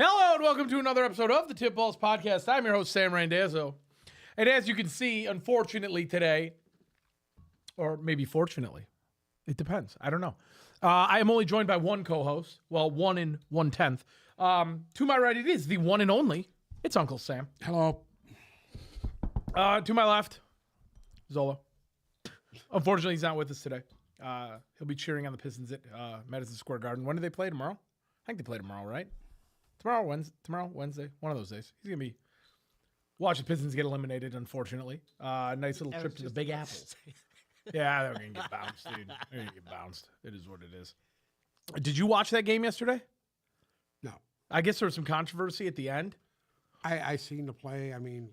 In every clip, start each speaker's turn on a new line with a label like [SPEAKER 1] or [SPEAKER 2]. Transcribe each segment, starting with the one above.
[SPEAKER 1] Hello and welcome to another episode of the Tip Balls Podcast. I'm your host, Sam Randazzo. And as you can see, unfortunately today, or maybe fortunately, it depends. I don't know. I am only joined by one co-host. Well, 1 1/10. To my right, it is the one and only. It's Uncle Sam.
[SPEAKER 2] Hello.
[SPEAKER 1] To my left, Zola. Unfortunately, he's not with us today. He'll be cheering on the Pistons at Madison Square Garden. When do they play? Tomorrow? I think they play tomorrow, right? Tomorrow, Wednesday, one of those days. He's going to be watching the Pistons get eliminated, unfortunately. Nice little trip to the Big Apple. Yeah, they're going to get bounced, dude. They're going to get bounced. It is what it is. Did you watch that game yesterday?
[SPEAKER 2] No.
[SPEAKER 1] I guess there was some controversy at the end.
[SPEAKER 2] I seen the play. I mean,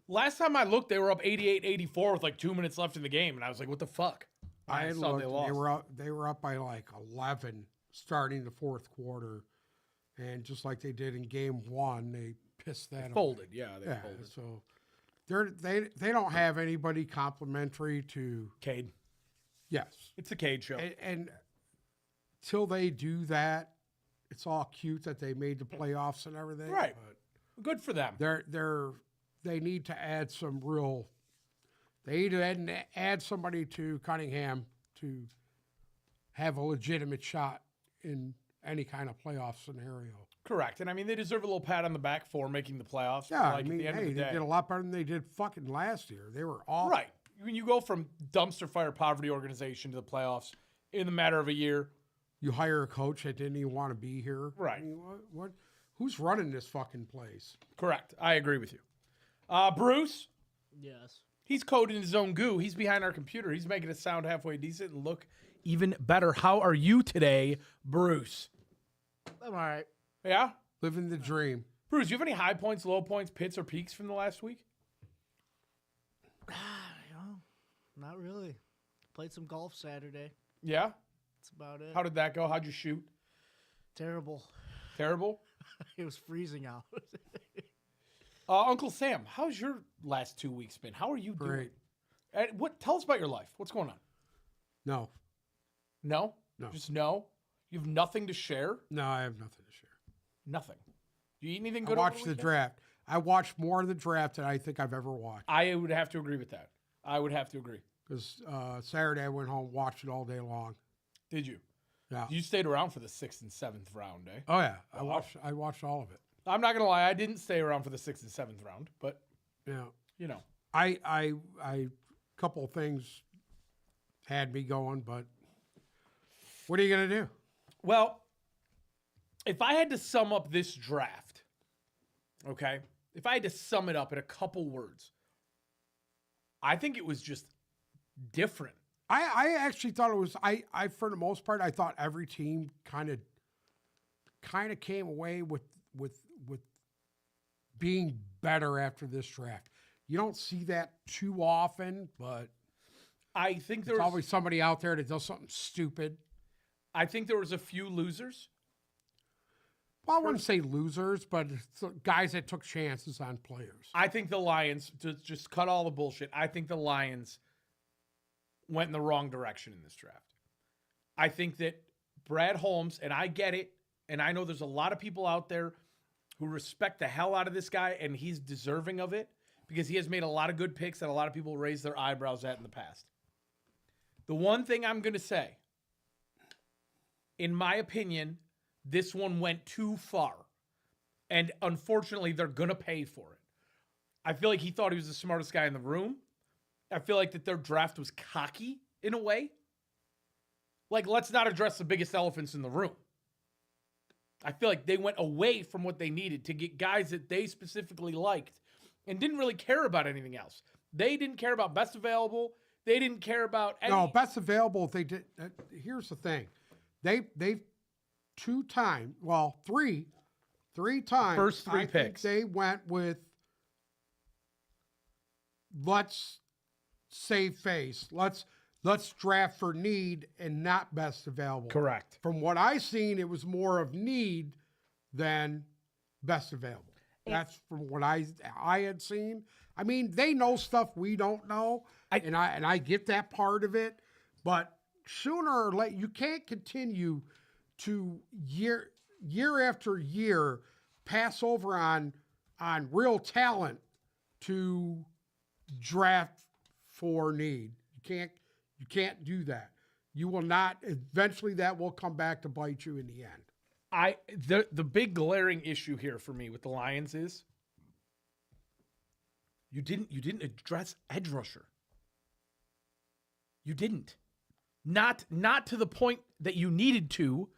[SPEAKER 1] Last time I looked, they were up 88-84 with like 2 minutes left in the game, and I was like, what the fuck?
[SPEAKER 2] I
[SPEAKER 1] saw
[SPEAKER 2] looked,
[SPEAKER 1] they lost.
[SPEAKER 2] they were up by like 11 starting the fourth quarter. And just like they did in game one, they pissed that away.
[SPEAKER 1] Folded, yeah, they folded.
[SPEAKER 2] So they don't have anybody complimentary to
[SPEAKER 1] Cade.
[SPEAKER 2] yes.
[SPEAKER 1] It's a Cade show.
[SPEAKER 2] And till they do that, it's all cute that they made the playoffs and everything.
[SPEAKER 1] Right.
[SPEAKER 2] But
[SPEAKER 1] Good for them.
[SPEAKER 2] they need to add some real. They need to add somebody to Cunningham to have a legitimate shot in any kind of playoff scenario.
[SPEAKER 1] Correct. And I mean, they deserve a little pat on the back for making the playoffs.
[SPEAKER 2] Yeah,
[SPEAKER 1] like,
[SPEAKER 2] I mean,
[SPEAKER 1] at the end of
[SPEAKER 2] hey,
[SPEAKER 1] the
[SPEAKER 2] they
[SPEAKER 1] day.
[SPEAKER 2] did a lot better than they did fucking last year. They were all
[SPEAKER 1] Right. When you go from dumpster fire poverty organization to the playoffs in the matter of a year.
[SPEAKER 2] You hire a coach that didn't even want to be here.
[SPEAKER 1] Right.
[SPEAKER 2] I mean, what? Who's running this fucking place?
[SPEAKER 1] Correct. I agree with you. Bruce,
[SPEAKER 3] Yes.
[SPEAKER 1] he's coding his own goo. He's behind our computer. He's making it sound halfway decent and look even better. How are you today, Bruce?
[SPEAKER 3] I'm all right.
[SPEAKER 1] Yeah?
[SPEAKER 2] Living the dream.
[SPEAKER 1] Bruce, you have any high points, low points, pits, or peaks from the last week?
[SPEAKER 3] Not really. Played some golf Saturday.
[SPEAKER 1] Yeah?
[SPEAKER 3] That's about it.
[SPEAKER 1] How did that go? How'd you shoot?
[SPEAKER 3] Terrible.
[SPEAKER 1] Terrible?
[SPEAKER 3] It was freezing out.
[SPEAKER 1] Uncle Sam, how's your last 2 weeks been? How are you doing?
[SPEAKER 2] Great.
[SPEAKER 1] Tell us about your life. What's going on?
[SPEAKER 2] No.
[SPEAKER 1] No?
[SPEAKER 2] No.
[SPEAKER 1] Just no? You have nothing to share?
[SPEAKER 2] No, I have nothing to share.
[SPEAKER 1] Nothing. Do you eat anything
[SPEAKER 2] I
[SPEAKER 1] good? over
[SPEAKER 2] watched the
[SPEAKER 1] weekend?
[SPEAKER 2] draft. I watched more of the draft than I think I've ever watched.
[SPEAKER 1] I would have to agree with that. I would have to agree.
[SPEAKER 2] Because Saturday I went home, watched it all day long.
[SPEAKER 1] Did you?
[SPEAKER 2] Yeah.
[SPEAKER 1] You stayed around for the 6th and 7th round, eh?
[SPEAKER 2] Oh yeah,
[SPEAKER 1] Wow.
[SPEAKER 2] I watched all of it.
[SPEAKER 1] I'm not gonna lie, I didn't stay around for the 6th and 7th round, but
[SPEAKER 2] Yeah.
[SPEAKER 1] you know.
[SPEAKER 2] I couple of things had me going, but what are you gonna do?
[SPEAKER 1] Well, if I had to sum up this draft, okay, if I had to sum it up in a couple words, I think it was just different.
[SPEAKER 2] I actually thought it was I for the most part I thought every team kind of came away with being better after this draft. You don't see that too often, but
[SPEAKER 1] I think
[SPEAKER 2] there's
[SPEAKER 1] there's
[SPEAKER 2] always somebody out there that does something stupid.
[SPEAKER 1] I think there was a few losers.
[SPEAKER 2] Well, I wouldn't say losers, but it's guys that took chances on players.
[SPEAKER 1] I think the Lions, to just cut all the bullshit, I think the Lions went in the wrong direction in this draft. I think that Brad Holmes, and I get it, and I know there's a lot of people out there who respect the hell out of this guy, and he's deserving of it because he has made a lot of good picks that a lot of people raised their eyebrows at in the past. The one thing I'm going to say, in my opinion, this one went too far. And unfortunately, they're going to pay for it. I feel like he thought he was the smartest guy in the room. I feel like that their draft was cocky in a way. Like, let's not address the biggest elephants in the room. I feel like they went away from what they needed to get guys that they specifically liked and didn't really care about anything else. They didn't care about best available. They didn't care about any.
[SPEAKER 2] No, best available. They did. Here's the thing, they three times.
[SPEAKER 1] First three
[SPEAKER 2] I think
[SPEAKER 1] picks.
[SPEAKER 2] they went with let's save face. Let's draft for need and not best available.
[SPEAKER 1] Correct.
[SPEAKER 2] From what I seen, it was more of need than best available. That's from what I had seen. I mean, they know stuff we don't know, and I get that part of it. But sooner or later, you can't continue to year after year pass over on real talent to draft for need. You can't do that. You will not. Eventually, that will come back to bite you in the end.
[SPEAKER 1] The big glaring issue here for me with the Lions is you didn't address edge rusher. You didn't. Not to the point that you needed to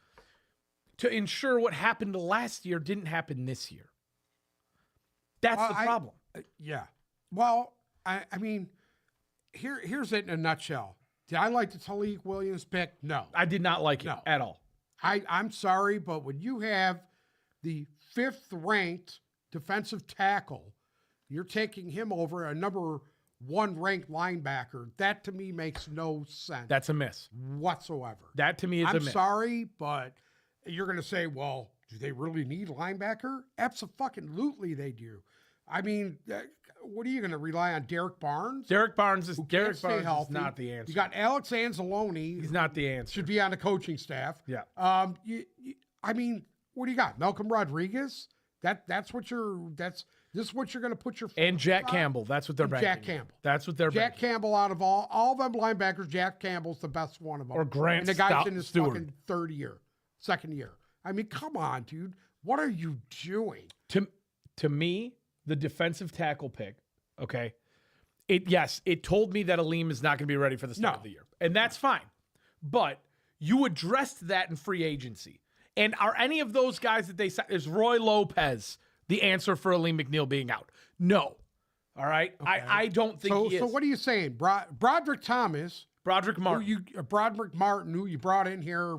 [SPEAKER 1] ensure what happened last year didn't happen this year. That's the problem.
[SPEAKER 2] Yeah. Well, I mean, here's it in a nutshell. Did I like the Talik Williams pick? No.
[SPEAKER 1] I did not like it at all.
[SPEAKER 2] I'm sorry, but when you have the 5th ranked defensive tackle, you're taking him over a number 1 ranked linebacker. That to me makes no sense.
[SPEAKER 1] That's a miss
[SPEAKER 2] whatsoever.
[SPEAKER 1] That to me is a miss.
[SPEAKER 2] I'm sorry, but you're going to say, well, do they really need linebacker? Absolutely they do. I mean, what are you going to rely on? Derek Barnes?
[SPEAKER 1] Derek Barnes is
[SPEAKER 2] healthy.
[SPEAKER 1] not the answer.
[SPEAKER 2] You got Alex Anzalone.
[SPEAKER 1] He's not the answer.
[SPEAKER 2] Should be on the coaching staff.
[SPEAKER 1] Yeah.
[SPEAKER 2] I mean, what do you got? Malcolm Rodriguez? This is what you're going to put your
[SPEAKER 1] and Jack Campbell. That's what they're banking.
[SPEAKER 2] Jack Campbell.
[SPEAKER 1] That's what they're
[SPEAKER 2] Jack
[SPEAKER 1] banking.
[SPEAKER 2] Campbell out of all them linebackers, Jack Campbell's the best one of them.
[SPEAKER 1] Or Grant
[SPEAKER 2] and the guy's in his
[SPEAKER 1] Stewart.
[SPEAKER 2] fucking 2nd year. I mean, come on, dude. What are you doing?
[SPEAKER 1] To me, the defensive tackle pick, okay, it told me that Aleem is not going to be ready for the start of the year. And that's fine. But you addressed that in free agency. And are any of those guys that they signed, is Roy Lopez the answer for Aleem McNeil being out? No. All right? Okay. I don't think he is.
[SPEAKER 2] So what are you saying? Broderick Thomas.
[SPEAKER 1] Broderick Martin.
[SPEAKER 2] Broderick Martin, who you brought in here,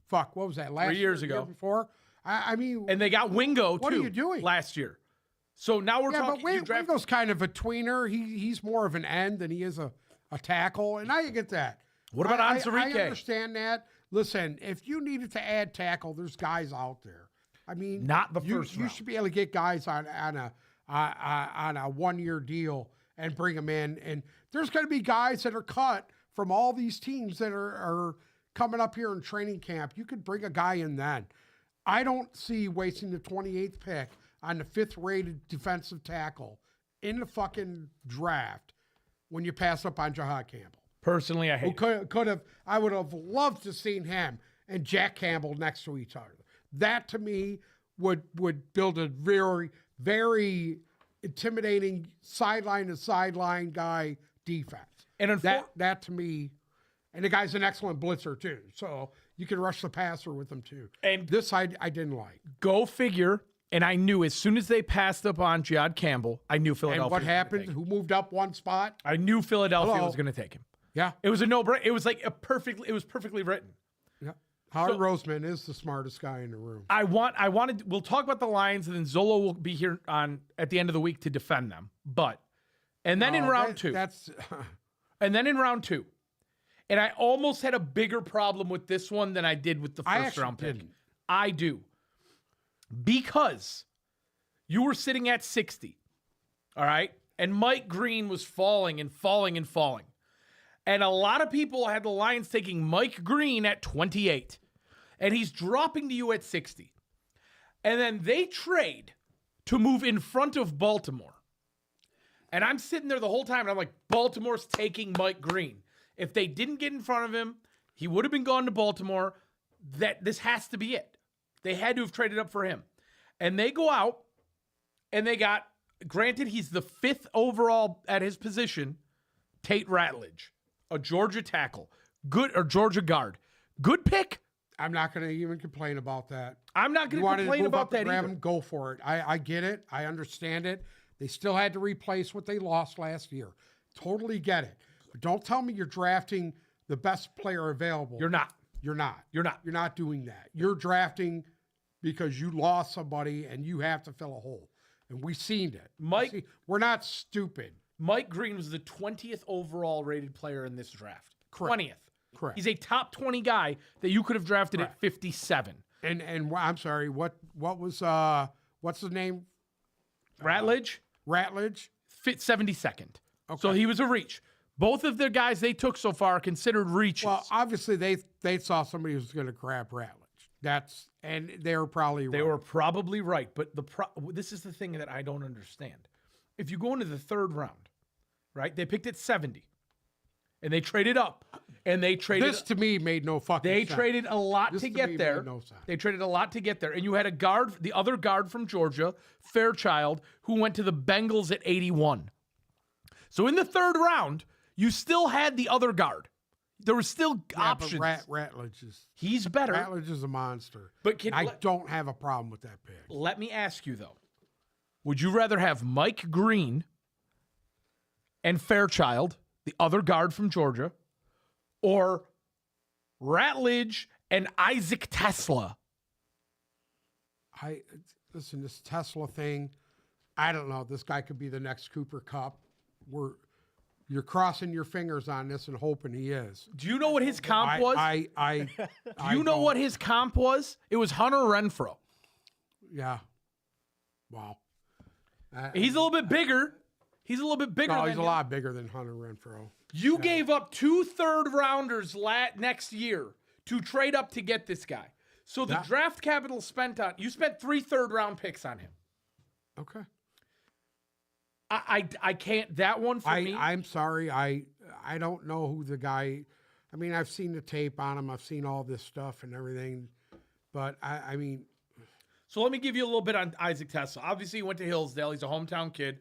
[SPEAKER 2] what was that, last
[SPEAKER 1] 3 years ago.
[SPEAKER 2] Year before? I mean.
[SPEAKER 1] And they got Wingo,
[SPEAKER 2] what
[SPEAKER 1] too.
[SPEAKER 2] What are you doing?
[SPEAKER 1] Last year. So now we're talking.
[SPEAKER 2] Yeah, but Wingo's kind of a tweener. He's more of an end than he is a tackle, and I get that.
[SPEAKER 1] What about Ansarike?
[SPEAKER 2] I understand that. Listen, if you needed to add tackle, there's guys out there. I mean,
[SPEAKER 1] not the first
[SPEAKER 2] round. You should be able to get guys on a 1-year deal and bring them in. And there's going to be guys that are cut from all these teams that are coming up here in training camp. You could bring a guy in then. I don't see wasting the 28th pick on the 5th rated defensive tackle in the fucking draft when you pass up on Jahad Campbell.
[SPEAKER 1] Personally, I hate it.
[SPEAKER 2] I would have loved to seen him and Jack Campbell next to each other. That to me would build a very, very intimidating sideline to sideline guy defense.
[SPEAKER 1] And
[SPEAKER 2] that to me, and the guy's an excellent blitzer too. So you can rush the passer with him too.
[SPEAKER 1] And
[SPEAKER 2] this I didn't like.
[SPEAKER 1] Go figure. And I knew as soon as they passed up on Jahad Campbell, I knew Philadelphia.
[SPEAKER 2] And what happened? Who moved up one spot?
[SPEAKER 1] I knew Philadelphia was going to take him.
[SPEAKER 2] Yeah.
[SPEAKER 1] It was a no-brainer. It was like it was perfectly written.
[SPEAKER 2] Yeah. Howard Roseman is the smartest guy in the room.
[SPEAKER 1] We'll talk about the Lions, and then Zolo will be here at the end of the week to defend them. And then in round two, and I almost had a bigger problem with this one than I did with the first round pick. I do. Because you were sitting at 60, all right? And Mike Green was falling and falling and falling. And a lot of people had the Lions taking Mike Green at 28. And he's dropping to you at 60. And then they trade to move in front of Baltimore. And I'm sitting there the whole time, and I'm like, Baltimore's taking Mike Green. If they didn't get in front of him, he would have been gone to Baltimore. This has to be it. They had to have traded up for him. And they go out, and they got, granted, he's the 5th overall at his position, Tate Ratledge, a Georgia tackle, Georgia guard. Good pick.
[SPEAKER 2] I'm not going to even complain about that.
[SPEAKER 1] I'm not going to complain about that either.
[SPEAKER 2] Go for it. I get it. I understand it. They still had to replace what they lost last year. Totally get it. But don't tell me you're drafting the best player available.
[SPEAKER 1] You're not.
[SPEAKER 2] You're not.
[SPEAKER 1] You're not.
[SPEAKER 2] You're not doing that. You're drafting because you lost somebody and you have to fill a hole. And we've seen it. We're not stupid.
[SPEAKER 1] Mike Green was the 20th overall rated player in this draft.
[SPEAKER 2] Correct.
[SPEAKER 1] 20th.
[SPEAKER 2] Correct.
[SPEAKER 1] He's a top 20 guy that you could have drafted at 57.
[SPEAKER 2] And I'm sorry, what was what's his name?
[SPEAKER 1] Ratledge?
[SPEAKER 2] Ratledge?
[SPEAKER 1] Fit 72nd.
[SPEAKER 2] Okay.
[SPEAKER 1] So he was a reach. Both of the guys they took so far are considered reaches.
[SPEAKER 2] Well, obviously they saw somebody who was going to grab Ratledge. And they were probably
[SPEAKER 1] They
[SPEAKER 2] right.
[SPEAKER 1] were probably right, but this is the thing that I don't understand. If you go into the third round, right? They picked at 70, and they traded up, and they traded.
[SPEAKER 2] This to me made no fucking
[SPEAKER 1] They
[SPEAKER 2] sense.
[SPEAKER 1] traded a lot
[SPEAKER 2] This
[SPEAKER 1] to
[SPEAKER 2] to
[SPEAKER 1] get
[SPEAKER 2] me
[SPEAKER 1] there.
[SPEAKER 2] made no sense.
[SPEAKER 1] They traded a lot to get there, and you had a guard, the other guard from Georgia, Fairchild, who went to the Bengals at 81. So in the third round, you still had the other guard. There were still options.
[SPEAKER 2] But Ratledge is
[SPEAKER 1] He's better.
[SPEAKER 2] Ratledge is a monster.
[SPEAKER 1] But
[SPEAKER 2] I don't have a problem with that pick.
[SPEAKER 1] Let me ask you, though. Would you rather have Mike Green and Fairchild, the other guard from Georgia, or Ratledge and Isaac Tesla?
[SPEAKER 2] Listen, this Tesla thing, I don't know. This guy could be the next Cooper Kupp. You're crossing your fingers on this and hoping he is.
[SPEAKER 1] Do you know what his comp was? Do you know what his comp was? It was Hunter Renfrow.
[SPEAKER 2] Yeah. Wow.
[SPEAKER 1] He's a little bit bigger. He's a little bit bigger.
[SPEAKER 2] No,
[SPEAKER 1] than
[SPEAKER 2] he's a
[SPEAKER 1] him.
[SPEAKER 2] lot bigger than Hunter Renfrow.
[SPEAKER 1] You gave up 2 third-rounders next year to trade up to get this guy. So the draft capital spent on you spent 3 third-round picks on him.
[SPEAKER 2] Okay.
[SPEAKER 1] I can't. That one for me.
[SPEAKER 2] I'm sorry. I don't know who the guy. I mean, I've seen the tape on him. I've seen all this stuff and everything, but I mean.
[SPEAKER 1] So let me give you a little bit on Isaac Tesla. Obviously, he went to Hillsdale. He's a hometown kid.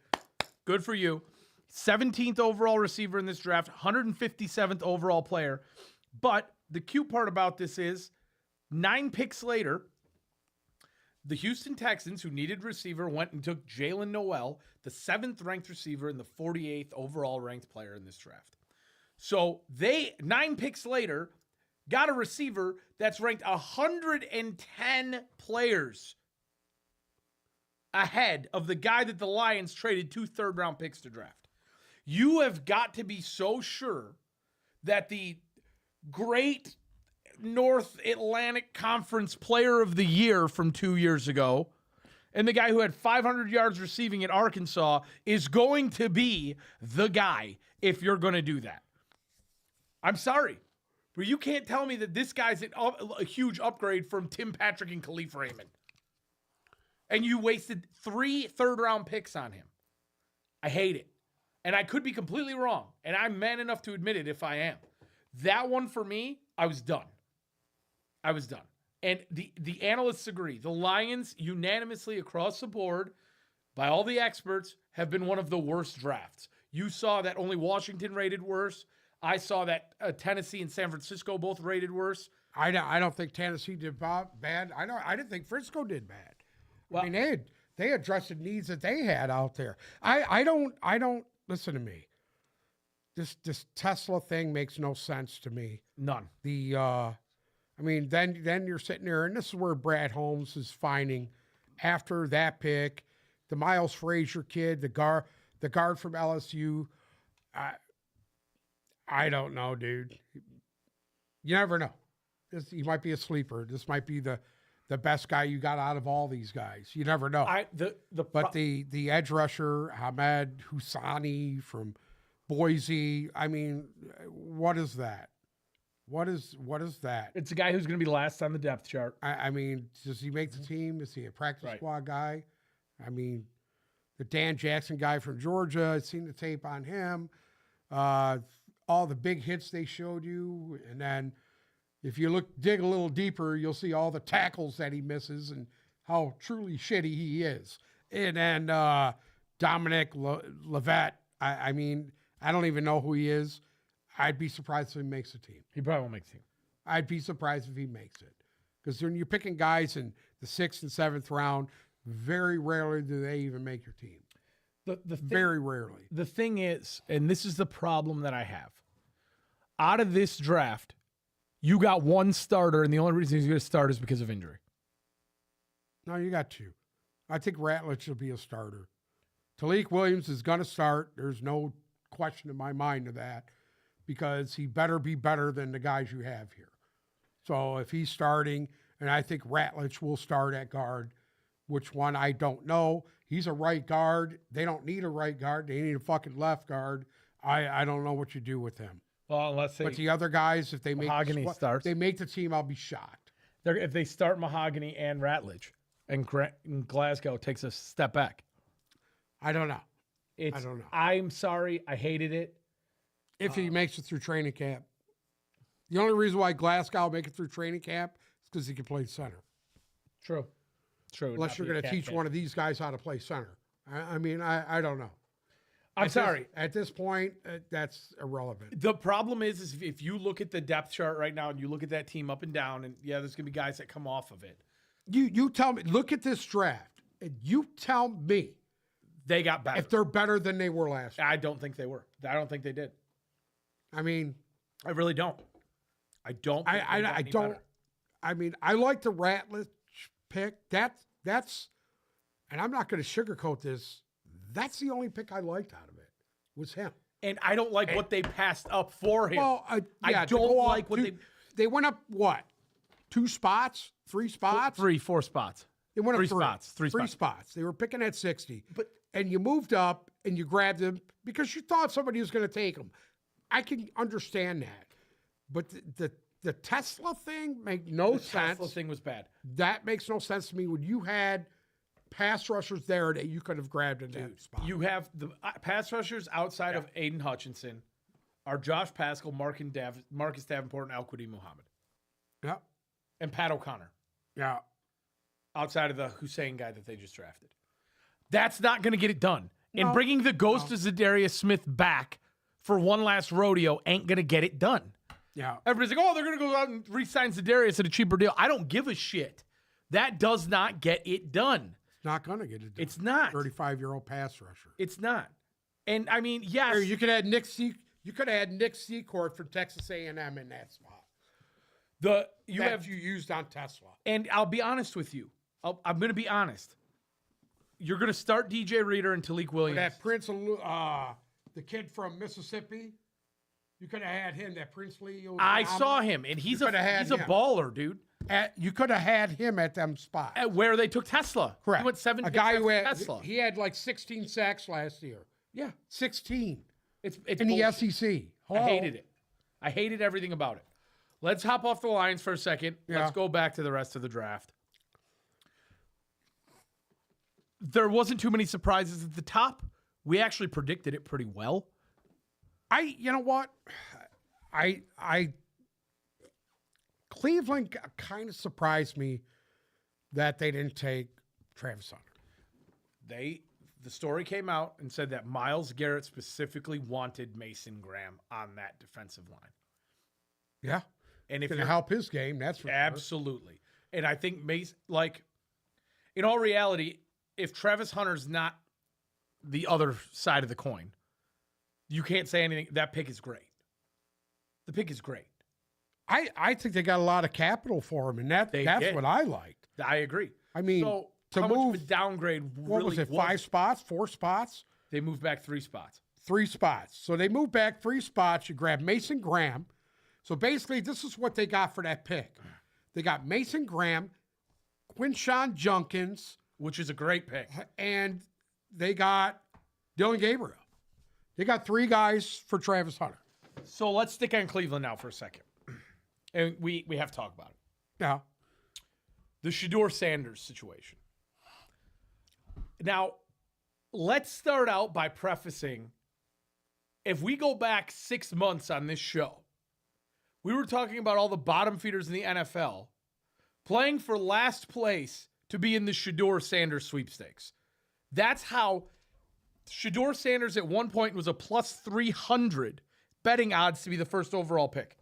[SPEAKER 1] Good for you. 17th overall receiver in this draft, 157th overall player. But the cute part about this is 9 picks later, the Houston Texans, who needed receiver, went and took Jalen Noel, the 7th ranked receiver and the 48th overall ranked player in this draft. So they, 9 picks later, got a receiver that's ranked 110 players ahead of the guy that the Lions traded 2 third-round picks to draft. You have got to be so sure that the great North Atlantic Conference Player of the Year from 2 years ago and the guy who had 500 yards receiving at Arkansas is going to be the guy if you're going to do that. I'm sorry, but you can't tell me that this guy's a huge upgrade from Tim Patrick and Khalif Raymond. And you wasted 3 third-round picks on him. I hate it. And I could be completely wrong. And I'm man enough to admit it if I am. That one for me, I was done. And the analysts agree. The Lions, unanimously across the board, by all the experts, have been one of the worst drafts. You saw that only Washington rated worse. I saw that Tennessee and San Francisco both rated worse.
[SPEAKER 2] I don't think Tennessee did bad. I didn't think Frisco did bad. Well, I mean, they addressed the needs that they had out there. I don't listen to me. This Tesla thing makes no sense to me.
[SPEAKER 1] None.
[SPEAKER 2] I mean, then you're sitting there, and this is where Brad Holmes is finding after that pick, the Miles Frazier kid, the guard from LSU. I don't know, dude. You never know. He might be a sleeper. This might be the best guy you got out of all these guys. You never know. But the edge rusher, Ahmed Husani from Boise, I mean, what is that? What is that?
[SPEAKER 1] It's a guy who's going to be last on the depth chart.
[SPEAKER 2] I mean, does he make the team? Is he a practice squad guy? I mean, the Dan Jackson guy from Georgia, I've seen the tape on him. All the big hits they showed you. And then if you dig a little deeper, you'll see all the tackles that he misses and how truly shitty he is. And then Dominic Levet, I mean, I don't even know who he is. I'd be surprised if he makes the team.
[SPEAKER 1] He probably won't make the team.
[SPEAKER 2] I'd be surprised if he makes it. Because when you're picking guys in the 6th and 7th round, very rarely do they even make your team. Very rarely.
[SPEAKER 1] The thing is, and this is the problem that I have, out of this draft, you got 1 starter, and the only reason he's going to start is because of injury.
[SPEAKER 2] No, you got 2. I think Ratledge will be a starter. Talik Williams is going to start. There's no question in my mind of that, because he better be better than the guys you have here. So if he's starting, and I think Ratledge will start at guard, which one I don't know. He's a right guard. They don't need a right guard. They need a fucking left guard. I don't know what you do with him.
[SPEAKER 1] Well, let's say.
[SPEAKER 2] But the other guys, if they make
[SPEAKER 1] starts.
[SPEAKER 2] they make the team, I'll be shocked.
[SPEAKER 1] If they start Mahogany and Ratledge, and Glasgow takes a step back.
[SPEAKER 2] I don't know.
[SPEAKER 1] I
[SPEAKER 2] don't know.
[SPEAKER 1] I'm sorry. I hated it.
[SPEAKER 2] If he makes it through training camp. The only reason why Glasgow will make it through training camp is because he can play center.
[SPEAKER 1] True.
[SPEAKER 2] Unless you're going to teach one of these guys how to play center. I mean, I don't know.
[SPEAKER 1] I'm sorry.
[SPEAKER 2] At this point, that's irrelevant.
[SPEAKER 1] The problem is if you look at the depth chart right now and you look at that team up and down, and yeah, there's going to be guys that come off of it.
[SPEAKER 2] You tell me, look at this draft, and you tell me
[SPEAKER 1] They got better.
[SPEAKER 2] if they're better than they were last year.
[SPEAKER 1] I don't think they were. I don't think they did.
[SPEAKER 2] I mean,
[SPEAKER 1] I really don't. I don't. Think they got
[SPEAKER 2] I
[SPEAKER 1] any
[SPEAKER 2] don't.
[SPEAKER 1] better.
[SPEAKER 2] I mean, I like the Ratledge pick. That's, and I'm not going to sugarcoat this. That's the only pick I liked out of it. Was him.
[SPEAKER 1] And I don't like what they passed up for him.
[SPEAKER 2] Well,
[SPEAKER 1] I don't like what
[SPEAKER 2] they went up. What? 2 spots? 3 spots?
[SPEAKER 1] 4 spots.
[SPEAKER 2] They went up
[SPEAKER 1] 3
[SPEAKER 2] 3
[SPEAKER 1] spots. 3
[SPEAKER 2] Three
[SPEAKER 1] spots.
[SPEAKER 2] spots. They were picking at 60.
[SPEAKER 1] But
[SPEAKER 2] and you moved up and you grabbed him because you thought somebody was going to take him. I can understand that, but the Tesla thing makes no sense.
[SPEAKER 1] Tesla thing was bad.
[SPEAKER 2] That makes no sense to me. When you had pass rushers there that you could have grabbed in that spot.
[SPEAKER 1] You have the pass rushers outside of Aiden Hutchinson are Josh Pascal, Marcus Davenport, and Al-Quadin Muhammad.
[SPEAKER 2] Yeah.
[SPEAKER 1] And Pat O'Connor.
[SPEAKER 2] Yeah.
[SPEAKER 1] Outside of the Hussein guy that they just drafted. That's not going to get it done. And
[SPEAKER 2] No.
[SPEAKER 1] bringing the ghost of Zadarius Smith back for one last rodeo ain't going to get it done.
[SPEAKER 2] Yeah.
[SPEAKER 1] Everybody's like, oh, they're going to go out and re-sign Zadarius at a cheaper deal. I don't give a shit. That does not get it done.
[SPEAKER 2] Not going to get it done.
[SPEAKER 1] It's not.
[SPEAKER 2] 35-year-old pass rusher.
[SPEAKER 1] It's not. And I mean, yes.
[SPEAKER 2] Or you could add Nick Secord from Texas A&M in that spot. You used on Tesla.
[SPEAKER 1] And I'll be honest with you. I'm going to be honest. You're going to start DJ Reader and Talik Williams.
[SPEAKER 2] That Prince, the kid from Mississippi, you could have had him. That Prince Lee.
[SPEAKER 1] I saw him, and he's a baller, dude.
[SPEAKER 2] You could have had him at them spots.
[SPEAKER 1] At where they took Tesla.
[SPEAKER 2] Correct.
[SPEAKER 1] He went 7
[SPEAKER 2] A
[SPEAKER 1] picks
[SPEAKER 2] guy
[SPEAKER 1] after
[SPEAKER 2] who had
[SPEAKER 1] Tesla.
[SPEAKER 2] he had like 16 sacks last year.
[SPEAKER 1] Yeah.
[SPEAKER 2] 16
[SPEAKER 1] It's
[SPEAKER 2] in the
[SPEAKER 1] bullshit.
[SPEAKER 2] SEC.
[SPEAKER 1] I hated it. I hated everything about it. Let's hop off the Lions for a second.
[SPEAKER 2] Yeah.
[SPEAKER 1] Let's go back to the rest of the draft. There wasn't too many surprises at the top. We actually predicted it pretty well.
[SPEAKER 2] You know what? Cleveland kind of surprised me that they didn't take Travis Hunter.
[SPEAKER 1] The story came out and said that Myles Garrett specifically wanted Mason Graham on that defensive line.
[SPEAKER 2] Yeah.
[SPEAKER 1] And if
[SPEAKER 2] Going
[SPEAKER 1] you're
[SPEAKER 2] to help his game, that's for sure.
[SPEAKER 1] absolutely. And I think Mason, like, in all reality, if Travis Hunter's not the other side of the coin, you can't say anything. That pick is great. The pick is great.
[SPEAKER 2] I think they got a lot of capital for him, and that's
[SPEAKER 1] did.
[SPEAKER 2] what I liked.
[SPEAKER 1] I agree.
[SPEAKER 2] I mean,
[SPEAKER 1] so
[SPEAKER 2] to
[SPEAKER 1] how
[SPEAKER 2] move,
[SPEAKER 1] much of a downgrade
[SPEAKER 2] what
[SPEAKER 1] really
[SPEAKER 2] was it, 5 spots, 4 spots?
[SPEAKER 1] They moved back 3 spots.
[SPEAKER 2] 3 spots. So they moved back 3 spots. You grab Mason Graham. So basically, this is what they got for that pick. They got Mason Graham, Quinshawn Junkins,
[SPEAKER 1] Which is a great pick.
[SPEAKER 2] and they got Dylan Gabriel. They got 3 guys for Travis Hunter.
[SPEAKER 1] So let's stick on Cleveland now for a second. And we have to talk about it.
[SPEAKER 2] Yeah.
[SPEAKER 1] The Shedeur Sanders situation. Now, let's start out by prefacing, if we go back 6 months on this show, we were talking about all the bottom feeders in the NFL playing for last place to be in the Shedeur Sanders sweepstakes. That's how Shedeur Sanders at one point was a plus 300 betting odds to be the first overall pick.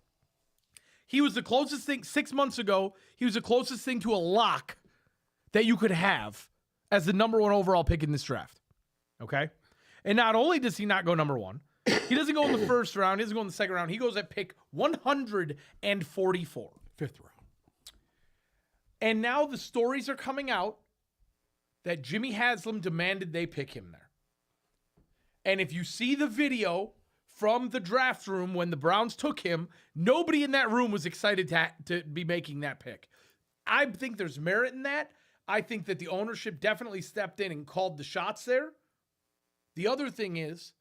[SPEAKER 1] He was the closest thing 6 months ago. He was the closest thing to a lock that you could have as the number 1 overall pick in this draft. Okay? And not only does he not go number 1, he doesn't go in the first round. He doesn't go in the second round. He goes at pick 144.
[SPEAKER 2] 5th round.
[SPEAKER 1] And now the stories are coming out that Jimmy Haslam demanded they pick him there. And if you see the video from the draft room when the Browns took him, nobody in that room was excited to be making that pick. I think there's merit in that. I think that the ownership definitely stepped in and called the shots there. The other thing is,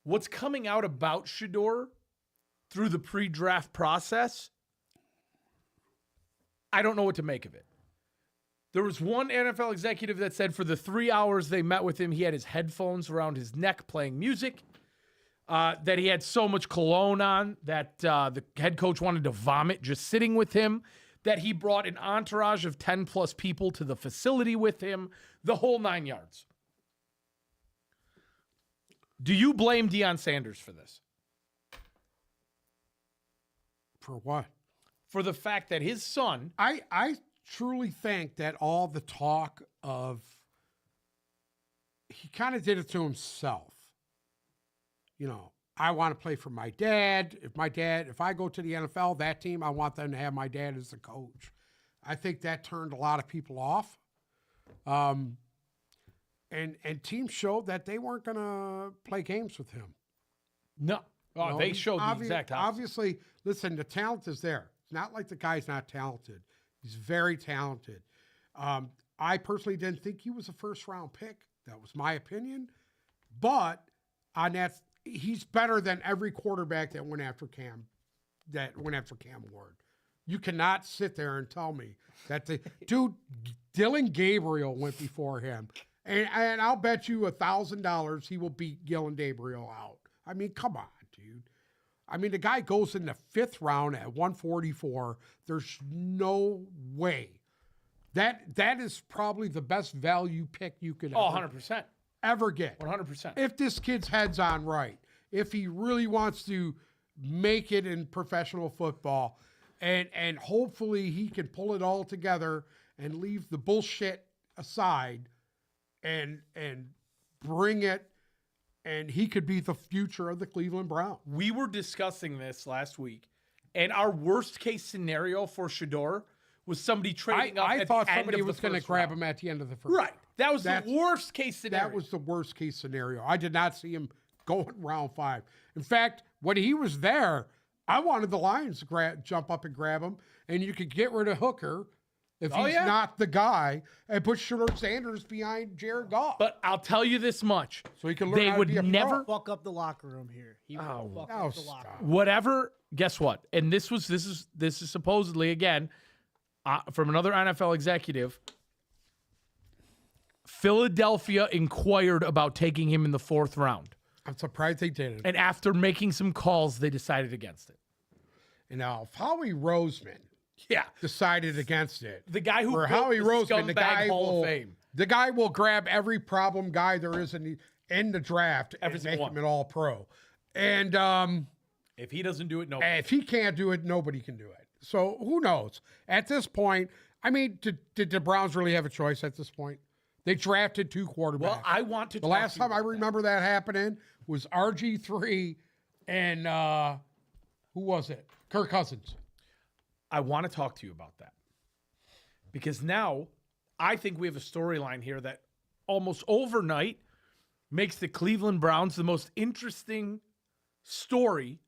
[SPEAKER 1] what's coming out about Shedeur through the pre-draft process I don't know what to make of it. There was one NFL executive that said for the 3 hours they met with him, he had his headphones around his neck playing music, that he had so much cologne on that the head coach wanted to vomit just sitting with him, that he brought an entourage of 10 plus people to the facility with him, the whole 9 yards. Do you blame Deion Sanders for this?
[SPEAKER 2] For what?
[SPEAKER 1] For the fact that his son,
[SPEAKER 2] I truly think that all the talk of he kind of did it to himself. You know, I want to play for my dad. If I go to the NFL, that team, I want them to have my dad as the coach. I think that turned a lot of people off. And teams showed that they weren't going to play games with him.
[SPEAKER 1] no. Oh,
[SPEAKER 2] You know,
[SPEAKER 1] they
[SPEAKER 2] he's
[SPEAKER 1] showed the exact opposite.
[SPEAKER 2] Obviously, listen, the talent is there. It's not like the guy's not talented. He's very talented. I personally didn't think he was a first-round pick. That was my opinion. But on that, he's better than every quarterback that went after Cam Ward. You cannot sit there and tell me that the dude Dylan Gabriel went before him, and I'll bet you $1,000 he will beat Dylan Gabriel out. I mean, come on, dude. I mean, the guy goes in the 5th round at 144. There's no way. That is probably the best value pick you could
[SPEAKER 1] Oh, 100%.
[SPEAKER 2] ever get.
[SPEAKER 1] 100%.
[SPEAKER 2] If this kid's head's on right, if he really wants to make it in professional football, and hopefully he can pull it all together and leave the bullshit aside and bring it, and he could be the future of the Cleveland Browns.
[SPEAKER 1] We were discussing this last week, and our worst case scenario for Shador was somebody trading up
[SPEAKER 2] I
[SPEAKER 1] at
[SPEAKER 2] thought
[SPEAKER 1] the end
[SPEAKER 2] somebody
[SPEAKER 1] of
[SPEAKER 2] was
[SPEAKER 1] the
[SPEAKER 2] going to
[SPEAKER 1] first
[SPEAKER 2] grab
[SPEAKER 1] round.
[SPEAKER 2] him at the end of the first.
[SPEAKER 1] Right. That was the
[SPEAKER 2] That's-
[SPEAKER 1] worst case scenario.
[SPEAKER 2] That was the worst case scenario. I did not see him going round 5. In fact, when he was there, I wanted the Lions to jump up and grab him, and you could get rid of Hooker if
[SPEAKER 1] Oh,
[SPEAKER 2] he's
[SPEAKER 1] yeah.
[SPEAKER 2] not the guy, and put Shador Sanders behind Jared Goff.
[SPEAKER 1] But I'll tell you this much.
[SPEAKER 2] So he can learn
[SPEAKER 1] They
[SPEAKER 2] how to
[SPEAKER 1] would
[SPEAKER 2] be a pro.
[SPEAKER 1] never,
[SPEAKER 3] Fuck up the locker room here. He will fuck
[SPEAKER 2] Oh,
[SPEAKER 3] up the locker
[SPEAKER 2] stop.
[SPEAKER 3] room.
[SPEAKER 1] whatever, guess what? And this is supposedly, again, from another NFL executive. Philadelphia inquired about taking him in the 4th round.
[SPEAKER 2] I'm surprised they didn't.
[SPEAKER 1] And after making some calls, they decided against it.
[SPEAKER 2] And now, if Howie Roseman
[SPEAKER 1] Yeah.
[SPEAKER 2] decided against it,
[SPEAKER 1] The guy who
[SPEAKER 2] for
[SPEAKER 1] built
[SPEAKER 2] Howie
[SPEAKER 1] the
[SPEAKER 2] Roseman,
[SPEAKER 1] scumbag Hall of Fame.
[SPEAKER 2] the guy will grab every problem guy there is in the draft
[SPEAKER 1] Every
[SPEAKER 2] and
[SPEAKER 1] single
[SPEAKER 2] make
[SPEAKER 1] one.
[SPEAKER 2] him an all pro. And
[SPEAKER 1] If he doesn't do it, no.
[SPEAKER 2] if he can't do it, nobody can do it. So who knows? At this point, I mean, did the Browns really have a choice at this point? They drafted 2 quarterbacks.
[SPEAKER 1] Well, I want to
[SPEAKER 2] the last time I remember that happening was RG3 and who was it? Kirk Cousins.
[SPEAKER 1] I want to talk to you about that. Because now I think we have a storyline here that almost overnight makes the Cleveland Browns the most interesting story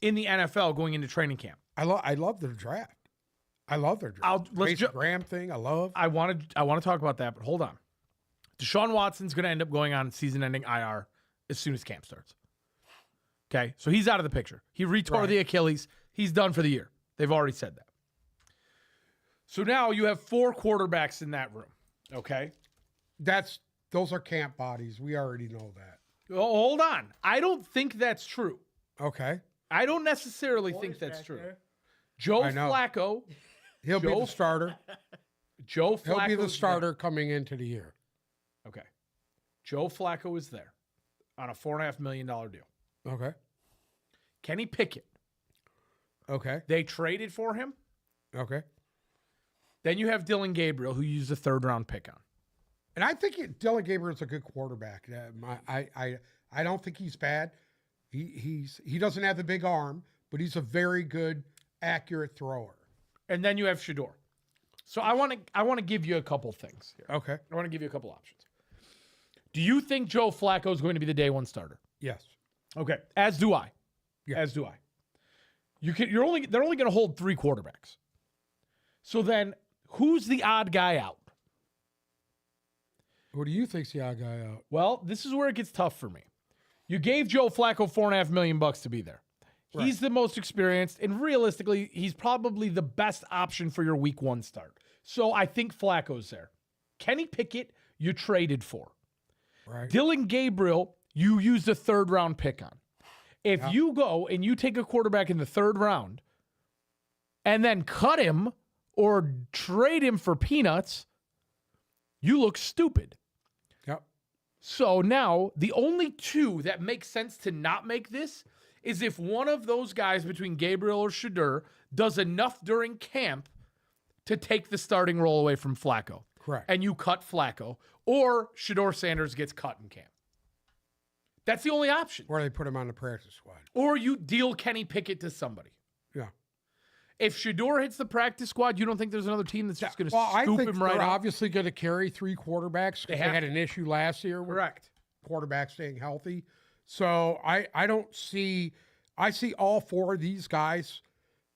[SPEAKER 1] in the NFL going into training camp.
[SPEAKER 2] I love their draft. I love their draft.
[SPEAKER 1] Let's
[SPEAKER 2] Mason Graham thing, I love.
[SPEAKER 1] I want to talk about that, but hold on. Deshaun Watson's going to end up going on season-ending IR as soon as camp starts. Okay, so he's out of the picture. He retore
[SPEAKER 2] Right.
[SPEAKER 1] the Achilles. He's done for the year. They've already said that. So now you have 4 quarterbacks in that room. Okay.
[SPEAKER 2] Those are camp bodies. We already know that.
[SPEAKER 1] Oh, hold on. I don't think that's true.
[SPEAKER 2] Okay.
[SPEAKER 1] I don't necessarily think that's
[SPEAKER 3] back
[SPEAKER 1] true.
[SPEAKER 3] there.
[SPEAKER 1] Joe
[SPEAKER 2] I know.
[SPEAKER 1] Flacco.
[SPEAKER 2] He'll be
[SPEAKER 1] Joe
[SPEAKER 2] the starter.
[SPEAKER 1] Joe Flacco.
[SPEAKER 2] He'll be the starter coming into the year.
[SPEAKER 1] Okay. Joe Flacco is there on a $4.5 million deal.
[SPEAKER 2] Okay.
[SPEAKER 1] Kenny Pickett.
[SPEAKER 2] Okay.
[SPEAKER 1] They traded for him.
[SPEAKER 2] Okay.
[SPEAKER 1] Then you have Dylan Gabriel, who you used a 3rd-round pick on.
[SPEAKER 2] And I think Dylan Gabriel's a good quarterback. I don't think he's bad. He doesn't have the big arm, but he's a very good, accurate thrower.
[SPEAKER 1] And then you have Shador. So I want to give you a couple things here.
[SPEAKER 2] Okay.
[SPEAKER 1] I want to give you a couple options. Do you think Joe Flacco is going to be the day 1 starter?
[SPEAKER 2] Yes.
[SPEAKER 1] Okay. As do I.
[SPEAKER 2] Yeah.
[SPEAKER 1] As do I. They're only going to hold 3 quarterbacks. So then who's the odd guy out?
[SPEAKER 2] Who do you think's the odd guy out?
[SPEAKER 1] Well, this is where it gets tough for me. You gave Joe Flacco $4.5 million to be there. He's the most experienced, and realistically, he's probably the best option for your week 1 start. So I think Flacco's there. Kenny Pickett, you traded for.
[SPEAKER 2] Right.
[SPEAKER 1] Dylan Gabriel, you used a 3rd-round pick on. If you go and you take a quarterback in the 3rd round and then cut him or trade him for peanuts, you look stupid.
[SPEAKER 2] Yep.
[SPEAKER 1] So now the only 2 that make sense to not make this is if one of those guys between Gabriel or Shedeur does enough during camp to take the starting role away from Flacco.
[SPEAKER 2] Correct.
[SPEAKER 1] And you cut Flacco, or Shedeur Sanders gets cut in camp. That's the only option.
[SPEAKER 2] Or they put him on the practice squad.
[SPEAKER 1] Or you deal Kenny Pickett to somebody.
[SPEAKER 2] Yeah.
[SPEAKER 1] If Shedeur hits the practice squad, you don't think there's another team that's just going to
[SPEAKER 2] I
[SPEAKER 1] scoop
[SPEAKER 2] think
[SPEAKER 1] him right
[SPEAKER 2] they're
[SPEAKER 1] up?
[SPEAKER 2] obviously going to carry 3 quarterbacks. They
[SPEAKER 1] have
[SPEAKER 2] had an issue last year with
[SPEAKER 1] Correct.
[SPEAKER 2] quarterbacks staying healthy. So I don't see – I see all 4 of these guys.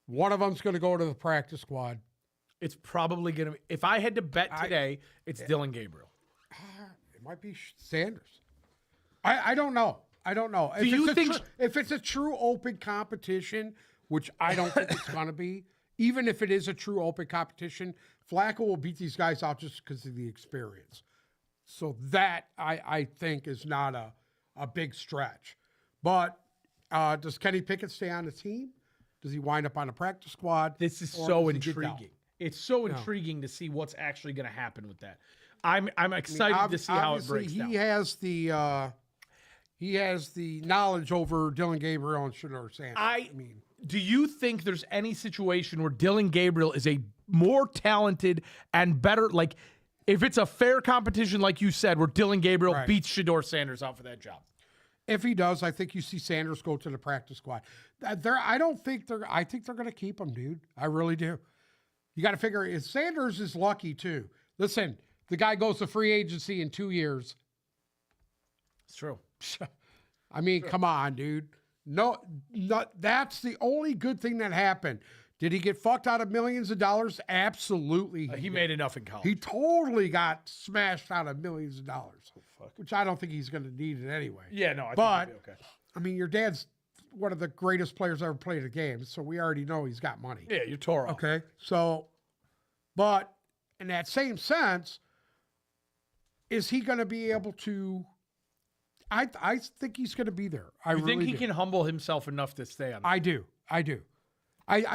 [SPEAKER 2] One of them's going to go to the practice squad.
[SPEAKER 1] It's probably going to be – if I had to bet today, it's Dylan Gabriel.
[SPEAKER 2] It might be Sanders. I don't know. I don't know.
[SPEAKER 1] Do you think
[SPEAKER 2] if it's a true open competition, which I don't think it's going to be, even if it is a true open competition, Flacco will beat these guys out just because of the experience. So that, I think, is not a big stretch. But does Kenny Pickett stay on the team? Does he wind up on a practice squad?
[SPEAKER 1] This is
[SPEAKER 2] Or
[SPEAKER 1] so
[SPEAKER 2] does he get down?
[SPEAKER 1] intriguing. It's so intriguing to see what's actually going to happen with that. I'm excited to see how it breaks down.
[SPEAKER 2] He has the knowledge over Dylan Gabriel and Shedeur Sanders.
[SPEAKER 1] Do you think there's any situation where Dylan Gabriel is a more talented and better, like if it's a fair competition, like you said, where Dylan Gabriel beats Shedeur Sanders out for that job?
[SPEAKER 2] If he does, I think you see Sanders go to the practice squad. I think they're going to keep him, dude. I really do. You got to figure Sanders is lucky too. Listen, the guy goes to free agency in 2 years.
[SPEAKER 1] It's true.
[SPEAKER 2] I mean, come on, dude. No, that's the only good thing that happened. Did he get fucked out of millions of dollars? Absolutely.
[SPEAKER 1] He made enough in college.
[SPEAKER 2] He totally got smashed out of millions of dollars, which I don't think he's going to need it anyway.
[SPEAKER 1] Yeah, no, I
[SPEAKER 2] But,
[SPEAKER 1] think he'll be okay.
[SPEAKER 2] I mean, your dad's one of the greatest players ever played a game, so we already know he's got money.
[SPEAKER 1] Yeah, you're Toro.
[SPEAKER 2] Okay, so, but in that same sense, is he going to be able to? I think he's going to be there. I
[SPEAKER 1] You
[SPEAKER 2] really
[SPEAKER 1] think he
[SPEAKER 2] do.
[SPEAKER 1] can humble himself enough to stay on?
[SPEAKER 2] I do. I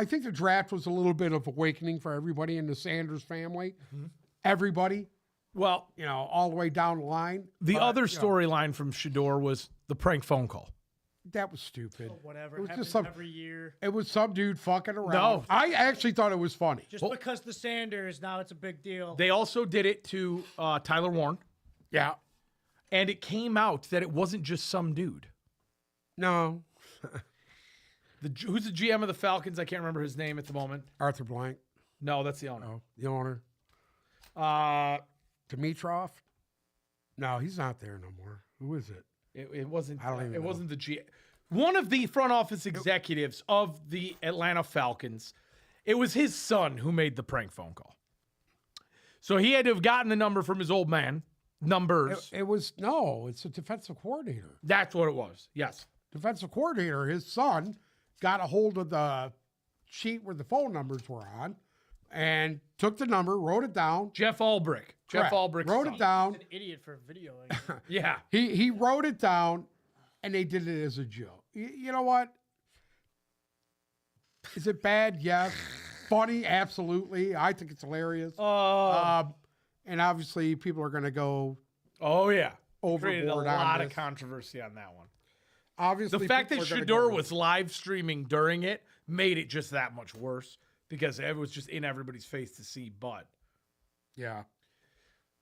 [SPEAKER 2] think the draft was a little bit of awakening for everybody in the Sanders family.
[SPEAKER 1] Mm-hmm.
[SPEAKER 2] Everybody,
[SPEAKER 1] Well,
[SPEAKER 2] all the way down the line.
[SPEAKER 1] the
[SPEAKER 2] But,
[SPEAKER 1] other storyline from Shedeur was the prank phone call.
[SPEAKER 2] that was stupid.
[SPEAKER 3] Whatever.
[SPEAKER 2] It was
[SPEAKER 3] happens
[SPEAKER 2] just some.
[SPEAKER 3] every year.
[SPEAKER 2] It was some dude fucking around.
[SPEAKER 1] No.
[SPEAKER 2] I actually thought it was funny.
[SPEAKER 3] Just because the Sanders, now it's a big deal.
[SPEAKER 1] They also did it to Tyler Warren,
[SPEAKER 2] Yeah.
[SPEAKER 1] and it came out that it wasn't just some dude.
[SPEAKER 2] No.
[SPEAKER 1] Who's the GM of the Falcons? I can't remember his name at the moment.
[SPEAKER 2] Arthur Blank.
[SPEAKER 1] No, that's the owner.
[SPEAKER 2] Oh, the owner. Dimitrov. No, he's not there no more. Who is it?
[SPEAKER 1] It wasn't.
[SPEAKER 2] I don't even
[SPEAKER 1] it
[SPEAKER 2] know.
[SPEAKER 1] wasn't the GM. One of the front office executives of the Atlanta Falcons. It was his son who made the prank phone call. So he had to have gotten the number from his old man. Numbers.
[SPEAKER 2] It's a defensive coordinator.
[SPEAKER 1] That's what it was. Yes.
[SPEAKER 2] Defensive coordinator, his son, got a hold of the sheet where the phone numbers were on and took the number, wrote it down.
[SPEAKER 1] Jeff Ulbrich. Jeff
[SPEAKER 2] Correct.
[SPEAKER 1] Ulbrich
[SPEAKER 2] wrote it down.
[SPEAKER 3] An idiot for videoing.
[SPEAKER 1] Yeah.
[SPEAKER 2] He wrote it down, and they did it as a joke. You know what? Is it bad? Yes. Funny? Absolutely. I think it's hilarious. And obviously, people are going to go
[SPEAKER 1] Oh yeah.
[SPEAKER 2] overboard
[SPEAKER 1] Created a
[SPEAKER 2] on
[SPEAKER 1] lot of
[SPEAKER 2] this.
[SPEAKER 1] controversy on that one.
[SPEAKER 2] Obviously,
[SPEAKER 1] The fact that
[SPEAKER 2] people are gonna
[SPEAKER 1] Shedeur
[SPEAKER 2] go-
[SPEAKER 1] was live streaming during it made it just that much worse because it was just in everybody's face to see. But
[SPEAKER 2] Yeah.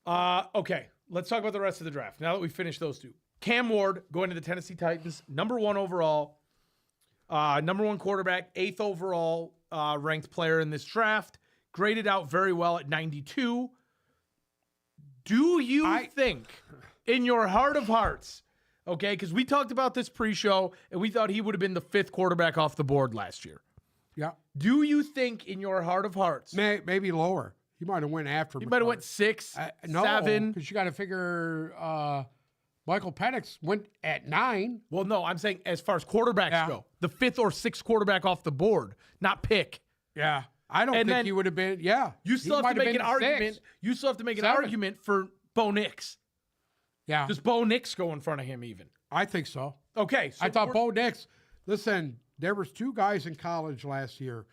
[SPEAKER 1] okay, let's talk about the rest of the draft. Now that we finished those two, Cam Ward going to the Tennessee Titans, #1 overall, #1 quarterback, 8th overall ranked player in this draft, graded out very well at 92. Do you think, in your heart of hearts, okay, because we talked about this pre-show and we thought he would have been the 5th quarterback off the board last year.
[SPEAKER 2] Yeah.
[SPEAKER 1] Do you think, in your heart of hearts,
[SPEAKER 2] Maybe lower. He might have went after.
[SPEAKER 1] he might have went 6,
[SPEAKER 2] no,
[SPEAKER 1] 7?
[SPEAKER 2] because you got to figure Michael Penix went at 9.
[SPEAKER 1] Well, no, I'm saying as far as quarterbacks
[SPEAKER 2] Yeah.
[SPEAKER 1] go, the 5th or 6th quarterback off the board, not pick.
[SPEAKER 2] Yeah. I don't
[SPEAKER 1] And
[SPEAKER 2] think
[SPEAKER 1] then
[SPEAKER 2] he would have been. Yeah.
[SPEAKER 1] You
[SPEAKER 2] He
[SPEAKER 1] still have
[SPEAKER 2] might
[SPEAKER 1] to make
[SPEAKER 2] been
[SPEAKER 1] an
[SPEAKER 2] the
[SPEAKER 1] argument.
[SPEAKER 2] 6.
[SPEAKER 1] You still have to make an
[SPEAKER 2] 7.
[SPEAKER 1] argument for Bo Nix.
[SPEAKER 2] Yeah.
[SPEAKER 1] Does Bo Nix go in front of him even?
[SPEAKER 2] I think so.
[SPEAKER 1] Okay. So
[SPEAKER 2] I thought
[SPEAKER 1] we're-
[SPEAKER 2] Bo Nix. Listen, there was 2 guys in college last year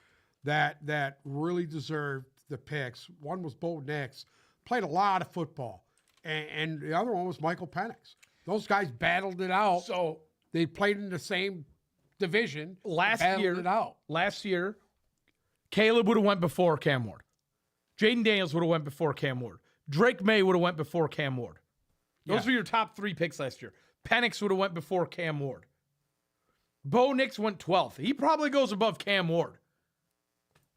[SPEAKER 2] that really deserved the picks. One was Bo Nix, played a lot of football, and the other one was Michael Penix. Those guys battled it out.
[SPEAKER 1] So
[SPEAKER 2] They played in the same division.
[SPEAKER 1] last
[SPEAKER 2] battled
[SPEAKER 1] year,
[SPEAKER 2] it out.
[SPEAKER 1] Caleb would have went before Cam Ward. Jaden Daniels would have went before Cam Ward. Drake May would have went before Cam Ward. Those
[SPEAKER 2] Yeah.
[SPEAKER 1] were your top 3 picks last year. Penix would have went before Cam Ward. Bo Nix went 12th. He probably goes above Cam Ward.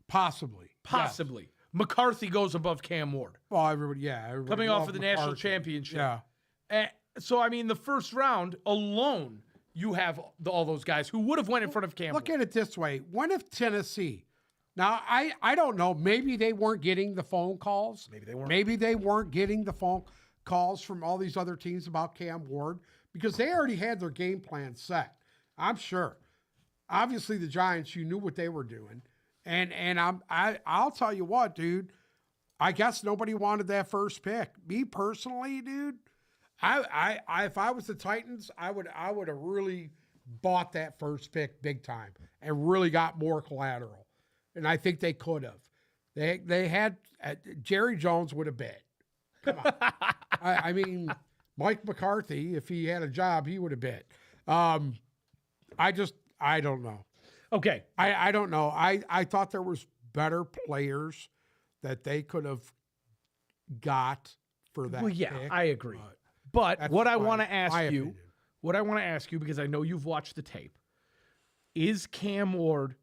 [SPEAKER 2] Possibly. Yes.
[SPEAKER 1] Possibly. McCarthy goes above Cam Ward.
[SPEAKER 2] Well, everybody
[SPEAKER 1] Coming off
[SPEAKER 2] loved
[SPEAKER 1] of the national
[SPEAKER 2] McCarthy.
[SPEAKER 1] championship.
[SPEAKER 2] Yeah.
[SPEAKER 1] So, I mean, the first round alone, you have all those guys who would have went in front of Cam
[SPEAKER 2] Look
[SPEAKER 1] Ward.
[SPEAKER 2] at it this way. What if Tennessee? Now, I don't know. Maybe they weren't getting the phone calls.
[SPEAKER 1] Maybe they weren't.
[SPEAKER 2] Maybe they weren't getting the phone calls from all these other teams about Cam Ward because they already had their game plan set. I'm sure. Obviously, the Giants, you knew what they were doing, and I'll tell you what, dude. I guess nobody wanted that first pick. Me personally, dude. I if I was the Titans, I would have really bought that first pick big time and really got more collateral. And I think they could have. They had Jerry Jones would have bid. Come on. I mean, Mike McCarthy, if he had a job, he would have bid. I don't know.
[SPEAKER 1] Okay.
[SPEAKER 2] I don't know. I thought there was better players that they could have got for that.
[SPEAKER 1] Well, yeah,
[SPEAKER 2] pick,
[SPEAKER 1] I agree. But
[SPEAKER 2] that's
[SPEAKER 1] what I
[SPEAKER 2] my-
[SPEAKER 1] want to
[SPEAKER 2] my
[SPEAKER 1] ask you,
[SPEAKER 2] opinion.
[SPEAKER 1] because I know you've watched the tape, is Cam Ward,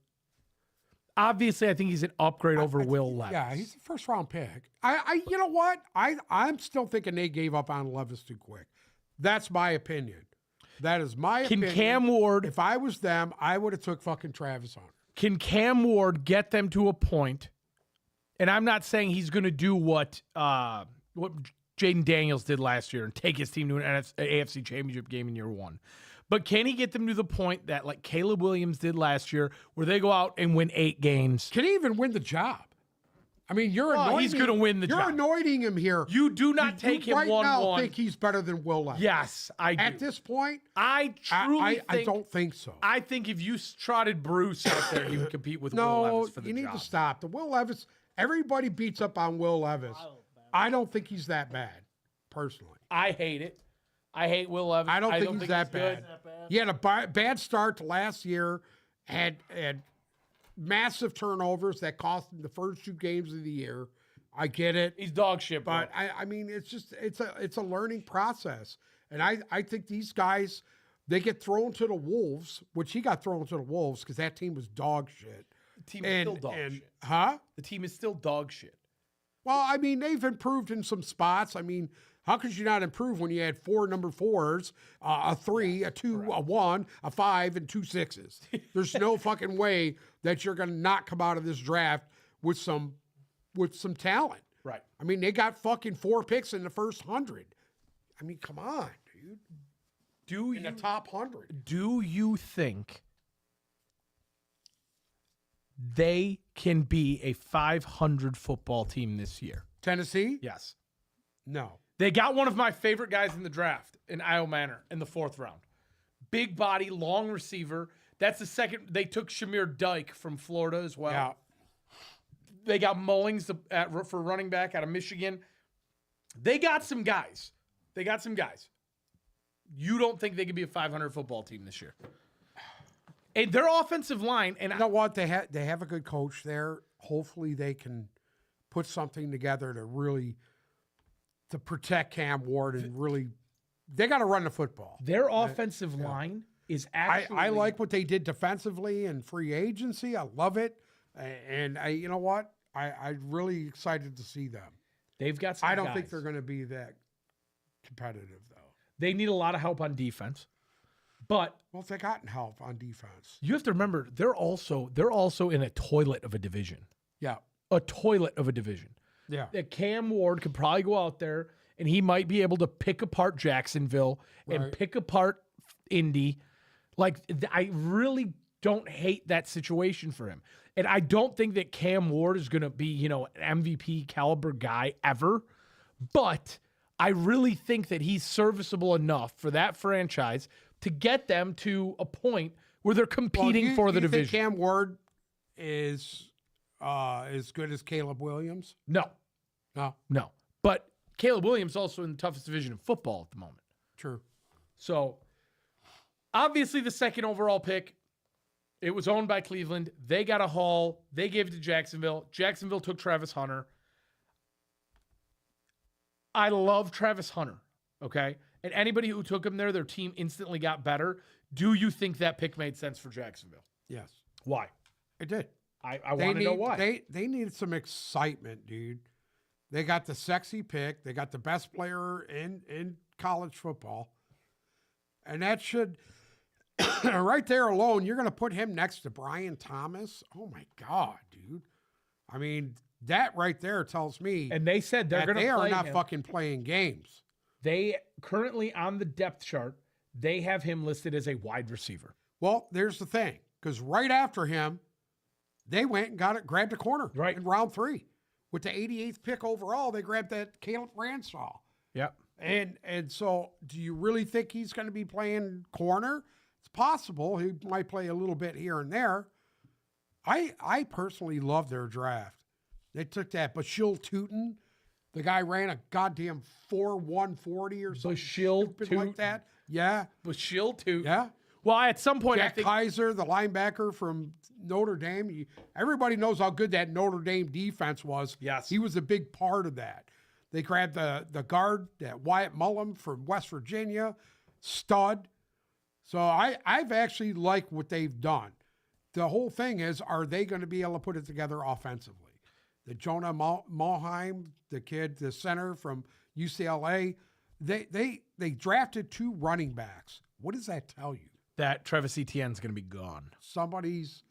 [SPEAKER 1] obviously I think he's an upgrade over Will Levis.
[SPEAKER 2] Yeah, he's a first round pick. You know what? I'm still thinking they gave up on Levis too quick. That's my opinion. That is my
[SPEAKER 1] Can
[SPEAKER 2] opinion.
[SPEAKER 1] Cam Ward,
[SPEAKER 2] If I was them, I would have took fucking Travis Hunter.
[SPEAKER 1] can Cam Ward get them to a point, and I'm not saying he's going to do what Jaden Daniels did last year and take his team to an AFC championship game in year 1. But can he get them to the point that like Caleb Williams did last year where they go out and win 8 games?
[SPEAKER 2] Can he even win the job? I mean, you're anointing.
[SPEAKER 1] he's gonna win the
[SPEAKER 2] You're
[SPEAKER 1] job.
[SPEAKER 2] anointing him here.
[SPEAKER 1] You do not take him
[SPEAKER 2] right now
[SPEAKER 1] 1-1.
[SPEAKER 2] think he's better than Will Levis.
[SPEAKER 1] Yes, I do.
[SPEAKER 2] At this point,
[SPEAKER 1] I truly think,
[SPEAKER 2] I don't think so.
[SPEAKER 1] I think if you trotted Bruce out there, he would compete with Will
[SPEAKER 2] No,
[SPEAKER 1] Levis for the
[SPEAKER 2] you need
[SPEAKER 1] job.
[SPEAKER 2] to stop. The Will Levis, everybody beats up on Will Levis. I don't think he's that bad, personally.
[SPEAKER 1] I hate it. I hate Will Levis.
[SPEAKER 2] I don't think he's that
[SPEAKER 1] good.
[SPEAKER 2] bad. He had a bad start to last year, had massive turnovers that cost him the first 2 games of the year. I get it.
[SPEAKER 1] He's dog shit, bro.
[SPEAKER 2] But I mean, it's a learning process, and I think these guys, they get thrown to the wolves, which he got thrown to the wolves because that team was dog shit.
[SPEAKER 1] the team is still dog shit.
[SPEAKER 2] Huh?
[SPEAKER 1] The team is still dog shit.
[SPEAKER 2] Well, I mean, they've improved in some spots. I mean, how could you not improve when you had 4 number 4s, a 3, a 2, a 1, a 5, and 2 6s? There's no fucking way that you're going to not come out of this draft with some talent.
[SPEAKER 1] Right.
[SPEAKER 2] I mean, they got fucking 4 picks in the first 100. I mean, come on, dude. In the top 100.
[SPEAKER 1] Do you think they can be a 500 football team this year?
[SPEAKER 2] Tennessee?
[SPEAKER 1] Yes.
[SPEAKER 2] No.
[SPEAKER 1] They got one of my favorite guys in the draft in Io Manor in the 4th round. Big body, long receiver. That's the second. They took Shamir Dyke from Florida as well.
[SPEAKER 2] Yeah.
[SPEAKER 1] They got Mullings for running back out of Michigan. They got some guys. You don't think they could be a 500 football team this year? And their offensive line, and
[SPEAKER 2] You know what? They have a good coach there. Hopefully they can put something together to protect Cam Ward and really they got to run the football.
[SPEAKER 1] their offensive line is actually.
[SPEAKER 2] I like what they did defensively and free agency. I love it. And you know what? I'm really excited to see them.
[SPEAKER 1] They've got some
[SPEAKER 2] I don't
[SPEAKER 1] guys.
[SPEAKER 2] think they're going to be that competitive though.
[SPEAKER 1] They need a lot of help on defense. But
[SPEAKER 2] Well, they gotten help on defense.
[SPEAKER 1] you have to remember, they're also in a toilet of a division.
[SPEAKER 2] Yeah.
[SPEAKER 1] A toilet of a division.
[SPEAKER 2] Yeah.
[SPEAKER 1] That Cam Ward could probably go out there and he might be able to pick apart Jacksonville and
[SPEAKER 2] Right.
[SPEAKER 1] pick apart Indy. Like, I really don't hate that situation for him. And I don't think that Cam Ward is going to be, an MVP caliber guy ever. But I really think that he's serviceable enough for that franchise to get them to a point where they're competing for the
[SPEAKER 2] do you think
[SPEAKER 1] division.
[SPEAKER 2] Cam Ward is as good as Caleb Williams?
[SPEAKER 1] No,
[SPEAKER 2] No,
[SPEAKER 1] but Caleb Williams also in the toughest division in football at the moment.
[SPEAKER 2] true.
[SPEAKER 1] So obviously the second overall pick, it was owned by Cleveland. They got a haul. They gave it to Jacksonville. Jacksonville took Travis Hunter. I love Travis Hunter, okay? And anybody who took him there, their team instantly got better. Do you think that pick made sense for Jacksonville?
[SPEAKER 2] Yes,
[SPEAKER 1] Why?
[SPEAKER 2] it did.
[SPEAKER 1] I want to know why.
[SPEAKER 2] They needed some excitement, dude. They got the sexy pick. They got the best player in college football. And that should, right there alone, you're going to put him next to Brian Thomas. Oh, my God, dude. I mean, that right there tells me
[SPEAKER 1] And they said they're
[SPEAKER 2] that
[SPEAKER 1] going to
[SPEAKER 2] they
[SPEAKER 1] play
[SPEAKER 2] are not
[SPEAKER 1] him.
[SPEAKER 2] fucking playing games.
[SPEAKER 1] They currently on the depth chart, they have him listed as a wide receiver.
[SPEAKER 2] Well, there's the thing. Because right after him, they went and grabbed a corner
[SPEAKER 1] Right.
[SPEAKER 2] in round 3. With the 88th pick overall, they grabbed that Caleb Ransaw.
[SPEAKER 1] Yep.
[SPEAKER 2] And so do you really think he's going to be playing corner? It's possible. He might play a little bit here and there. I personally love their draft. They took that Bashil Tootin. The guy ran a goddamn 4.140 or something
[SPEAKER 1] Bashil
[SPEAKER 2] stupid like
[SPEAKER 1] Tootin.
[SPEAKER 2] that. Yeah.
[SPEAKER 1] Bashil too.
[SPEAKER 2] Yeah.
[SPEAKER 1] Well, at some point, I
[SPEAKER 2] Jack
[SPEAKER 1] think
[SPEAKER 2] Kaiser, the linebacker from Notre Dame. Everybody knows how good that Notre Dame defense was.
[SPEAKER 1] Yes.
[SPEAKER 2] He was a big part of that. They grabbed the guard, that Wyatt Mullum from West Virginia, stud. So I've actually liked what they've done. The whole thing is, are they going to be able to put it together offensively? The Jonah Mulheim, the kid, the center from UCLA, they drafted 2 running backs. What does that tell you?
[SPEAKER 1] that Travis Etienne is going to be gone.
[SPEAKER 2] Somebody's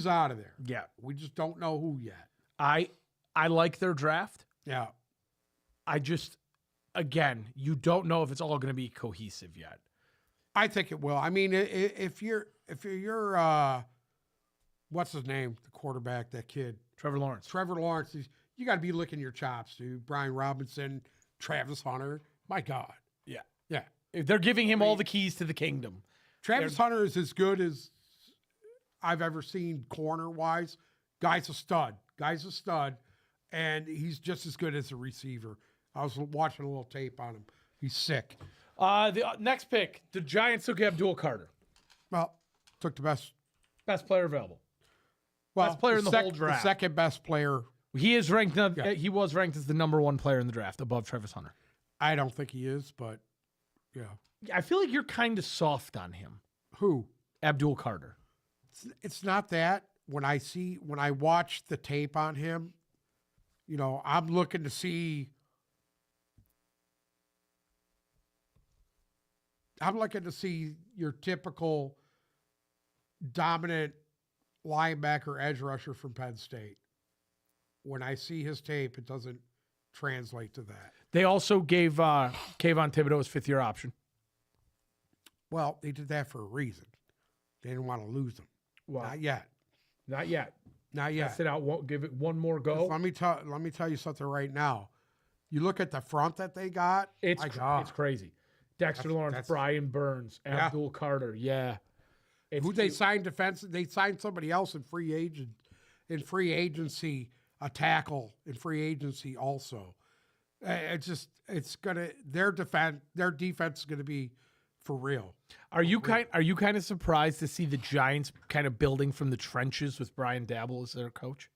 [SPEAKER 2] out of there.
[SPEAKER 1] Yeah.
[SPEAKER 2] We just don't know who yet.
[SPEAKER 1] I like their draft.
[SPEAKER 2] Yeah.
[SPEAKER 1] I just, again, you don't know if it's all going to be cohesive yet.
[SPEAKER 2] I think it will. I mean, if you're what's his name? The quarterback, that kid.
[SPEAKER 1] Trevor Lawrence.
[SPEAKER 2] Trevor Lawrence, you got to be licking your chops, dude. Brian Robinson, Travis Hunter. My God.
[SPEAKER 1] Yeah.
[SPEAKER 2] Yeah.
[SPEAKER 1] If they're giving him all the keys to the kingdom.
[SPEAKER 2] Travis Hunter is as good as I've ever seen corner-wise. Guy's a stud. And he's just as good as a receiver. I was watching a little tape on him. He's sick.
[SPEAKER 1] The next pick, the Giants took Abdul Carter.
[SPEAKER 2] Well, took the best
[SPEAKER 1] Best player available.
[SPEAKER 2] Well,
[SPEAKER 1] Best player in the whole
[SPEAKER 2] The
[SPEAKER 1] draft.
[SPEAKER 2] second best player.
[SPEAKER 1] He is ranked. He was ranked as the number 1 player in the draft, above Travis Hunter.
[SPEAKER 2] I don't think he is, but yeah.
[SPEAKER 1] I feel like you're kind of soft on him,
[SPEAKER 2] Who?
[SPEAKER 1] Abdul Carter.
[SPEAKER 2] It's not that. When I watch the tape on him, I'm looking to see. Your typical dominant linebacker edge rusher from Penn State. When I see his tape, it doesn't translate to that.
[SPEAKER 1] They also gave Kayvon Thibodeau his 5th-year option.
[SPEAKER 2] Well, they did that for a reason. They didn't want to lose him.
[SPEAKER 1] Wow.
[SPEAKER 2] Not yet.
[SPEAKER 1] Not yet.
[SPEAKER 2] Not yet.
[SPEAKER 1] Test it out. Won't give it one more go.
[SPEAKER 2] Let me tell you something right now. You look at the front that they got.
[SPEAKER 1] It's
[SPEAKER 2] my God.
[SPEAKER 1] it's crazy. Dexter Lawrence,
[SPEAKER 2] that's-
[SPEAKER 1] Brian Burns,
[SPEAKER 2] Yeah.
[SPEAKER 1] Abdul Carter. Yeah.
[SPEAKER 2] Who they signed defense? They signed somebody else in free agency, a tackle in free agency also. Their defense is gonna be for real.
[SPEAKER 1] Are you kind of surprised to see the Giants kind of building from the trenches with Brian Dabble as their coach?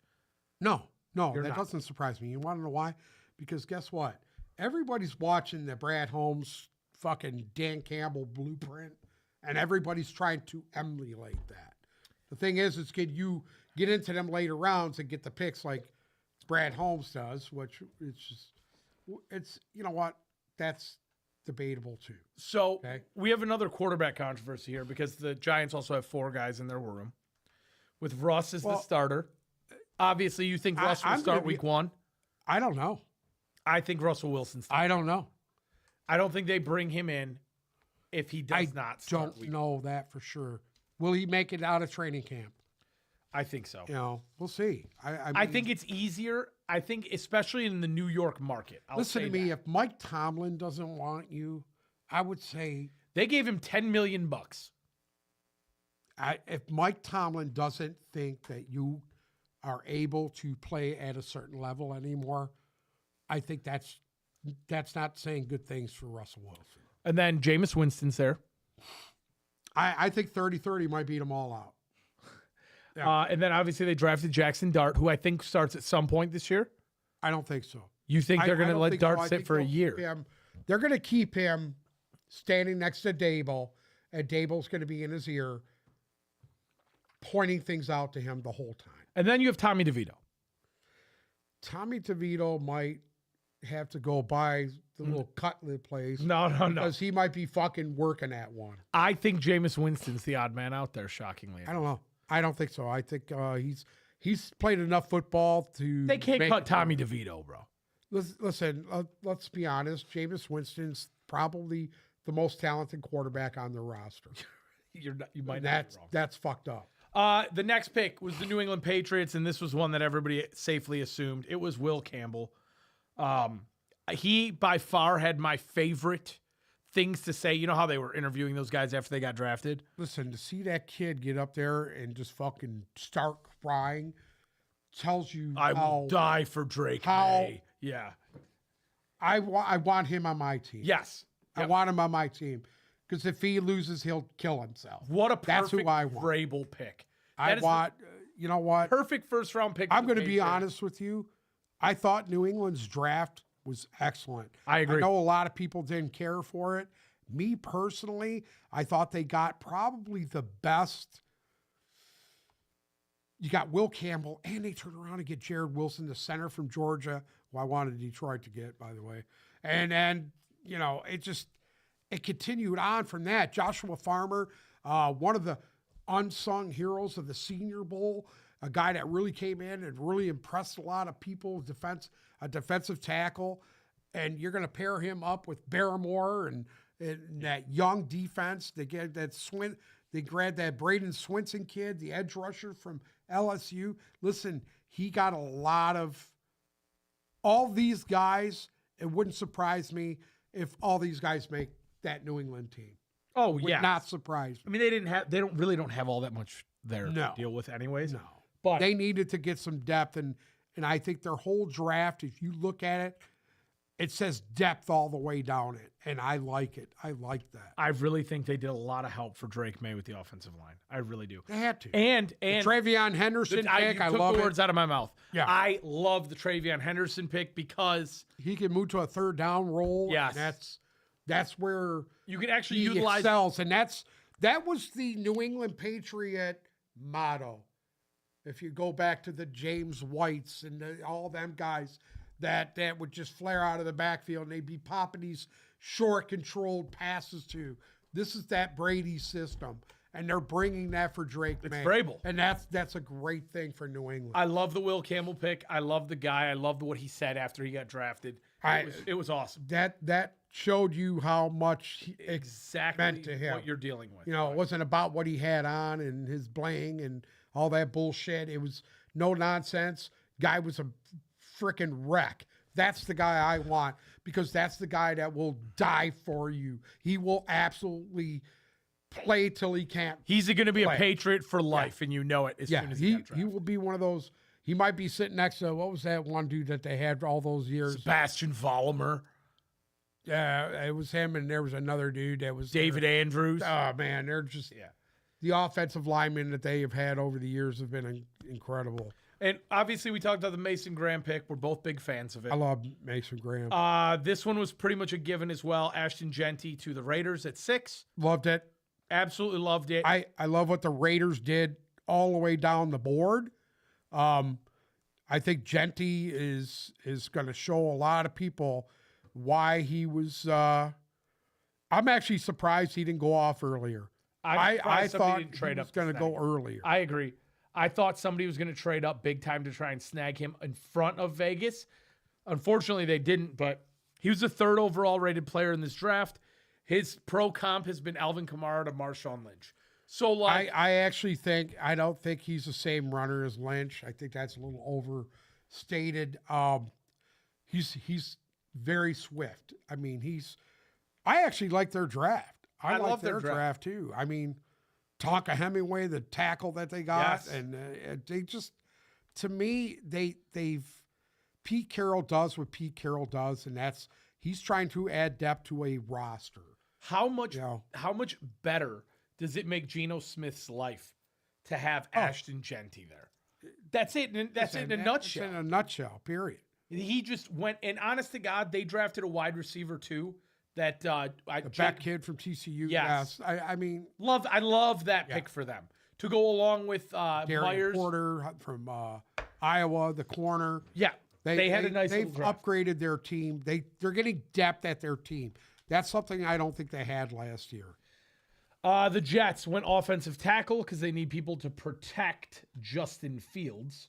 [SPEAKER 2] No, that
[SPEAKER 1] not.
[SPEAKER 2] doesn't surprise me. You want to know why? Because guess what? Everybody's watching the Brad Holmes fucking Dan Campbell blueprint, and everybody's trying to emulate that. The thing is can you get into them later rounds and get the picks like Brad Holmes does, which it's you know what? That's debatable too.
[SPEAKER 1] So
[SPEAKER 2] Okay.
[SPEAKER 1] we have another quarterback controversy here because the Giants also have 4 guys in their room, with Russ as the starter. Obviously, you think Russ will
[SPEAKER 2] I'm gonna
[SPEAKER 1] start week 1?
[SPEAKER 2] I don't know.
[SPEAKER 1] I think Russell Wilson's.
[SPEAKER 2] I don't know.
[SPEAKER 1] I don't think they bring him in if he does not start
[SPEAKER 2] Don't
[SPEAKER 1] week.
[SPEAKER 2] know that for sure. Will he make it out of training camp?
[SPEAKER 1] I think so.
[SPEAKER 2] You know, we'll see.
[SPEAKER 1] I
[SPEAKER 2] mean,
[SPEAKER 1] think it's easier. I think, especially in the New York market. I'll
[SPEAKER 2] listen
[SPEAKER 1] say
[SPEAKER 2] to me.
[SPEAKER 1] that.
[SPEAKER 2] If Mike Tomlin doesn't want you, I would say
[SPEAKER 1] They gave him $10 million.
[SPEAKER 2] if Mike Tomlin doesn't think that you are able to play at a certain level anymore, I think that's not saying good things for Russell Wilson.
[SPEAKER 1] And then Jameis Winston's there.
[SPEAKER 2] I think 30-30 might beat them all out.
[SPEAKER 1] And then obviously they drafted Jackson Dart, who I think starts at some point this year.
[SPEAKER 2] I don't think so.
[SPEAKER 1] You think they're
[SPEAKER 2] I
[SPEAKER 1] going to
[SPEAKER 2] don't
[SPEAKER 1] let
[SPEAKER 2] think so.
[SPEAKER 1] Dart
[SPEAKER 2] I
[SPEAKER 1] sit
[SPEAKER 2] think
[SPEAKER 1] for a
[SPEAKER 2] they'll keep
[SPEAKER 1] year?
[SPEAKER 2] him- They're going to keep him standing next to Dable, and Dable's going to be in his ear, pointing things out to him the whole time.
[SPEAKER 1] And then you have Tommy DeVito.
[SPEAKER 2] Tommy DeVito might have to go by the little cutlet place
[SPEAKER 1] No.
[SPEAKER 2] because he might be fucking working at one.
[SPEAKER 1] I think Jameis Winston's the odd man out there, shockingly.
[SPEAKER 2] I don't know. I don't think so. I think he's played enough football to.
[SPEAKER 1] They can't
[SPEAKER 2] make
[SPEAKER 1] cut
[SPEAKER 2] it
[SPEAKER 1] Tommy
[SPEAKER 2] work.
[SPEAKER 1] DeVito, bro.
[SPEAKER 2] Listen, let's be honest. Jameis Winston's probably the most talented quarterback on the roster.
[SPEAKER 1] You might not be wrong.
[SPEAKER 2] That's fucked up.
[SPEAKER 1] The next pick was the New England Patriots, and this was one that everybody safely assumed. It was Will Campbell. He, by far, had my favorite things to say. You know how they were interviewing those guys after they got drafted?
[SPEAKER 2] Listen, to see that kid get up there and just fucking start crying tells you
[SPEAKER 1] I
[SPEAKER 2] how
[SPEAKER 1] will die for Drake
[SPEAKER 2] how-
[SPEAKER 1] May. Yeah.
[SPEAKER 2] I want him on my team.
[SPEAKER 1] Yes.
[SPEAKER 2] I want him on my team because if he loses, he'll kill himself.
[SPEAKER 1] What a perfect
[SPEAKER 2] That's who I want.
[SPEAKER 1] Vrabel pick.
[SPEAKER 2] I
[SPEAKER 1] That is
[SPEAKER 2] want, you know what?
[SPEAKER 1] the perfect first round pick.
[SPEAKER 2] I'm
[SPEAKER 1] for the
[SPEAKER 2] going to be
[SPEAKER 1] Patriots.
[SPEAKER 2] honest with you. I thought New England's draft was excellent.
[SPEAKER 1] I agree.
[SPEAKER 2] I know a lot of people didn't care for it. Me personally, I thought they got probably the best. You got Will Campbell, and they turned around and get Jared Wilson, the center from Georgia, who I wanted Detroit to get, by the way. And you know, it continued on from that. Joshua Farmer, one of the unsung heroes of the Senior Bowl, a guy that really came in and really impressed a lot of people, a defensive tackle. And you're going to pair him up with Barrymore and that young defense. They get that They grabbed that Braden Swinson kid, the edge rusher from LSU. Listen, he got a lot of all these guys. It wouldn't surprise me if all these guys make that New England team.
[SPEAKER 1] Oh,
[SPEAKER 2] Would
[SPEAKER 1] yeah.
[SPEAKER 2] not surprise me.
[SPEAKER 1] I mean, they don't have all that much there
[SPEAKER 2] No.
[SPEAKER 1] to deal with anyways.
[SPEAKER 2] No.
[SPEAKER 1] But
[SPEAKER 2] They needed to get some depth, and I think their whole draft, if you look at it, it says depth all the way down it, and I like it. I like that.
[SPEAKER 1] I really think they did a lot of help for Drake May with the offensive line. I really do.
[SPEAKER 2] They had to.
[SPEAKER 1] And
[SPEAKER 2] Travion Henderson
[SPEAKER 1] you
[SPEAKER 2] pick, I
[SPEAKER 1] took
[SPEAKER 2] love
[SPEAKER 1] the
[SPEAKER 2] it.
[SPEAKER 1] words out of my mouth.
[SPEAKER 2] Yeah.
[SPEAKER 1] I love the Travion Henderson pick because
[SPEAKER 2] He can move to a third down role.
[SPEAKER 1] Yes.
[SPEAKER 2] and that's where
[SPEAKER 1] you can actually
[SPEAKER 2] he
[SPEAKER 1] utilize.
[SPEAKER 2] excels, and that was the New England Patriot motto. If you go back to the James Whites and all them guys that would just flare out of the backfield and they'd be popping these short controlled passes to. This is that Brady system, and they're bringing that for Drake May.
[SPEAKER 1] Vrabel.
[SPEAKER 2] And that's a great thing for New England.
[SPEAKER 1] I love the Will Campbell pick. I love the guy. I loved what he said after he got drafted. It was awesome.
[SPEAKER 2] That showed you how much
[SPEAKER 1] Exactly
[SPEAKER 2] meant to him.
[SPEAKER 1] what you're dealing with.
[SPEAKER 2] You know, it wasn't about what he had on and his bling and all that bullshit. It was no nonsense. Guy was a freaking wreck. That's the guy I want because that's the guy that will die for you. He will absolutely play till he can't.
[SPEAKER 1] He's going to be
[SPEAKER 2] Play.
[SPEAKER 1] a Patriot for life, and you know it as
[SPEAKER 2] Yeah,
[SPEAKER 1] soon as
[SPEAKER 2] he
[SPEAKER 1] got drafted.
[SPEAKER 2] will be one of those. He might be sitting next to, what was that one dude that they had all those years?
[SPEAKER 1] Sebastian Vollmer,
[SPEAKER 2] Yeah, it was him, and there was another dude that was
[SPEAKER 1] David Andrews.
[SPEAKER 2] Oh man, they're just the offensive linemen that they have had over the years have been incredible.
[SPEAKER 1] And obviously, we talked about the Mason Graham pick. We're both big fans of it.
[SPEAKER 2] I love Mason Graham.
[SPEAKER 1] This one was pretty much a given as well. Ashton Genty to the Raiders at 6.
[SPEAKER 2] Loved it.
[SPEAKER 1] Absolutely loved it.
[SPEAKER 2] I love what the Raiders did all the way down the board. I think Genty is going to show a lot of people why he was. I'm actually surprised he didn't go off earlier.
[SPEAKER 1] I'm
[SPEAKER 2] I
[SPEAKER 1] surprised somebody
[SPEAKER 2] thought
[SPEAKER 1] didn't trade
[SPEAKER 2] he was
[SPEAKER 1] up
[SPEAKER 2] going to
[SPEAKER 1] snag
[SPEAKER 2] go
[SPEAKER 1] him.
[SPEAKER 2] earlier.
[SPEAKER 1] I agree. I thought somebody was going to trade up big time to try and snag him in front of Vegas. Unfortunately, they didn't, but he was the 3rd overall rated player in this draft. His pro comp has been Alvin Kamara to Marshawn Lynch. So, like,
[SPEAKER 2] I actually think I don't think he's the same runner as Lynch. I think that's a little overstated. He's very swift. I mean, I actually like their draft. I like
[SPEAKER 1] love
[SPEAKER 2] their draft too. I mean, Tonka Hemingway, the tackle that they got,
[SPEAKER 1] Yes.
[SPEAKER 2] and they just, to me, they've Pete Carroll does what Pete Carroll does, and he's trying to add depth to a roster.
[SPEAKER 1] how much
[SPEAKER 2] Yeah.
[SPEAKER 1] how much better does it make Geno Smith's life to have Ashton Genty there? That's it. That's it in a
[SPEAKER 2] It's
[SPEAKER 1] nutshell.
[SPEAKER 2] in a nutshell, period.
[SPEAKER 1] He just went, and honest to God, they drafted a wide receiver too. That
[SPEAKER 2] The back kid from TCU.
[SPEAKER 1] Yes.
[SPEAKER 2] I mean,
[SPEAKER 1] I love that pick for them to go along with
[SPEAKER 2] Darian
[SPEAKER 1] Myers.
[SPEAKER 2] Porter from Iowa, the corner.
[SPEAKER 1] Yeah, they had a nice
[SPEAKER 2] They've
[SPEAKER 1] little draft.
[SPEAKER 2] upgraded their team. They're getting depth at their team. That's something I don't think they had last year.
[SPEAKER 1] The Jets went offensive tackle because they need people to protect Justin Fields.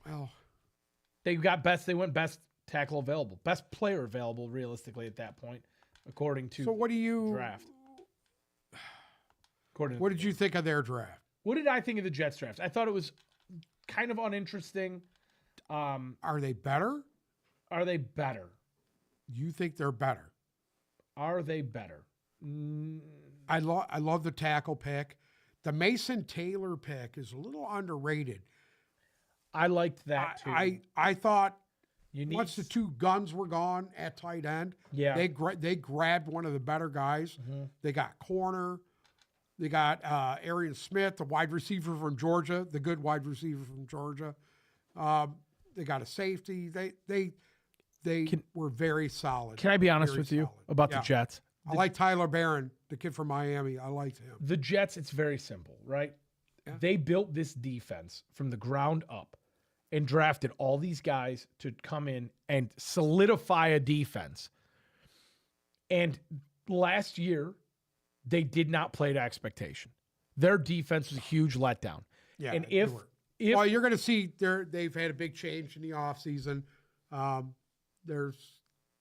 [SPEAKER 2] Well,
[SPEAKER 1] They went best tackle available, best player available, realistically at that point, according to
[SPEAKER 2] so what do you?
[SPEAKER 1] draft. According to
[SPEAKER 2] What did you think of their draft?
[SPEAKER 1] What did I think of the Jets draft? I thought it was kind of uninteresting.
[SPEAKER 2] Are they better?
[SPEAKER 1] Are they better?
[SPEAKER 2] You think they're better?
[SPEAKER 1] Are they better?
[SPEAKER 2] I love the tackle pick. The Mason Taylor pick is a little underrated.
[SPEAKER 1] I liked that too.
[SPEAKER 2] I thought
[SPEAKER 1] You need
[SPEAKER 2] once the two guns were gone at tight end,
[SPEAKER 1] Yeah.
[SPEAKER 2] they grabbed one of the better guys. They got corner. They got Arian Smith, the wide receiver from Georgia, the good wide receiver from Georgia. They got a safety. They were very solid.
[SPEAKER 1] Can I be honest
[SPEAKER 2] Very
[SPEAKER 1] with you
[SPEAKER 2] solid.
[SPEAKER 1] about
[SPEAKER 2] Yeah.
[SPEAKER 1] the Jets?
[SPEAKER 2] I like Tyler Barron, the kid from Miami. I liked him.
[SPEAKER 1] The Jets, it's very simple, right? They built this defense from the ground up and drafted all these guys to come in and solidify a defense. And last year, they did not play to expectation. Their defense was a huge letdown.
[SPEAKER 2] Yeah,
[SPEAKER 1] and
[SPEAKER 2] they
[SPEAKER 1] if
[SPEAKER 2] were. Well, you're going to see they've had a big change in the offseason. There's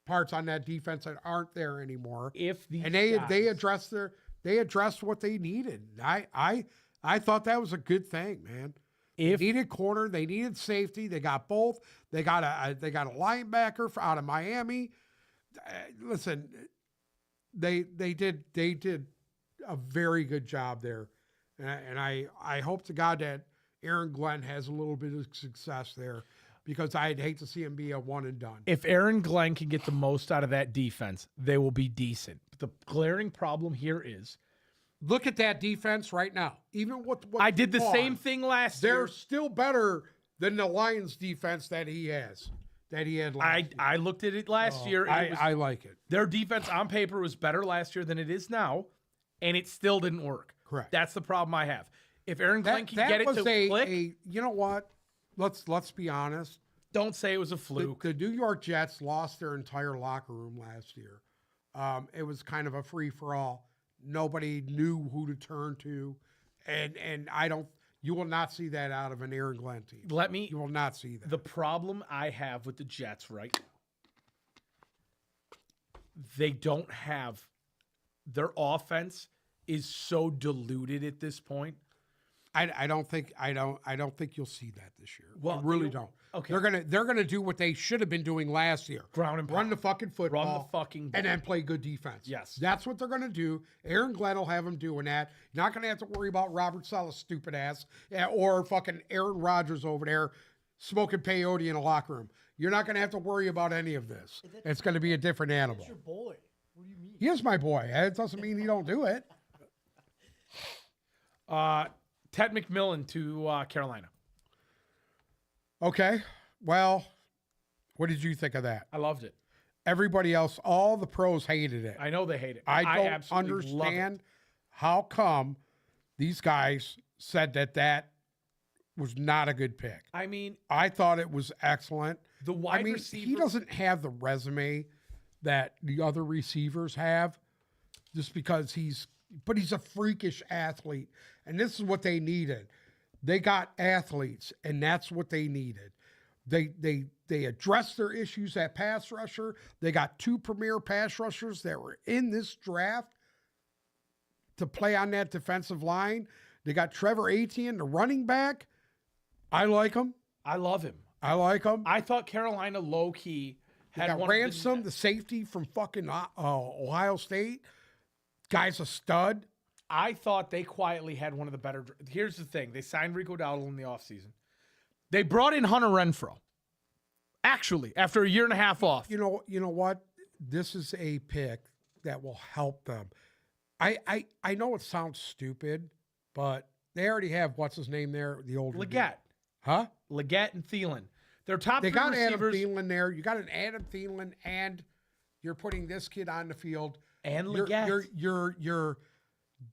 [SPEAKER 2] parts on that defense that aren't there anymore.
[SPEAKER 1] if these
[SPEAKER 2] And they
[SPEAKER 1] guys-
[SPEAKER 2] addressed what they needed. I thought that was a good thing, man.
[SPEAKER 1] if
[SPEAKER 2] They needed corner, they needed safety. They got both. They got a linebacker out of Miami. Listen, they did a very good job there, and I hope to God that Aaron Glenn has a little bit of success there, because I'd hate to see him be a one and done.
[SPEAKER 1] if Aaron Glenn can get the most out of that defense, they will be decent. But the glaring problem here is
[SPEAKER 2] Look at that defense right now. Even what
[SPEAKER 1] I did the
[SPEAKER 2] gone,
[SPEAKER 1] same thing last
[SPEAKER 2] They're
[SPEAKER 1] year.
[SPEAKER 2] still better than the Lions defense that he had last year.
[SPEAKER 1] I looked at it last year. And it was,
[SPEAKER 2] I like it.
[SPEAKER 1] their defense on paper was better last year than it is now, and it still didn't work.
[SPEAKER 2] Correct.
[SPEAKER 1] That's the problem I have. If Aaron Glenn can get it
[SPEAKER 2] was
[SPEAKER 1] to click,
[SPEAKER 2] you know what? Let's be honest.
[SPEAKER 1] don't say it was a fluke.
[SPEAKER 2] The New York Jets lost their entire locker room last year. It was kind of a free for all. Nobody knew who to turn to, and you will not see that out of an Aaron Glenn team. You will not see that.
[SPEAKER 1] The problem I have with the Jets right now, they don't have their offense is so diluted at this point.
[SPEAKER 2] I don't think you'll see that this year.
[SPEAKER 1] Well,
[SPEAKER 2] I really
[SPEAKER 1] you-
[SPEAKER 2] don't.
[SPEAKER 1] okay.
[SPEAKER 2] They're gonna do what they should have been doing last year.
[SPEAKER 1] Ground and
[SPEAKER 2] run
[SPEAKER 1] pound.
[SPEAKER 2] the fucking football,
[SPEAKER 1] Run the fucking ball.
[SPEAKER 2] and then play good defense.
[SPEAKER 1] Yes.
[SPEAKER 2] That's what they're gonna do. Aaron Glenn will have them doing that. You're not gonna have to worry about Robert Saleh's stupid ass or fucking Aaron Rodgers over there smoking peyote in a locker room. You're not gonna have to worry about any of this. It's gonna be a different animal.
[SPEAKER 3] That's your boy. What do you mean?
[SPEAKER 2] He is my boy. It doesn't mean he don't do it.
[SPEAKER 1] Ted McMillan to Carolina.
[SPEAKER 2] Okay. Well, what did you think of that?
[SPEAKER 1] I loved it.
[SPEAKER 2] Everybody else, all the pros hated it.
[SPEAKER 1] I know they hate it.
[SPEAKER 2] I don't
[SPEAKER 1] absolutely love it.
[SPEAKER 2] understand how come these guys said that was not a good pick.
[SPEAKER 1] I mean,
[SPEAKER 2] I thought it was excellent.
[SPEAKER 1] the wide
[SPEAKER 2] I mean,
[SPEAKER 1] receiver.
[SPEAKER 2] he doesn't have the resume that the other receivers have, just because he's a freakish athlete, and this is what they needed. They got athletes, and that's what they needed. They they addressed their issues at pass rusher. They got 2 premier pass rushers that were in this draft to play on that defensive line. They got Trevor Etienne, the running back. I like him.
[SPEAKER 1] I love him.
[SPEAKER 2] I like him.
[SPEAKER 1] I thought Carolina low key
[SPEAKER 2] They
[SPEAKER 1] had
[SPEAKER 2] got
[SPEAKER 1] one
[SPEAKER 2] Ransom, the safety from fucking Ohio State. Guy's a stud.
[SPEAKER 1] I thought they quietly had one of the better. Here's the thing: they signed Rico Dowdle in the offseason. They brought in Hunter Renfrow. Actually, after a year and a half off,
[SPEAKER 2] You know what? This is a pick that will help them. I know it sounds stupid, but they already have what's his name there, the older dude.
[SPEAKER 1] Leggett,
[SPEAKER 2] Huh?
[SPEAKER 1] Leggett, and Thielen. They're top
[SPEAKER 2] They
[SPEAKER 1] 3
[SPEAKER 2] got Adam
[SPEAKER 1] receivers.
[SPEAKER 2] Thielen there. You got an Adam Thielen, and you're putting this kid on the field.
[SPEAKER 1] And
[SPEAKER 2] You're
[SPEAKER 1] Leggett.
[SPEAKER 2] you're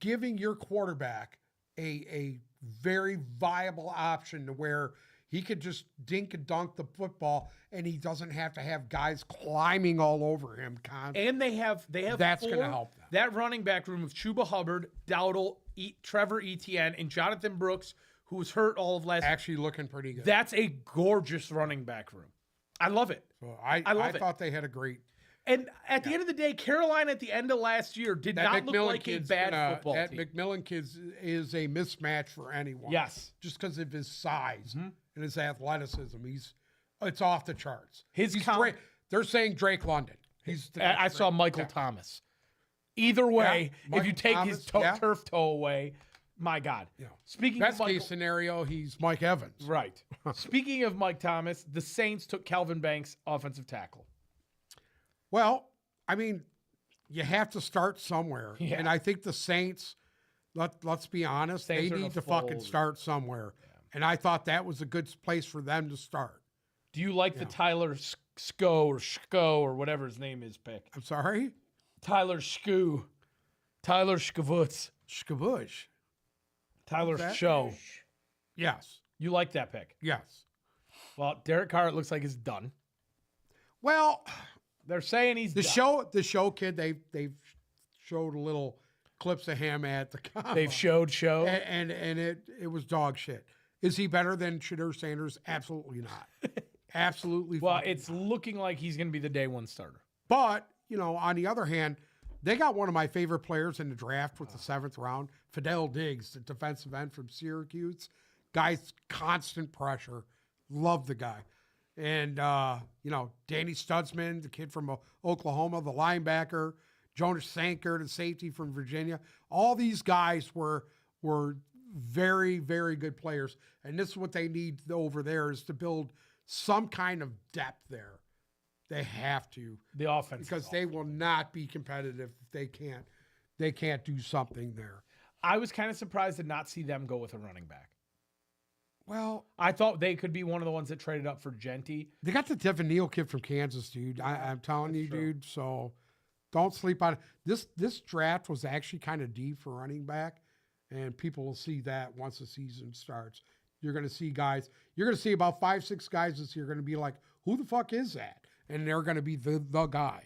[SPEAKER 2] giving your quarterback a very viable option to where he could just dink and dunk the football, and he doesn't have to have guys climbing all over him constantly.
[SPEAKER 1] And they have
[SPEAKER 2] That's
[SPEAKER 1] 4.
[SPEAKER 2] gonna help them.
[SPEAKER 1] That running back room of Chuba Hubbard, Dowdle, Trevor Etienne, and Jonathan Brooks, who was hurt all of last.
[SPEAKER 2] Actually looking pretty good.
[SPEAKER 1] That's a gorgeous running back room. I love it.
[SPEAKER 2] So I
[SPEAKER 1] love it.
[SPEAKER 2] thought they had a great.
[SPEAKER 1] And at the end of the day, Carolina at the end of last year did not look like a bad football
[SPEAKER 2] that
[SPEAKER 1] team.
[SPEAKER 2] McMillan kid is a mismatch for anyone.
[SPEAKER 1] Yes.
[SPEAKER 2] just because of his size and his athleticism, it's off the charts.
[SPEAKER 1] His
[SPEAKER 2] He's
[SPEAKER 1] count-
[SPEAKER 2] Drake, they're saying Drake London. He's the
[SPEAKER 1] I saw Michael Thomas. Either way, if
[SPEAKER 2] Michael
[SPEAKER 1] you take
[SPEAKER 2] Thomas,
[SPEAKER 1] his
[SPEAKER 2] yeah.
[SPEAKER 1] turf toe away, my God.
[SPEAKER 2] Yeah.
[SPEAKER 1] Speaking
[SPEAKER 2] Best
[SPEAKER 1] of Michael,
[SPEAKER 2] case scenario, he's Mike Evans.
[SPEAKER 1] right. Speaking of Mike Thomas, the Saints took Calvin Banks, offensive tackle.
[SPEAKER 2] Well, I mean, you have to start somewhere,
[SPEAKER 1] Yeah.
[SPEAKER 2] and I think the Saints. Let's be honest,
[SPEAKER 1] Saints are
[SPEAKER 2] they
[SPEAKER 1] in
[SPEAKER 2] need
[SPEAKER 1] a
[SPEAKER 2] to fucking
[SPEAKER 1] fold.
[SPEAKER 2] start somewhere, and I thought that was a good place for them to start.
[SPEAKER 1] Do you like the Tyler Sko or whatever his name is pick?
[SPEAKER 2] I'm sorry,
[SPEAKER 1] Tyler Skoo. Tyler Skavutz.
[SPEAKER 2] Skabush.
[SPEAKER 1] Tyler
[SPEAKER 2] that?
[SPEAKER 1] Show.
[SPEAKER 2] Yes,
[SPEAKER 1] You like that pick?
[SPEAKER 2] yes.
[SPEAKER 1] Well, Derek Carr, it looks like is done.
[SPEAKER 2] Well,
[SPEAKER 1] They're saying he's
[SPEAKER 2] the
[SPEAKER 1] done.
[SPEAKER 2] show kid, they've showed a little clips of him at the combine.
[SPEAKER 1] They've showed show.
[SPEAKER 2] and it was dog shit. Is he better than Shadur Sanders? Absolutely not. Absolutely.
[SPEAKER 1] Well,
[SPEAKER 2] fucking
[SPEAKER 1] it's
[SPEAKER 2] not.
[SPEAKER 1] looking like he's going to be the day one starter.
[SPEAKER 2] But on the other hand, they got one of my favorite players in the draft with the 7th round, Fidel Diggs, the defensive end from Syracuse. Guy's constant pressure. Love the guy. And Danny Stutzman, the kid from Oklahoma, the linebacker, Jonas Sanker, the safety from Virginia. All these guys were very, very good players. And this is what they need over there is to build some kind of depth there. They have to.
[SPEAKER 1] The offense.
[SPEAKER 2] Because they will not be competitive if they can't do something there.
[SPEAKER 1] I was kind of surprised to not see them go with a running back.
[SPEAKER 2] Well,
[SPEAKER 1] I thought they could be one of the ones that traded up for Genty.
[SPEAKER 2] they got the Devin Neal kid from Kansas, dude. I'm telling you,
[SPEAKER 1] true.
[SPEAKER 2] dude. So don't sleep on it. This draft was actually kind of deep for running back, and people will see that once the season starts. You're going to see guys. You're going to see about 5-6 guys this year. Going to be like, who the fuck is that? And they're going to be the guy.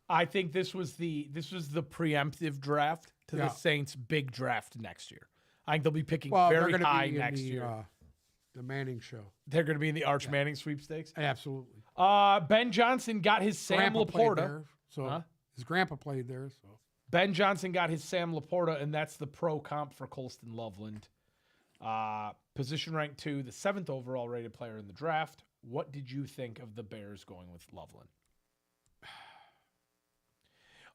[SPEAKER 1] I think this was the preemptive draft to
[SPEAKER 2] Yeah.
[SPEAKER 1] the Saints' big draft next year. I think they'll be picking
[SPEAKER 2] Well, they're
[SPEAKER 1] very
[SPEAKER 2] going to
[SPEAKER 1] high
[SPEAKER 2] be in
[SPEAKER 1] next
[SPEAKER 2] the,
[SPEAKER 1] year.
[SPEAKER 2] The Manning show.
[SPEAKER 1] They're going to be in the Arch Manning sweepstakes.
[SPEAKER 2] Absolutely.
[SPEAKER 1] Ben Johnson got his Sam
[SPEAKER 2] Grandpa played
[SPEAKER 1] Laporta.
[SPEAKER 2] there, so
[SPEAKER 1] Huh?
[SPEAKER 2] his grandpa played there. So
[SPEAKER 1] Ben Johnson got his Sam Laporta, and that's the pro comp for Colston Loveland. Position ranked 2, the 7th overall rated player in the draft. What did you think of the Bears going with Loveland?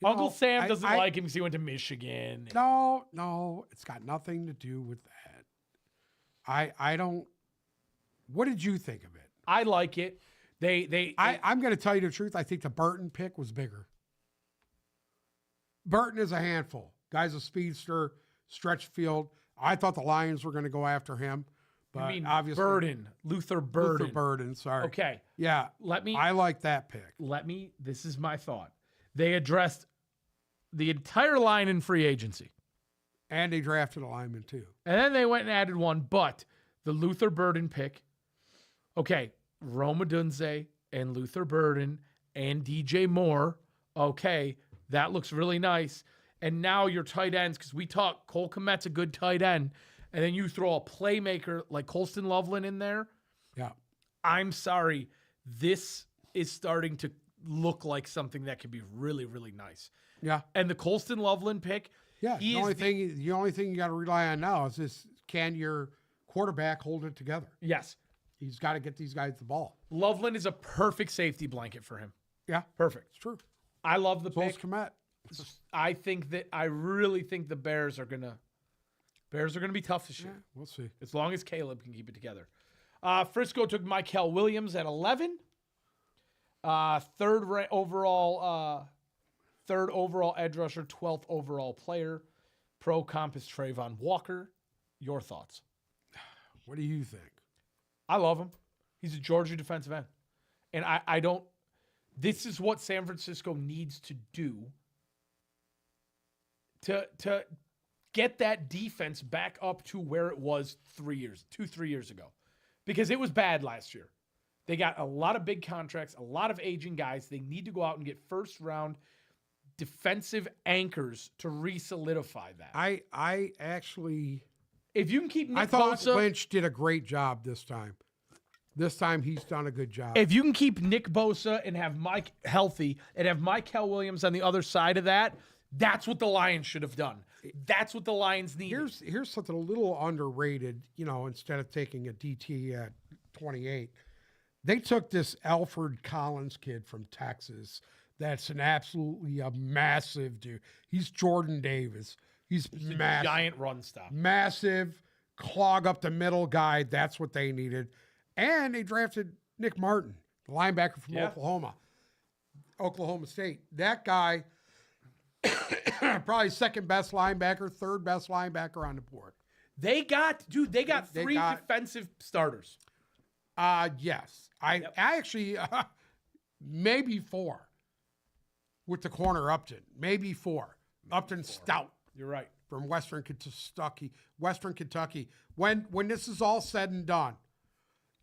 [SPEAKER 1] Uncle Sam doesn't like him because he went to Michigan.
[SPEAKER 2] No, it's got nothing to do with that. I don't. What did you think of it?
[SPEAKER 1] I like it.
[SPEAKER 2] I'm going to tell you the truth. I think the Burton pick was bigger. Burton is a handful. Guy's a speedster, stretch field. I thought the Lions were going to go after him, but
[SPEAKER 1] I mean,
[SPEAKER 2] obviously
[SPEAKER 1] Luther Burden.
[SPEAKER 2] Luther Burden. Sorry.
[SPEAKER 1] Okay,
[SPEAKER 2] Yeah. I like that pick.
[SPEAKER 1] This is my thought. They addressed the entire line in free agency.
[SPEAKER 2] And they drafted a lineman too.
[SPEAKER 1] And then they went and added one, but the Luther Burden pick, okay, Rome Odunze and Luther Burden and DJ Moore, okay, that looks really nice. And now your tight ends, because we talk Cole Kmet's a good tight end, and then you throw a playmaker like Colston Loveland in there.
[SPEAKER 2] Yeah.
[SPEAKER 1] I'm sorry. this is starting to look like something that could be really, really nice.
[SPEAKER 2] Yeah.
[SPEAKER 1] And the Colston Loveland pick,
[SPEAKER 2] Yeah.
[SPEAKER 1] he
[SPEAKER 2] The
[SPEAKER 1] is
[SPEAKER 2] only thing you got to rely on now is this: can your quarterback hold it together?
[SPEAKER 1] yes,
[SPEAKER 2] He's got to get these guys the ball.
[SPEAKER 1] Loveland is a perfect safety blanket for him.
[SPEAKER 2] Yeah,
[SPEAKER 1] Perfect.
[SPEAKER 2] it's true.
[SPEAKER 1] I love the
[SPEAKER 2] So's
[SPEAKER 1] pick.
[SPEAKER 2] Komet.
[SPEAKER 1] I really think the Bears are gonna be tough this
[SPEAKER 2] Yeah,
[SPEAKER 1] year.
[SPEAKER 2] we'll see.
[SPEAKER 1] As long as Caleb can keep it together. Frisco took Mykel Williams at 11. Third overall edge rusher, 12th overall player. Pro comp is Trayvon Walker. Your thoughts?
[SPEAKER 2] What do you think?
[SPEAKER 1] I love him. He's a Georgia defensive end. And I don't this is what San Francisco needs to do to get that defense back up to where it was 3 years ago. Because it was bad last year. They got a lot of big contracts, a lot of aging guys. They need to go out and get first round defensive anchors to re-solidify that.
[SPEAKER 2] I actually
[SPEAKER 1] If you can keep Nick
[SPEAKER 2] I thought
[SPEAKER 1] Bosa,
[SPEAKER 2] Lynch did a great job this time. This time he's done a good job.
[SPEAKER 1] if you can keep Nick Bosa and have Mike healthy and have Mykel Williams on the other side of that, that's what the Lions should have done. That's what the Lions need.
[SPEAKER 2] Here's something a little underrated, instead of taking a DT at 28, they took this Alfred Collins kid from Texas. That's an absolutely a massive dude. He's Jordan Davis. He's massive.
[SPEAKER 1] Giant run stop.
[SPEAKER 2] Massive, clog up the middle guy. That's what they needed. And they drafted Nick Martin, the linebacker from Oklahoma State. That guy, probably second best linebacker, third best linebacker on the board.
[SPEAKER 1] They got three defensive starters.
[SPEAKER 2] Yes. I actually, maybe four with the corner Upton. Maybe four. Upton Stout
[SPEAKER 1] You're right.
[SPEAKER 2] from Western Kentucky. When this is all said and done,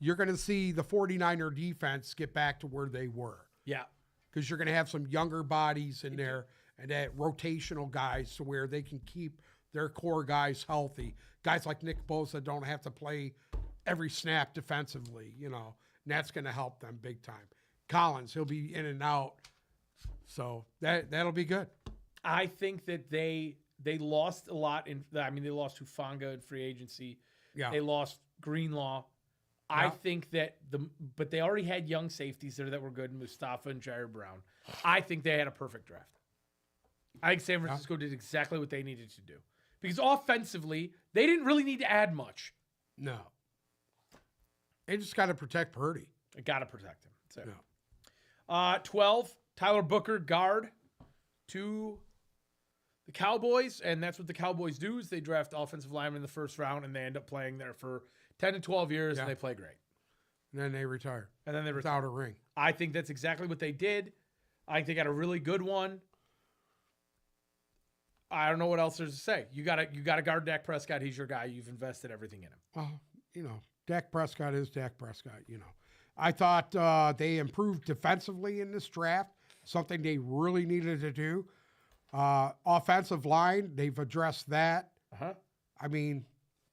[SPEAKER 2] you're going to see the 49er defense get back to where they were.
[SPEAKER 1] Yeah.
[SPEAKER 2] Because you're going to have some younger bodies in there and that rotational guys to where they can keep their core guys healthy. Guys like Nick Bosa don't have to play every snap defensively, and that's going to help them big time. Collins, he'll be in and out. So that'll be good.
[SPEAKER 1] I think that they lost a lot they lost Hufanga in free agency.
[SPEAKER 2] Yeah.
[SPEAKER 1] They lost Greenlaw. I think that but they already had young safeties there that were good, Mustafa and Jair Brown. I think they had a perfect draft. I think San Francisco did exactly what they needed to do. Because offensively, they didn't really need to add much.
[SPEAKER 2] No. They just got to protect Purdy.
[SPEAKER 1] I got to protect him. That's it.
[SPEAKER 2] Yeah.
[SPEAKER 1] 12, Tyler Booker, guard to the Cowboys. And that's what the Cowboys do is they draft offensive linemen in the first round, and they end up playing there for 10 to 12 years, and they play great.
[SPEAKER 2] And then they retire.
[SPEAKER 1] And then they
[SPEAKER 2] without a ring.
[SPEAKER 1] I think that's exactly what they did. I think they got a really good one. I don't know what else there's to say. You got to guard Dak Prescott. He's your guy. You've invested everything in him.
[SPEAKER 2] Well, Dak Prescott is Dak Prescott, I thought they improved defensively in this draft, something they really needed to do. Offensive line, they've addressed that.
[SPEAKER 1] Uh-huh.
[SPEAKER 2] I mean,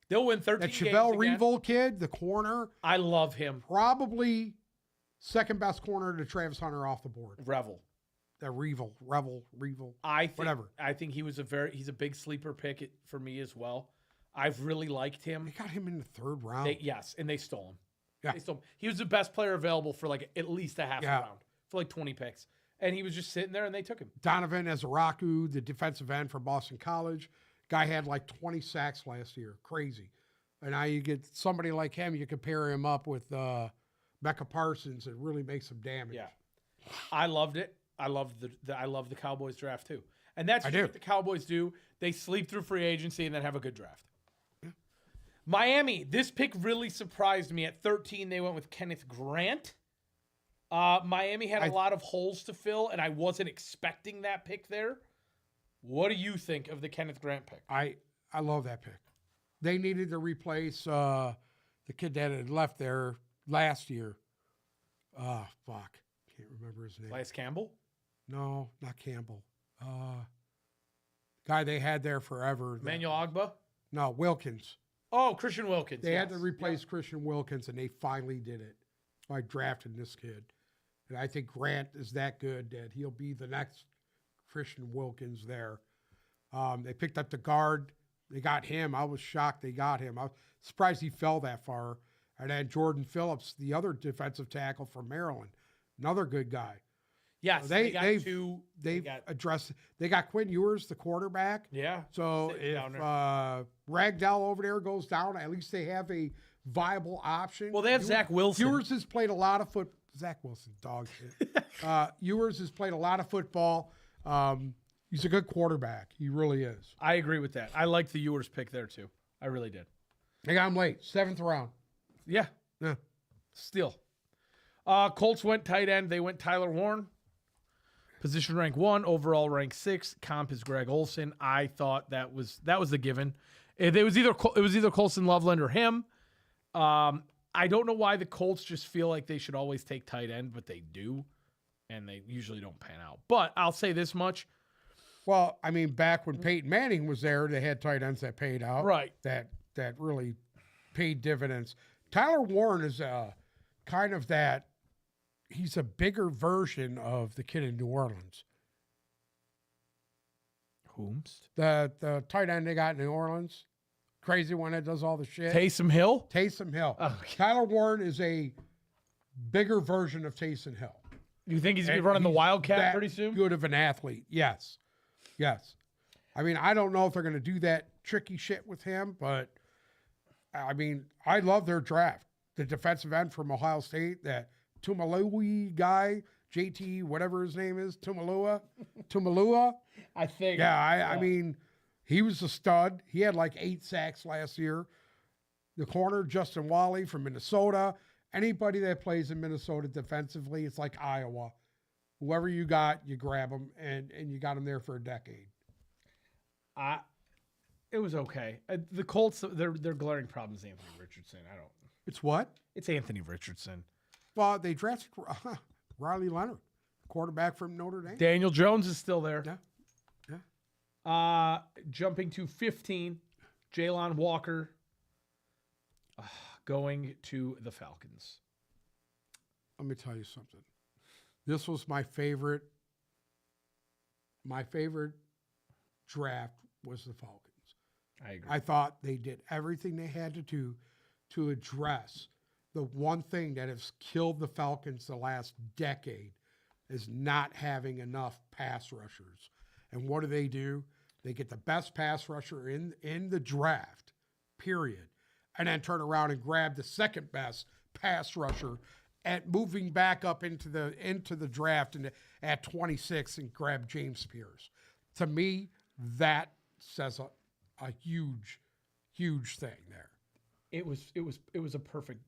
[SPEAKER 1] they'll win 13
[SPEAKER 2] that
[SPEAKER 1] games
[SPEAKER 2] Chevelle
[SPEAKER 1] again.
[SPEAKER 2] Revel kid, the corner,
[SPEAKER 1] I love him.
[SPEAKER 2] probably second best corner to Travis Hunter off the board.
[SPEAKER 1] Revel.
[SPEAKER 2] That Revel.
[SPEAKER 1] Whatever. I think he's a big sleeper pick for me as well. I've really liked him.
[SPEAKER 2] They got him in the third round.
[SPEAKER 1] And they stole him.
[SPEAKER 2] Yeah.
[SPEAKER 1] They stole him. He was the best player available for at least a half a round, for 20 picks. And he was just sitting there, and they took him.
[SPEAKER 2] Donovan Ezaraku, the defensive end from Boston College. Guy had 20 sacks last year. Crazy. And now you get somebody like him, you compare him up with Micah Parsons, it really makes some damage.
[SPEAKER 1] Yeah. I loved it. I love the Cowboys draft too. And that's
[SPEAKER 2] do.
[SPEAKER 1] what the Cowboys do. They sleep through free agency and then have a good draft. Yeah. Miami, this pick really surprised me. At 13, they went with Kenneth Grant. Miami had a lot of holes to fill, and I wasn't expecting that pick there. What do you think of the Kenneth Grant pick?
[SPEAKER 2] I love that pick. They needed to replace the kid that had left there last year. Fuck. Can't remember his name.
[SPEAKER 1] Lance Campbell?
[SPEAKER 2] No, not Campbell. Guy they had there forever.
[SPEAKER 1] Emmanuel Ogba?
[SPEAKER 2] No, Wilkins.
[SPEAKER 1] Oh, Christian Wilkins.
[SPEAKER 2] They had to replace Christian Wilkins, and they finally did it. by drafting this kid. And I think Grant is that good that he'll be the next Christian Wilkins there. They picked up the guard. They got him. I was shocked they got him. I was surprised he fell that far. And then Jordan Phillips, the other defensive tackle from Maryland, another good guy.
[SPEAKER 1] Yes,
[SPEAKER 2] They
[SPEAKER 1] got
[SPEAKER 2] They got Quinn Ewers, the quarterback.
[SPEAKER 1] yeah.
[SPEAKER 2] So
[SPEAKER 1] sitting
[SPEAKER 2] if
[SPEAKER 1] down there.
[SPEAKER 2] Ragdell over there goes down, at least they have a viable option.
[SPEAKER 1] Well, they have Zach Wilson.
[SPEAKER 2] Ewers has played a lot of Zach Wilson, dog shit. Ewers has played a lot of football. He's a good quarterback. He really is.
[SPEAKER 1] I agree with that. I like the Ewers pick there too. I really did.
[SPEAKER 2] They got him late, 7th round.
[SPEAKER 1] Yeah,
[SPEAKER 2] Yeah.
[SPEAKER 1] still. Colts went tight end. They went Tyler Warren. Position rank 1, overall rank 6. Comp is Greg Olson. I thought that was the given. It was either Colson Loveland or him. I don't know why the Colts just feel like they should always take tight end, but they do, and they usually don't pan out. But I'll say this much.
[SPEAKER 2] Well, I mean, back when Peyton Manning was there, they had tight ends that paid out.
[SPEAKER 1] Right.
[SPEAKER 2] That really paid dividends. Tyler Warren is kind of that. He's a bigger version of the kid in New Orleans.
[SPEAKER 1] Whomst?
[SPEAKER 2] The tight end they got in New Orleans. Crazy one that does all the shit.
[SPEAKER 1] Taysom Hill?
[SPEAKER 2] Taysom Hill.
[SPEAKER 1] Okay.
[SPEAKER 2] Tyler Warren is a bigger version of Taysom Hill.
[SPEAKER 1] You think he's going to
[SPEAKER 2] And
[SPEAKER 1] be running the
[SPEAKER 2] he's
[SPEAKER 1] Wildcat
[SPEAKER 2] that
[SPEAKER 1] pretty soon?
[SPEAKER 2] Good of an athlete. Yes. Yes. I mean, I don't know if they're going to do that tricky shit with him, but I mean, I love their draft. The defensive end from Ohio State, that Tumalui guy, JT, whatever his name is, Tumalua.
[SPEAKER 1] I think.
[SPEAKER 2] Yeah, I mean, he was a stud. He had like 8 sacks last year. The corner, Justin Wally from Minnesota. Anybody that plays in Minnesota defensively, it's like Iowa. Whoever you got, you grab them, and you got them there for a decade.
[SPEAKER 1] It was okay. The Colts, their glaring problem is Anthony Richardson.
[SPEAKER 2] It's what?
[SPEAKER 1] It's Anthony Richardson.
[SPEAKER 2] Well, they drafted Riley Leonard, quarterback from Notre Dame.
[SPEAKER 1] Daniel Jones is still there.
[SPEAKER 2] Yeah.
[SPEAKER 1] Jumping to 15, Jalen Walker going to the Falcons.
[SPEAKER 2] Let me tell you something. This was my favorite. My favorite draft was the Falcons.
[SPEAKER 1] I agree.
[SPEAKER 2] I thought they did everything they had to do to address the one thing that has killed the Falcons the last decade is not having enough pass rushers. And what do? They get the best pass rusher in the draft, period, and then turn around and grab the second best pass rusher at moving back up into the draft and at 26 and grab James Pierce. To me, that says a huge thing there.
[SPEAKER 1] It was a perfect.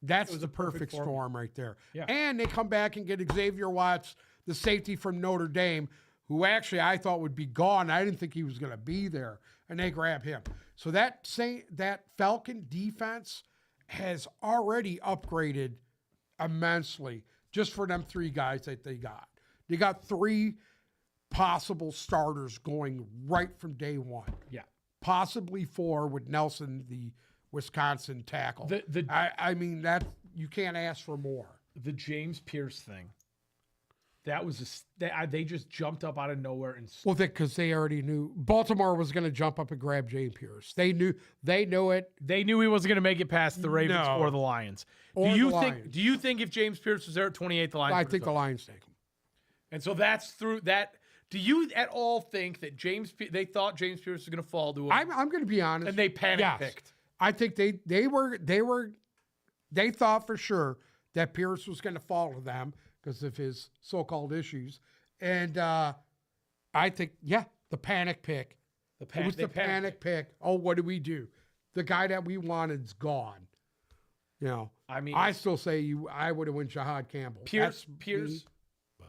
[SPEAKER 2] That's
[SPEAKER 1] It was
[SPEAKER 2] the
[SPEAKER 1] a perfect
[SPEAKER 2] perfect storm right there.
[SPEAKER 1] Yeah.
[SPEAKER 2] And they come back and get Xavier Watts, the safety from Notre Dame, who actually I thought would be gone. I didn't think he was going to be there, and they grab him. So that Falcon defense has already upgraded immensely just for them 3 guys that they got. They got 3 possible starters going right from day one.
[SPEAKER 1] Yeah.
[SPEAKER 2] Possibly 4 with Nelson, the Wisconsin tackle. I mean, that you can't ask for more.
[SPEAKER 1] The James Pierce thing. That was they just jumped up out of nowhere and
[SPEAKER 2] Well, because they already knew Baltimore was going to jump up and grab James Pierce. They knew it.
[SPEAKER 1] they knew he wasn't going to make it past the Ravens
[SPEAKER 2] No.
[SPEAKER 1] or the Lions.
[SPEAKER 2] Or
[SPEAKER 1] Do you
[SPEAKER 2] the
[SPEAKER 1] think?
[SPEAKER 2] Lions.
[SPEAKER 1] Do you think if James Pierce was there at 28, the Lions?
[SPEAKER 2] I
[SPEAKER 1] would've
[SPEAKER 2] think the
[SPEAKER 1] done it?
[SPEAKER 2] Lions take him.
[SPEAKER 1] And so that's through that. Do you at all think that they thought James Pierce was going to fall to him?
[SPEAKER 2] I'm going to be honest.
[SPEAKER 1] And they panic
[SPEAKER 2] Yes.
[SPEAKER 1] picked.
[SPEAKER 2] I think they thought for sure that Pierce was going to fall to them because of his so-called issues. And I think, the panic pick. It was the panic pick. Oh, what do we do? The guy that we wanted's gone. You know,
[SPEAKER 1] I mean,
[SPEAKER 2] I still say I would have won Shahad Campbell.
[SPEAKER 1] Pierce
[SPEAKER 2] That's
[SPEAKER 1] Pierce
[SPEAKER 2] me.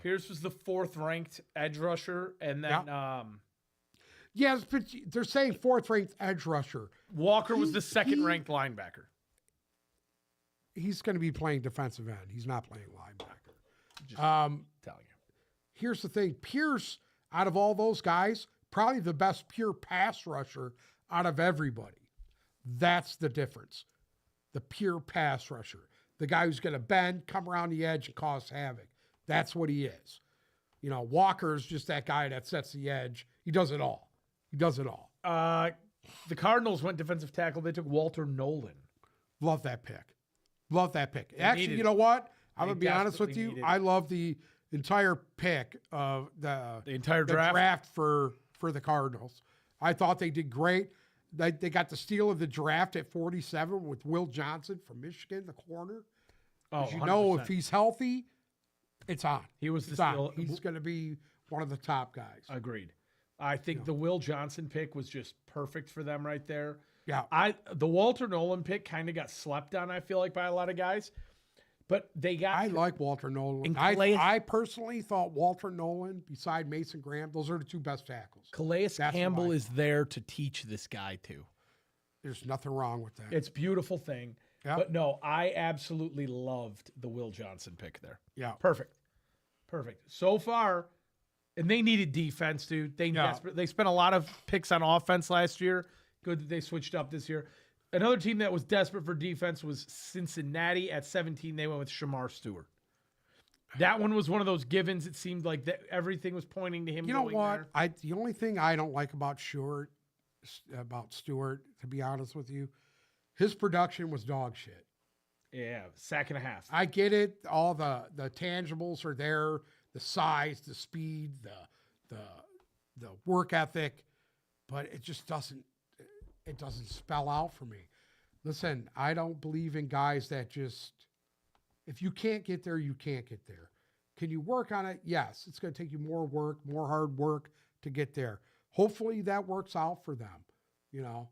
[SPEAKER 1] Pierce was the 4th ranked edge rusher, and then
[SPEAKER 2] Yes, but they're saying 4th ranked edge rusher.
[SPEAKER 1] Walker was the 2nd ranked linebacker.
[SPEAKER 2] He's going to be playing defensive end. He's not playing linebacker.
[SPEAKER 1] Just telling you.
[SPEAKER 2] Here's the thing. Pierce, out of all those guys, probably the best pure pass rusher out of everybody. That's the difference. The pure pass rusher. the guy who's going to bend, come around the edge, and cause havoc. That's what he is. You know, Walker's just that guy that sets the edge. He does it all. He does it all.
[SPEAKER 1] The Cardinals went defensive tackle. They took Walter Nolan.
[SPEAKER 2] Love that pick. Love that pick.
[SPEAKER 1] needed
[SPEAKER 2] Actually, you
[SPEAKER 1] it.
[SPEAKER 2] know what? I'm
[SPEAKER 1] They
[SPEAKER 2] going to be honest with
[SPEAKER 1] desperately
[SPEAKER 2] you.
[SPEAKER 1] needed it.
[SPEAKER 2] I love the entire pick of the
[SPEAKER 1] entire
[SPEAKER 2] the
[SPEAKER 1] draft?
[SPEAKER 2] for the Cardinals. I thought they did great. They got the steal of the draft at 47 with Will Johnson from Michigan, the corner.
[SPEAKER 1] Oh,
[SPEAKER 2] As you know,
[SPEAKER 1] 100%.
[SPEAKER 2] if he's healthy, it's on.
[SPEAKER 1] He was the
[SPEAKER 2] It's on.
[SPEAKER 1] steal.
[SPEAKER 2] He's going to be one of the top guys.
[SPEAKER 1] Agreed. I think the Will Johnson pick was just perfect for them right there.
[SPEAKER 2] Yeah.
[SPEAKER 1] The Walter Nolan pick kind of got slept on, I feel like, by a lot of guys. But they got
[SPEAKER 2] I like Walter Nolan.
[SPEAKER 1] And Calais-
[SPEAKER 2] I personally thought Walter Nolan, beside Mason Graham, those are the two best tackles.
[SPEAKER 1] Calais
[SPEAKER 2] That's
[SPEAKER 1] Campbell
[SPEAKER 2] why.
[SPEAKER 1] is there to teach this guy too.
[SPEAKER 2] There's nothing wrong with that.
[SPEAKER 1] It's a beautiful thing.
[SPEAKER 2] Yeah.
[SPEAKER 1] But no, I absolutely loved the Will Johnson pick there.
[SPEAKER 2] Yeah.
[SPEAKER 1] Perfect. So far, and they needed defense, dude. They spent a lot of picks on offense last year. Good that they switched up this year. Another team that was desperate for defense was Cincinnati at 17. They went with Shamar Stewart. That one was one of those givens. It seemed like that everything was pointing to him.
[SPEAKER 2] You know
[SPEAKER 1] going
[SPEAKER 2] what?
[SPEAKER 1] there.
[SPEAKER 2] The only thing I don't like about Stewart, to be honest with you, his production was dog shit.
[SPEAKER 1] Yeah, sack and a half.
[SPEAKER 2] I get it. All the tangibles are there, the size, the speed, the work ethic, but it just doesn't spell out for me. Listen, I don't believe in guys that just, if you can't get there, you can't get there. Can you work on it? Yes, it's going to take you more work, more hard work to get there. Hopefully that works out for them. You know,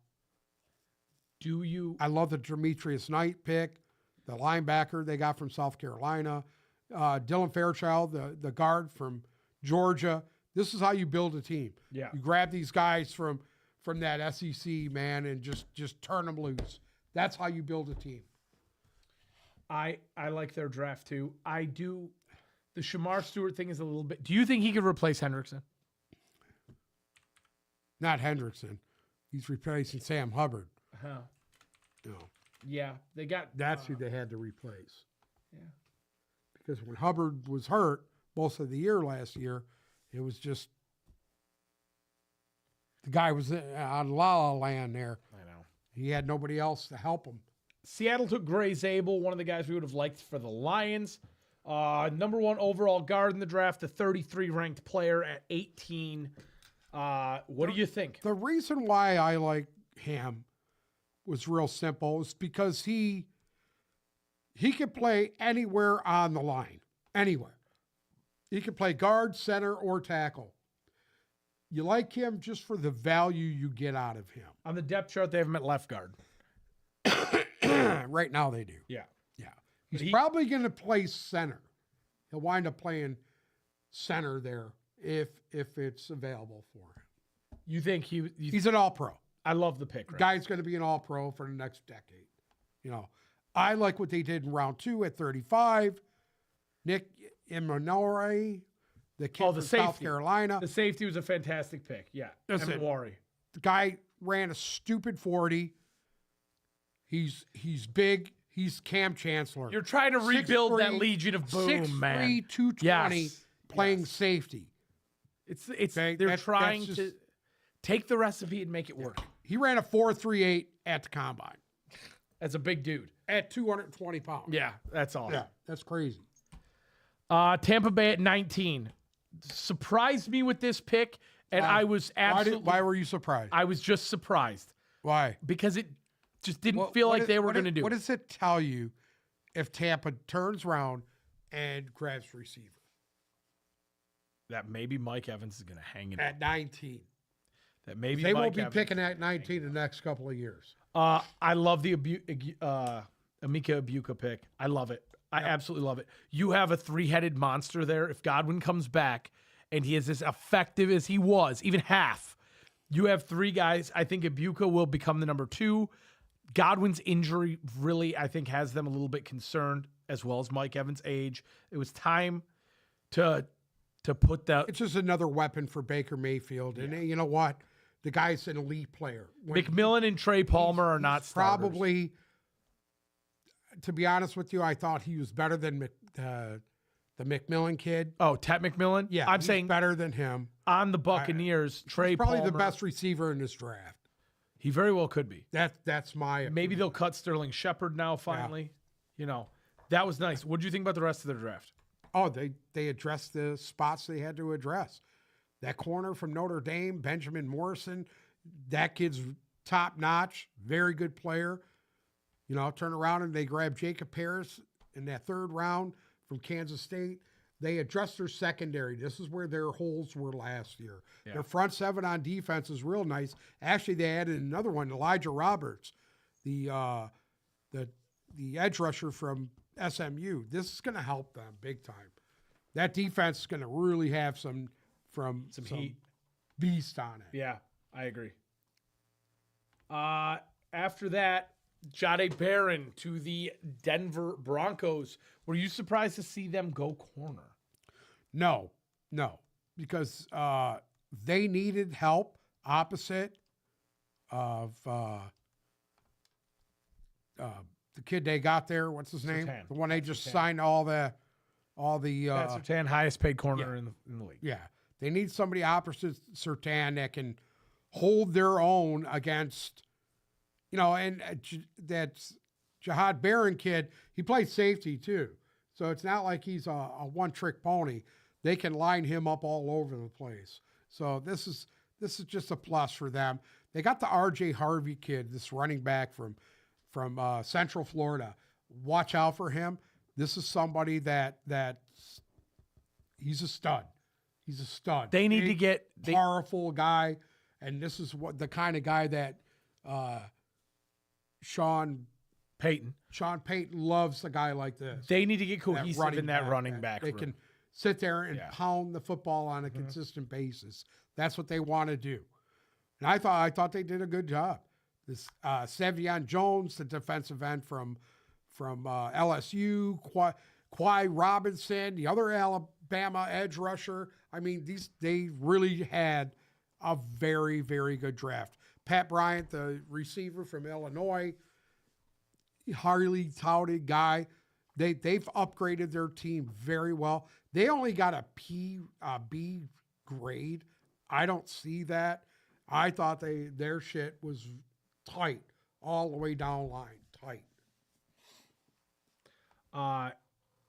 [SPEAKER 1] Do you?
[SPEAKER 2] I love the Demetrius Knight pick, the linebacker they got from South Carolina, Dylan Fairchild, the guard from Georgia. This is how you build a team.
[SPEAKER 1] Yeah.
[SPEAKER 2] You grab these guys from that SEC, man, and just turn them loose. That's how you build a team.
[SPEAKER 1] I like their draft too. I do. The Shamar Stewart thing is a little bit. Do you think he could replace Hendrickson?
[SPEAKER 2] Not Hendrickson. He's replacing Sam Hubbard.
[SPEAKER 1] Huh.
[SPEAKER 2] No,
[SPEAKER 1] Yeah, they got.
[SPEAKER 2] that's who they had to replace.
[SPEAKER 1] Yeah.
[SPEAKER 2] Because when Hubbard was hurt most of the year last year, it was just the guy was on La La Land there.
[SPEAKER 1] I know.
[SPEAKER 2] He had nobody else to help him.
[SPEAKER 1] Seattle took Gray Zabel, one of the guys we would have liked for the Lions. Number one overall guard in the draft, the 33 ranked player at 18. What do you think?
[SPEAKER 2] The reason why I like him was real simple. It's because he could play anywhere on the line, anywhere. He could play guard, center, or tackle. You like him just for the value you get out of him.
[SPEAKER 1] On the depth chart, they have him at left guard.
[SPEAKER 2] Right now they do.
[SPEAKER 1] Yeah.
[SPEAKER 2] Yeah. He's
[SPEAKER 1] he-
[SPEAKER 2] probably going to play center. He'll wind up playing center there if it's available for him.
[SPEAKER 1] You think
[SPEAKER 2] He's an all-pro.
[SPEAKER 1] I love the pick. Right?
[SPEAKER 2] Guy's going to be an all-pro for the next decade. You know, I like what they did in round 2 at 35. Nick Imanore, the kid
[SPEAKER 1] Oh,
[SPEAKER 2] from
[SPEAKER 1] the
[SPEAKER 2] South
[SPEAKER 1] safety.
[SPEAKER 2] Carolina.
[SPEAKER 1] The safety was a fantastic pick. Yeah.
[SPEAKER 2] Listen.
[SPEAKER 1] Emmett Worry.
[SPEAKER 2] The guy ran a stupid 40. He's big. He's Cam Chancellor.
[SPEAKER 1] You're trying to rebuild that
[SPEAKER 2] 6'3",
[SPEAKER 1] Legion of Boom, man.
[SPEAKER 2] 220,
[SPEAKER 1] Yes.
[SPEAKER 2] playing
[SPEAKER 1] Yes.
[SPEAKER 2] safety.
[SPEAKER 1] It's
[SPEAKER 2] Okay,
[SPEAKER 1] they're
[SPEAKER 2] that's
[SPEAKER 1] trying
[SPEAKER 2] just-
[SPEAKER 1] to take the recipe and make it work.
[SPEAKER 2] He ran a 4.38 at the combine
[SPEAKER 1] As a big dude.
[SPEAKER 2] at 220 pounds.
[SPEAKER 1] Yeah, that's awesome.
[SPEAKER 2] Yeah, that's crazy.
[SPEAKER 1] Tampa Bay at 19 surprised me with this pick, and I was absolutely.
[SPEAKER 2] Why were you surprised?
[SPEAKER 1] I was just surprised
[SPEAKER 2] Why?
[SPEAKER 1] because it just didn't
[SPEAKER 2] What-
[SPEAKER 1] feel
[SPEAKER 2] what
[SPEAKER 1] like
[SPEAKER 2] is-
[SPEAKER 1] they were
[SPEAKER 2] what
[SPEAKER 1] going to
[SPEAKER 2] is-
[SPEAKER 1] do.
[SPEAKER 2] What does it tell you if Tampa turns around and grabs receiver
[SPEAKER 1] that maybe Mike Evans is going to hang it.
[SPEAKER 2] at 19?
[SPEAKER 1] That maybe
[SPEAKER 2] They
[SPEAKER 1] Mike
[SPEAKER 2] won't be
[SPEAKER 1] Evans-
[SPEAKER 2] picking at 19 the next couple of years.
[SPEAKER 1] I love the Amika Ibuka pick. I love it. I absolutely love it. You have a three-headed monster there. If Godwin comes back and he is as effective as he was, even half, you have three guys. I think Ibuka will become the number 2. Godwin's injury really, I think, has them a little bit concerned, as well as Mike Evans' age. It was time to put that.
[SPEAKER 2] It's just another weapon for Baker Mayfield. And you know what? The guy's an elite player. When
[SPEAKER 1] McMillan and Trey Palmer are not starters.
[SPEAKER 2] probably to be honest with you, I thought he was better than the McMillan kid.
[SPEAKER 1] Oh, Tet McMillan?
[SPEAKER 2] Yeah,
[SPEAKER 1] I'm
[SPEAKER 2] he's
[SPEAKER 1] saying
[SPEAKER 2] better than him.
[SPEAKER 1] on the Buccaneers, Trey
[SPEAKER 2] He's probably
[SPEAKER 1] Palmer,
[SPEAKER 2] the best receiver in this draft.
[SPEAKER 1] He very well could be.
[SPEAKER 2] That's my
[SPEAKER 1] Maybe
[SPEAKER 2] opinion.
[SPEAKER 1] they'll cut Sterling Shepard now, finally. You know, that was nice. What do you think about the rest of the draft?
[SPEAKER 2] Oh, they addressed the spots they had to address. That corner from Notre Dame, Benjamin Morrison, that kid's top notch, very good player. You know, turn around and they grab Jacob Harris in that third round from Kansas State. They addressed their secondary. This is where their holes were last year.
[SPEAKER 1] Yeah.
[SPEAKER 2] Their front seven on defense is real nice. Actually, they added another one, Elijah Roberts, the edge rusher from SMU. This is going to help them big time. That defense is going to really have some
[SPEAKER 1] heat.
[SPEAKER 2] beast on it.
[SPEAKER 1] Yeah, I agree. After that, Jahdae Barron to the Denver Broncos. Were you surprised to see them go corner?
[SPEAKER 2] No, because they needed help opposite of the kid they got there. What's his name?
[SPEAKER 1] Surtain.
[SPEAKER 2] The one they just signed all the.
[SPEAKER 1] Pat Surtain, highest paid corner in the league.
[SPEAKER 2] Yeah, they need somebody opposite Surtain that can hold their own against, and that's Jahdae Barron kid. He plays safety too, so it's not like he's a one-trick pony. They can line him up all over the place. So this is just a plus for them. They got the R.J. Harvey kid, this running back from Central Florida. Watch out for him. This is somebody that he's a stud. He's a stud.
[SPEAKER 1] They need to
[SPEAKER 2] Big,
[SPEAKER 1] get
[SPEAKER 2] powerful guy, and this is what the kind of guy that Sean
[SPEAKER 1] Payton.
[SPEAKER 2] loves. A guy like this.
[SPEAKER 1] They need to get cohesive in that running
[SPEAKER 2] that
[SPEAKER 1] back
[SPEAKER 2] They
[SPEAKER 1] room.
[SPEAKER 2] can sit there and
[SPEAKER 1] Yeah.
[SPEAKER 2] pound the football on a consistent basis. That's what they want to do. And I thought they did a good job. This Savion Jones, the defensive end from LSU, Quay Robinson, the other Alabama edge rusher. I mean, they really had a very, very good draft. Pat Bryant, the receiver from Illinois, highly touted guy. They've upgraded their team very well. They only got a B grade. I don't see that. I thought their shit was tight all the way down line, tight.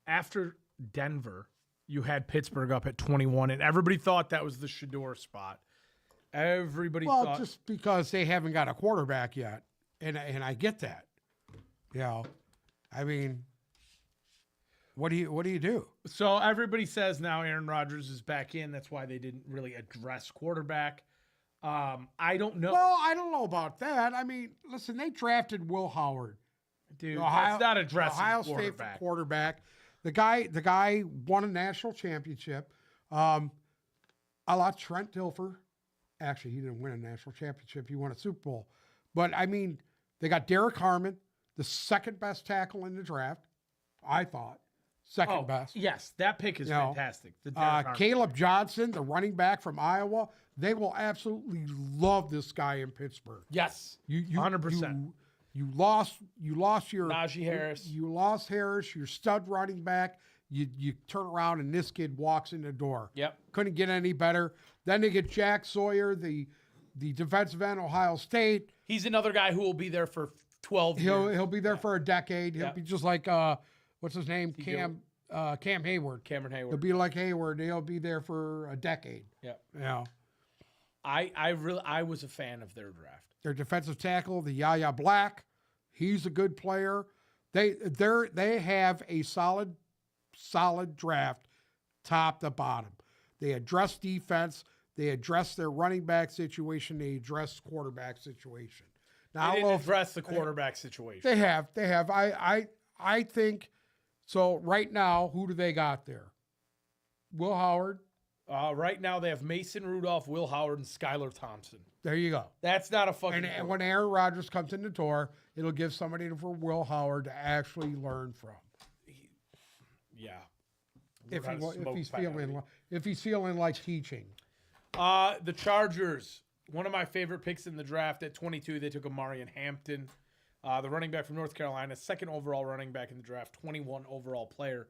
[SPEAKER 1] After Denver, you had Pittsburgh up at 21, and everybody thought that was the Shador spot. Everybody thought.
[SPEAKER 2] Just because they haven't got a quarterback yet, and I get that. I mean, what do you do?
[SPEAKER 1] So everybody says now Aaron Rodgers is back in. That's why they didn't really address quarterback. I don't know.
[SPEAKER 2] Well, I don't know about that. I mean, listen, they drafted Will Howard.
[SPEAKER 1] Dude, that's not addressing
[SPEAKER 2] Ohio State quarterback. The guy won a national championship. A la Trent Dilfer. Actually, he didn't win a national championship. He won a Super Bowl. But, I mean, they got Derek Harmon, the second best tackle in the draft, I thought. Second best.
[SPEAKER 1] Yes, that pick is fantastic. The Derek Harmon.
[SPEAKER 2] Caleb Johnson, the running back from Iowa. They will absolutely love this guy in Pittsburgh.
[SPEAKER 1] Yes, 100%.
[SPEAKER 2] You lost your
[SPEAKER 1] Najee Harris.
[SPEAKER 2] You lost Harris, your stud running back. You turn around and this kid walks in the door.
[SPEAKER 1] Yep.
[SPEAKER 2] Couldn't get any better. Then they get Jack Sawyer, the defensive end, Ohio State.
[SPEAKER 1] He's another guy who will be there for 12 years.
[SPEAKER 2] He'll be there for a decade. He'll
[SPEAKER 1] Yep.
[SPEAKER 2] be just like what's his name? Cam Hayward.
[SPEAKER 1] Cameron Hayward.
[SPEAKER 2] He'll be like Hayward. He'll be there for a decade.
[SPEAKER 1] Yep.
[SPEAKER 2] Yeah.
[SPEAKER 1] I was a fan of their draft.
[SPEAKER 2] Their defensive tackle, the Yaya Black, he's a good player. They have a solid draft, top to bottom. They address defense. They address their running back situation. They address quarterback situation. Now,
[SPEAKER 1] They didn't address the quarterback situation.
[SPEAKER 2] They have. I think so. Right now, who do they got there? Will Howard.
[SPEAKER 1] Right now, they have Mason Rudolph, Will Howard, and Skylar Thompson.
[SPEAKER 2] There you go.
[SPEAKER 1] That's not a fucking.
[SPEAKER 2] And when Aaron Rodgers comes in the door, it'll give somebody for Will Howard to actually learn from.
[SPEAKER 1] Yeah.
[SPEAKER 2] If he's feeling like teaching.
[SPEAKER 1] The Chargers, one of my favorite picks in the draft at 22, they took Amarian Hampton. the running back from North Carolina, second overall running back in the draft, 21 overall player.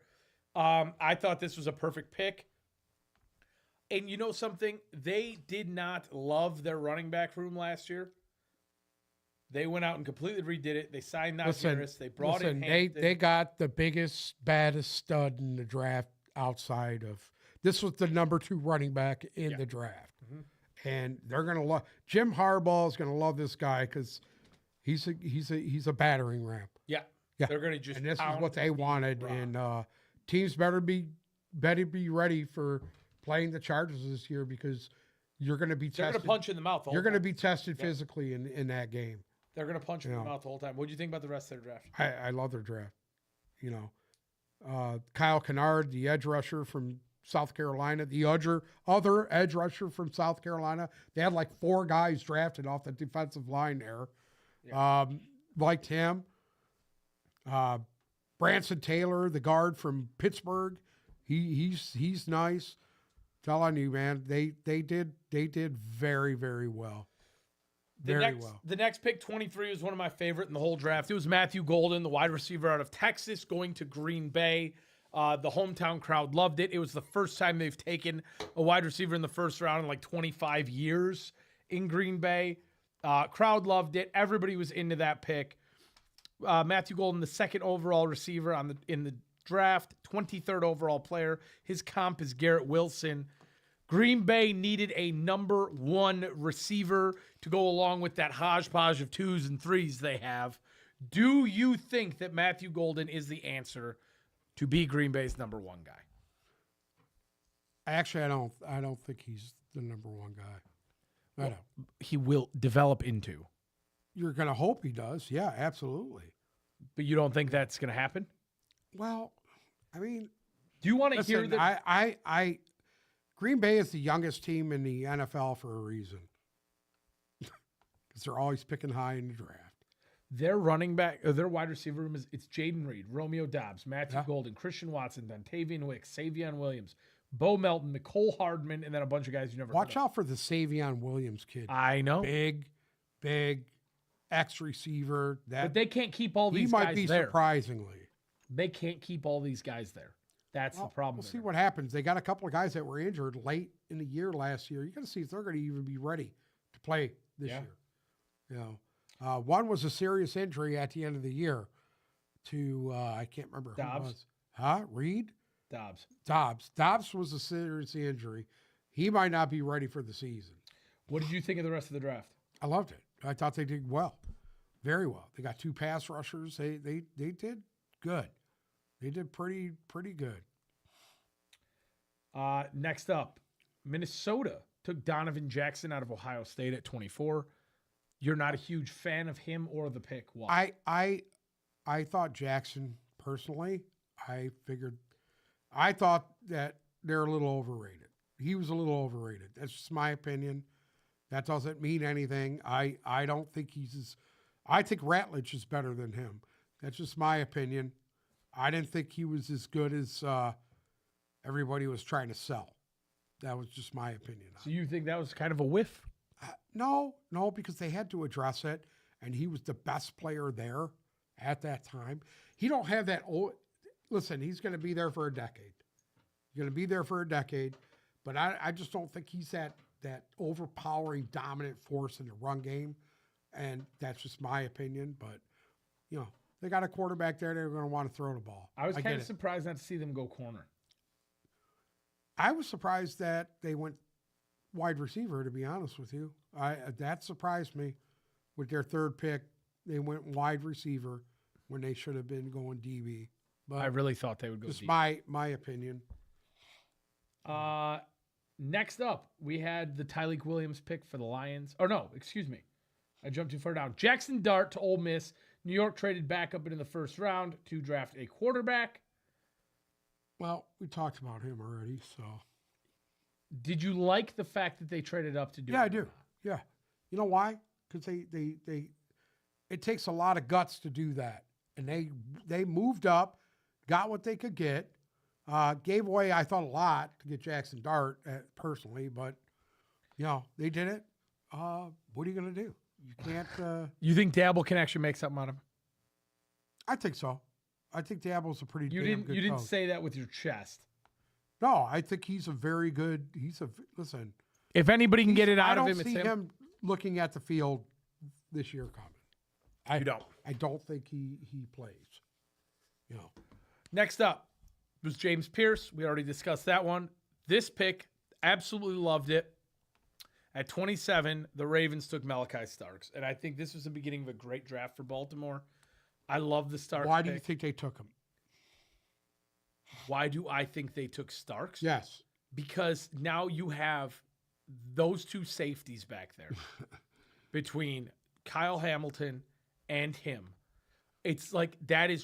[SPEAKER 1] I thought this was a perfect pick. And you know something? They did not love their running back room last year. They went out and completely redid it. They signed Najee Harris. They brought in Hampton.
[SPEAKER 2] They got the biggest, baddest stud in the draft outside of this was the number 2 running back in the draft. And they're gonna love Jim Harbaugh is gonna love this guy because he's a battering ram.
[SPEAKER 1] Yeah.
[SPEAKER 2] Yeah.
[SPEAKER 1] They're gonna just
[SPEAKER 2] And this is
[SPEAKER 1] pound
[SPEAKER 2] what they wanted.
[SPEAKER 1] rock.
[SPEAKER 2] And teams better be ready for playing the Chargers this year because you're gonna be
[SPEAKER 1] They're
[SPEAKER 2] tested.
[SPEAKER 1] gonna punch you in the mouth. The
[SPEAKER 2] You're
[SPEAKER 1] whole
[SPEAKER 2] going to
[SPEAKER 1] time.
[SPEAKER 2] be tested physically in that game.
[SPEAKER 1] They're gonna punch you in the
[SPEAKER 2] Yeah.
[SPEAKER 1] mouth the whole time. What do you think about the rest of their draft?
[SPEAKER 2] I love their draft. You know, Kyle Kennard, the edge rusher from South Carolina, the other edge rusher from South Carolina. They had like 4 guys drafted off the defensive line there. Liked him. Branson Taylor, the guard from Pittsburgh. He's nice. Telling you, man, they did very, very well.
[SPEAKER 1] The next pick, 23, was one of my favorite in the whole draft. It was Matthew Golden, the wide receiver out of Texas, going to Green Bay. The hometown crowd loved it. It was the first time they've taken a wide receiver in the first round in like 25 years in Green Bay. Crowd loved it. Everybody was into that pick. Matthew Golden, the second overall receiver in the draft, 23rd overall player. His comp is Garrett Wilson. Green Bay needed a number 1 receiver to go along with that hodgepodge of 2s and 3s they have. Do you think that Matthew Golden is the answer to be Green Bay's number 1 guy?
[SPEAKER 2] Actually, I don't think he's the number 1 guy. I don't.
[SPEAKER 1] He will develop into.
[SPEAKER 2] You're going to hope he does. Yeah, absolutely.
[SPEAKER 1] But you don't think that's going to happen?
[SPEAKER 2] Well, I mean,
[SPEAKER 1] Do you want to hear
[SPEAKER 2] listen,
[SPEAKER 1] that?
[SPEAKER 2] I Green Bay is the youngest team in the NFL for a reason. Because they're always picking high in the draft.
[SPEAKER 1] Their running back, or their wide receiver room it's Jaden Reed, Romeo Dobbs, Matthew Golden, Christian Watson, Dontavian Wicks, Savion Williams, Bo Melton, Nicole Hardman, and then a bunch of guys you never
[SPEAKER 2] Watch
[SPEAKER 1] heard of.
[SPEAKER 2] out for the Savion Williams kid.
[SPEAKER 1] I know.
[SPEAKER 2] Big X receiver.
[SPEAKER 1] But they can't keep all
[SPEAKER 2] he
[SPEAKER 1] these
[SPEAKER 2] might
[SPEAKER 1] guys
[SPEAKER 2] be
[SPEAKER 1] there.
[SPEAKER 2] surprisingly.
[SPEAKER 1] They can't keep all these guys there. That's the problem.
[SPEAKER 2] We'll
[SPEAKER 1] with
[SPEAKER 2] see
[SPEAKER 1] it.
[SPEAKER 2] what happens. They got a couple of guys that were injured late in the year last year. You got to see if they're going to even be ready to play this year. You know, one was a serious injury at the end of the year to I can't remember who it
[SPEAKER 1] Dobbs?
[SPEAKER 2] was. Huh? Reed?
[SPEAKER 1] Dobbs.
[SPEAKER 2] Dobbs was a serious injury. He might not be ready for the season.
[SPEAKER 1] What did you think of the rest of the draft?
[SPEAKER 2] I loved it. I thought they did well, very well. They got 2 pass rushers. They did good. They did pretty good.
[SPEAKER 1] Next up, Minnesota took Donovan Jackson out of Ohio State at 24. You're not a huge fan of him or the pick. Why?
[SPEAKER 2] I thought Jackson personally. I thought that they're a little overrated. He was a little overrated. That's just my opinion. That doesn't mean anything. I don't think I think Ratledge is better than him. That's just my opinion. I didn't think he was as good as everybody was trying to sell. That was just my opinion.
[SPEAKER 1] So you think that was kind of a whiff?
[SPEAKER 2] No, because they had to address it, and he was the best player there at that time. He don't have that old. Listen, he's going to be there for a decade. He's going to be there for a decade, but I just don't think he's that overpowering, dominant force in the run game, and that's just my opinion. But you know, they got a quarterback there; they're going to want to throw the ball.
[SPEAKER 1] I was kind of
[SPEAKER 2] get it.
[SPEAKER 1] surprised not to see them go corner.
[SPEAKER 2] I was surprised that they went wide receiver, to be honest with you. That surprised me. With their 3rd pick, they went wide receiver when they should have been going DB. But
[SPEAKER 1] I really thought they would go
[SPEAKER 2] just
[SPEAKER 1] deep.
[SPEAKER 2] my opinion.
[SPEAKER 1] Next up, we had the Tyreek Williams pick for the Lions. Or no, excuse me. I jumped too far down. Jackson Dart to Ole Miss. New York traded back up into the 1st round to draft a quarterback.
[SPEAKER 2] Well, we talked about him already, so.
[SPEAKER 1] Did you like the fact that they traded up to do
[SPEAKER 2] Yeah,
[SPEAKER 1] it?
[SPEAKER 2] I do. Yeah. You know why? Because it takes a lot of guts to do that. And they moved up, got what they could get, gave away, I thought, a lot to get Jackson Dart personally, but, you know, they did it. What are you going to do? You can't.
[SPEAKER 1] You think Dabble can actually make something out of him?
[SPEAKER 2] I think so. I think Dabble's a pretty
[SPEAKER 1] You
[SPEAKER 2] damn
[SPEAKER 1] didn't.
[SPEAKER 2] good
[SPEAKER 1] You didn't
[SPEAKER 2] coach.
[SPEAKER 1] say that with your chest.
[SPEAKER 2] No, I think he's a very good. Listen.
[SPEAKER 1] If anybody can get it
[SPEAKER 2] I
[SPEAKER 1] out of
[SPEAKER 2] don't
[SPEAKER 1] him, it's
[SPEAKER 2] see
[SPEAKER 1] him.
[SPEAKER 2] him looking at the field this year coming.
[SPEAKER 1] You don't.
[SPEAKER 2] I don't think he plays. You know.
[SPEAKER 1] Next up was James Pierce. We already discussed that one. This pick, absolutely loved it. At 27, the Ravens took Malachi Starks, and I think this was the beginning of a great draft for Baltimore. I love the Starks.
[SPEAKER 2] Why do you
[SPEAKER 1] pick.
[SPEAKER 2] think they took him?
[SPEAKER 1] Why do I think they took Starks?
[SPEAKER 2] Yes.
[SPEAKER 1] Because now you have those two safeties back there between Kyle Hamilton and him. It's like that is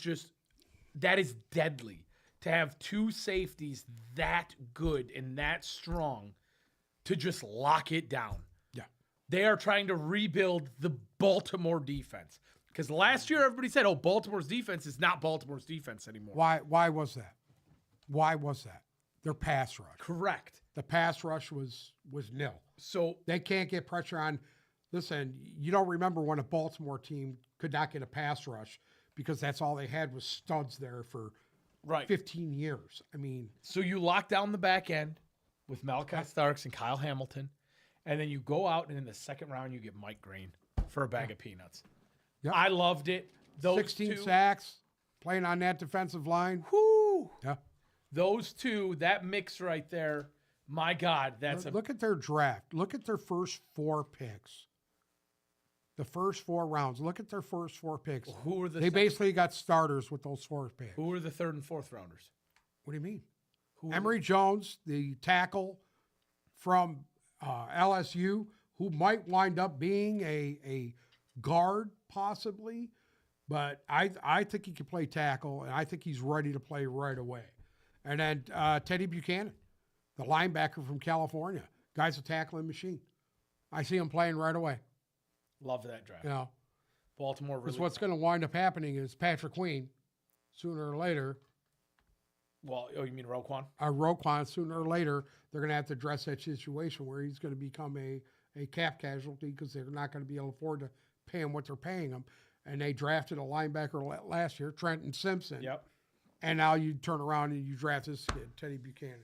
[SPEAKER 1] deadly to have two safeties that good and that strong to just lock it down.
[SPEAKER 2] Yeah.
[SPEAKER 1] They are trying to rebuild the Baltimore defense. Because last year everybody said, oh, Baltimore's defense is not Baltimore's defense anymore.
[SPEAKER 2] Why was that? Why was that? Their pass rush.
[SPEAKER 1] Correct.
[SPEAKER 2] The pass rush was nil.
[SPEAKER 1] So
[SPEAKER 2] They can't get pressure on. Listen, you don't remember when a Baltimore team could not get a pass rush because that's all they had was studs there for
[SPEAKER 1] right.
[SPEAKER 2] 15 years. I mean,
[SPEAKER 1] So you lock down the back end with Malachi Starks and Kyle Hamilton, and then you go out and in the second round you get Mike Green for a bag of peanuts.
[SPEAKER 2] Yeah.
[SPEAKER 1] I loved it. Those
[SPEAKER 2] 16
[SPEAKER 1] two,
[SPEAKER 2] sacks playing on that defensive line.
[SPEAKER 1] whoo,
[SPEAKER 2] Yeah.
[SPEAKER 1] those two, that mix right there. My God, that's
[SPEAKER 2] Look at their draft. Look at their first 4 picks. The first 4 rounds. Look at their first 4 picks.
[SPEAKER 1] who are the
[SPEAKER 2] They basically got starters with those 4 picks.
[SPEAKER 1] who are the third and fourth rounders?
[SPEAKER 2] What do you mean?
[SPEAKER 1] Who are
[SPEAKER 2] Emory Jones, the tackle from LSU, who might wind up being a guard possibly, but I think he can play tackle, and I think he's ready to play right away. And then Teddy Buchanan, the linebacker from California, guy's a tackling machine. I see him playing right away.
[SPEAKER 1] Love that draft.
[SPEAKER 2] You know,
[SPEAKER 1] Baltimore really.
[SPEAKER 2] because what's going to wind up happening is Patrick Queen, sooner or later,
[SPEAKER 1] Well, oh, you mean Roquan?
[SPEAKER 2] Roquan, sooner or later, they're going to have to address that situation where he's going to become a cap casualty because they're not going to be able to afford to pay him what they're paying him. And they drafted a linebacker last year, Trenton Simpson.
[SPEAKER 1] Yep.
[SPEAKER 2] And now you turn around and you draft this kid, Teddy Buchanan.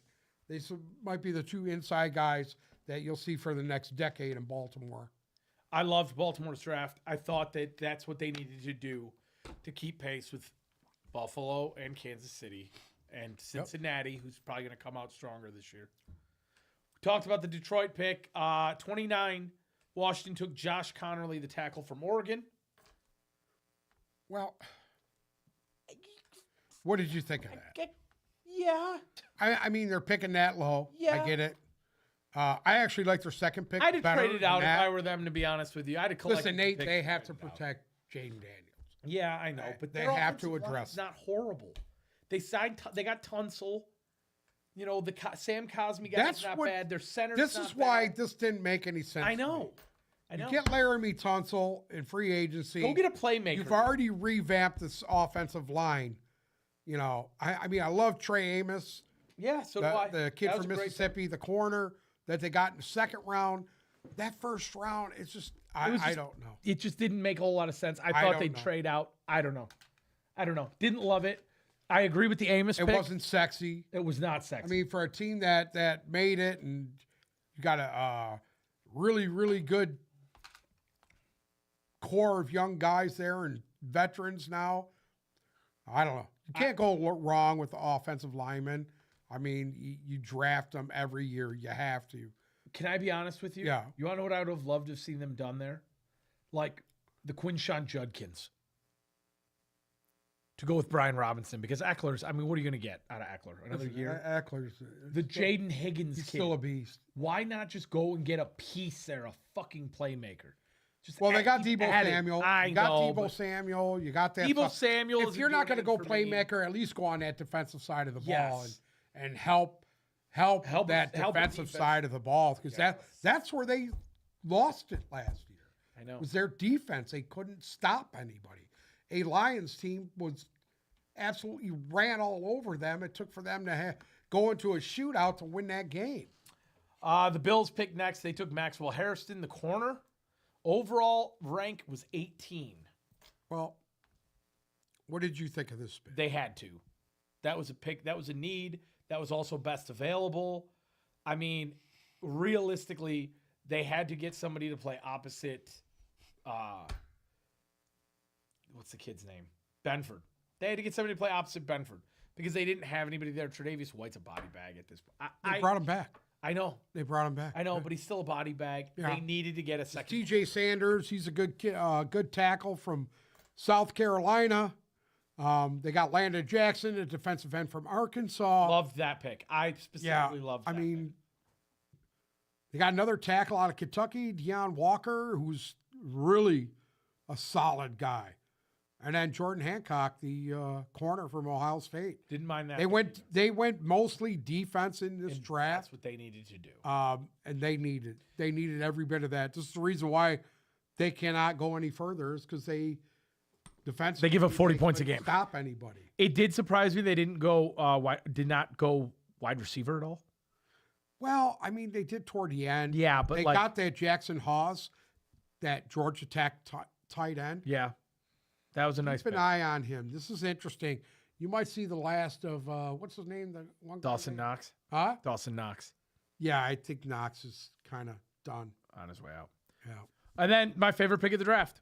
[SPEAKER 2] These might be the 2 inside guys that you'll see for the next decade in Baltimore.
[SPEAKER 1] I loved Baltimore's draft. I thought that that's what they needed to do to keep pace with Buffalo and Kansas City and Cincinnati, who's probably going to come out stronger this year. We talked about the Detroit pick. 29, Washington took Josh Connerly, the tackle from Oregon.
[SPEAKER 2] Well, what did you think of that?
[SPEAKER 1] Yeah.
[SPEAKER 2] I mean, they're picking that low.
[SPEAKER 1] Yeah.
[SPEAKER 2] I get it. I actually like their second pick
[SPEAKER 1] I'd have
[SPEAKER 2] better
[SPEAKER 1] traded
[SPEAKER 2] than
[SPEAKER 1] out if
[SPEAKER 2] that.
[SPEAKER 1] I were them, to be honest with you. I'd have collected
[SPEAKER 2] Listen,
[SPEAKER 1] the
[SPEAKER 2] they
[SPEAKER 1] picks
[SPEAKER 2] have to
[SPEAKER 1] and traded out.
[SPEAKER 2] protect Jaden Daniels.
[SPEAKER 1] Yeah, I know, but
[SPEAKER 2] They
[SPEAKER 1] their
[SPEAKER 2] have to
[SPEAKER 1] offensive
[SPEAKER 2] address
[SPEAKER 1] line's not horrible. They signed. They got Tunsil. You know, the Sam Cosmi guy's
[SPEAKER 2] That's
[SPEAKER 1] not
[SPEAKER 2] what-
[SPEAKER 1] bad. Their center's
[SPEAKER 2] This
[SPEAKER 1] not
[SPEAKER 2] is why
[SPEAKER 1] bad.
[SPEAKER 2] this didn't make any sense.
[SPEAKER 1] I
[SPEAKER 2] to me.
[SPEAKER 1] know. I know.
[SPEAKER 2] You get Laramie Tunsil in free agency.
[SPEAKER 1] Go get a playmaker.
[SPEAKER 2] You've already revamped this offensive line. You know, I mean, I love Trey Amos,
[SPEAKER 1] Yeah, so do I.
[SPEAKER 2] the kid
[SPEAKER 1] That was
[SPEAKER 2] from
[SPEAKER 1] a great
[SPEAKER 2] Mississippi, the corner that they got in the second round. That first round, it's just, I
[SPEAKER 1] was just-
[SPEAKER 2] don't know.
[SPEAKER 1] It just didn't make a whole lot of sense. I
[SPEAKER 2] I
[SPEAKER 1] thought
[SPEAKER 2] don't
[SPEAKER 1] they'd
[SPEAKER 2] know.
[SPEAKER 1] trade out. I don't know. Didn't love it. I agree with the Amos
[SPEAKER 2] It
[SPEAKER 1] pick.
[SPEAKER 2] wasn't sexy.
[SPEAKER 1] It was not sexy.
[SPEAKER 2] I mean, for a team that made it, and you got a really, really good core of young guys there and veterans now. I don't know. You can't go wrong with the offensive linemen. I mean, you draft them every year. You have to.
[SPEAKER 1] Can I be honest with you?
[SPEAKER 2] Yeah.
[SPEAKER 1] You want to know what I would have loved to have seen them done there? Like the Quinshawn Judkins. To go with Brian Robinson, because Eckler's, I mean, what are you going to get out of Eckler? Another
[SPEAKER 2] Listen,
[SPEAKER 1] year?
[SPEAKER 2] Eckler's
[SPEAKER 1] The Jaden Higgins
[SPEAKER 2] he's
[SPEAKER 1] kid.
[SPEAKER 2] still a beast.
[SPEAKER 1] Why not just go and get a piece there, a fucking playmaker? Just
[SPEAKER 2] Well, they got
[SPEAKER 1] keep
[SPEAKER 2] Debo
[SPEAKER 1] at it.
[SPEAKER 2] Samuel.
[SPEAKER 1] I
[SPEAKER 2] You got
[SPEAKER 1] know,
[SPEAKER 2] Debo
[SPEAKER 1] but
[SPEAKER 2] Samuel. You got that.
[SPEAKER 1] Debo
[SPEAKER 2] stuff.
[SPEAKER 1] Samuel.
[SPEAKER 2] If
[SPEAKER 1] isn't
[SPEAKER 2] you're not
[SPEAKER 1] doing
[SPEAKER 2] going to go
[SPEAKER 1] anything for me.
[SPEAKER 2] playmaker, at least go on that defensive side of the ball
[SPEAKER 1] Yes.
[SPEAKER 2] and help
[SPEAKER 1] Help
[SPEAKER 2] that
[SPEAKER 1] the
[SPEAKER 2] defensive
[SPEAKER 1] defense.
[SPEAKER 2] side of the ball, because that's where they lost it last year.
[SPEAKER 1] I know.
[SPEAKER 2] Was their defense. They couldn't stop anybody. A Lions team was absolutely ran all over them. It took for them to go into a shootout to win that game.
[SPEAKER 1] The Bills picked next. They took Maxwell Harrison, the corner, Overall rank was 18.
[SPEAKER 2] Well, what did you think of this pick?
[SPEAKER 1] They had to. That was a pick. That was a need. That was also best available. I mean, realistically, they had to get somebody to play opposite. What's the kid's name? Benford. They had to get somebody to play opposite Benford because they didn't have anybody there. Tre'Davious White's a body bag at this point.
[SPEAKER 2] They brought him back.
[SPEAKER 1] I know.
[SPEAKER 2] They brought him back.
[SPEAKER 1] I know, but he's still a body bag.
[SPEAKER 2] Yeah.
[SPEAKER 1] They needed to get a second.
[SPEAKER 2] TJ Sanders, he's a good kid, good tackle from South Carolina. They got Landon Jackson, a defensive end from Arkansas.
[SPEAKER 1] Loved that pick. I specifically loved that
[SPEAKER 2] I mean,
[SPEAKER 1] pick.
[SPEAKER 2] they got another tackle out of Kentucky, Deion Walker, who's really a solid guy. And then Jordan Hancock, the corner from Ohio State.
[SPEAKER 1] Didn't mind that.
[SPEAKER 2] They went mostly defense in this draft.
[SPEAKER 1] That's what they needed to do.
[SPEAKER 2] And they needed every bit of that. This is the reason why they cannot go any further, is because they
[SPEAKER 1] give up 40 points a game.
[SPEAKER 2] Stop anybody.
[SPEAKER 1] It did surprise me they did not go wide receiver at all.
[SPEAKER 2] Well, I mean, they did toward the end.
[SPEAKER 1] Yeah, but
[SPEAKER 2] they got that Jackson Hawes, that Georgia Tech tight end.
[SPEAKER 1] Yeah, that was a nice
[SPEAKER 2] Keep
[SPEAKER 1] pick.
[SPEAKER 2] an eye on him. This is interesting. You might see the last of what's his name? The one guy
[SPEAKER 1] Dawson
[SPEAKER 2] name?
[SPEAKER 1] Knox.
[SPEAKER 2] Huh?
[SPEAKER 1] Dawson Knox
[SPEAKER 2] Yeah, I think Knox is kind of done.
[SPEAKER 1] on his way out.
[SPEAKER 2] Yeah.
[SPEAKER 1] And then my favorite pick of the draft.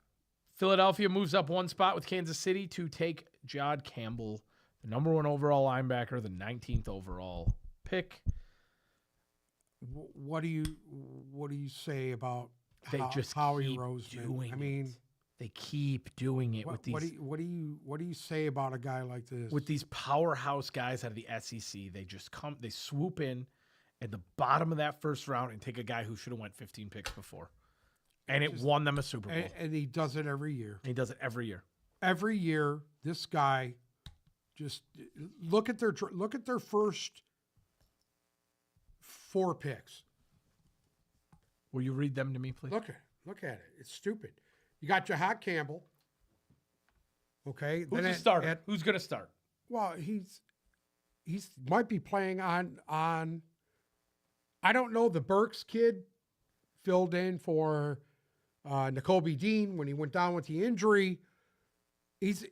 [SPEAKER 1] Philadelphia moves up one spot with Kansas City to take Jod Campbell, the number 1 overall linebacker, the 19th overall pick.
[SPEAKER 2] What do you say about
[SPEAKER 1] They just
[SPEAKER 2] Howie
[SPEAKER 1] keep
[SPEAKER 2] Roseman?
[SPEAKER 1] doing
[SPEAKER 2] I mean,
[SPEAKER 1] it. They keep doing it with these
[SPEAKER 2] what do you say about a guy like this?
[SPEAKER 1] with these powerhouse guys out of the SEC. They just they swoop in at the bottom of that first round and take a guy who should have went 15 picks before. And it won them a Super Bowl.
[SPEAKER 2] and he does it every year.
[SPEAKER 1] He does it every year.
[SPEAKER 2] Every year, this guy just look at their first 4 picks.
[SPEAKER 1] Will you read them to me, please?
[SPEAKER 2] Look at it. It's stupid. You got Jahad Campbell. Okay,
[SPEAKER 1] Who's
[SPEAKER 2] then
[SPEAKER 1] the starter? Who's going to start?
[SPEAKER 2] Well, he's might be playing on. I don't know. The Burks kid filled in for N'Kobe Dean when he went down with the injury. He's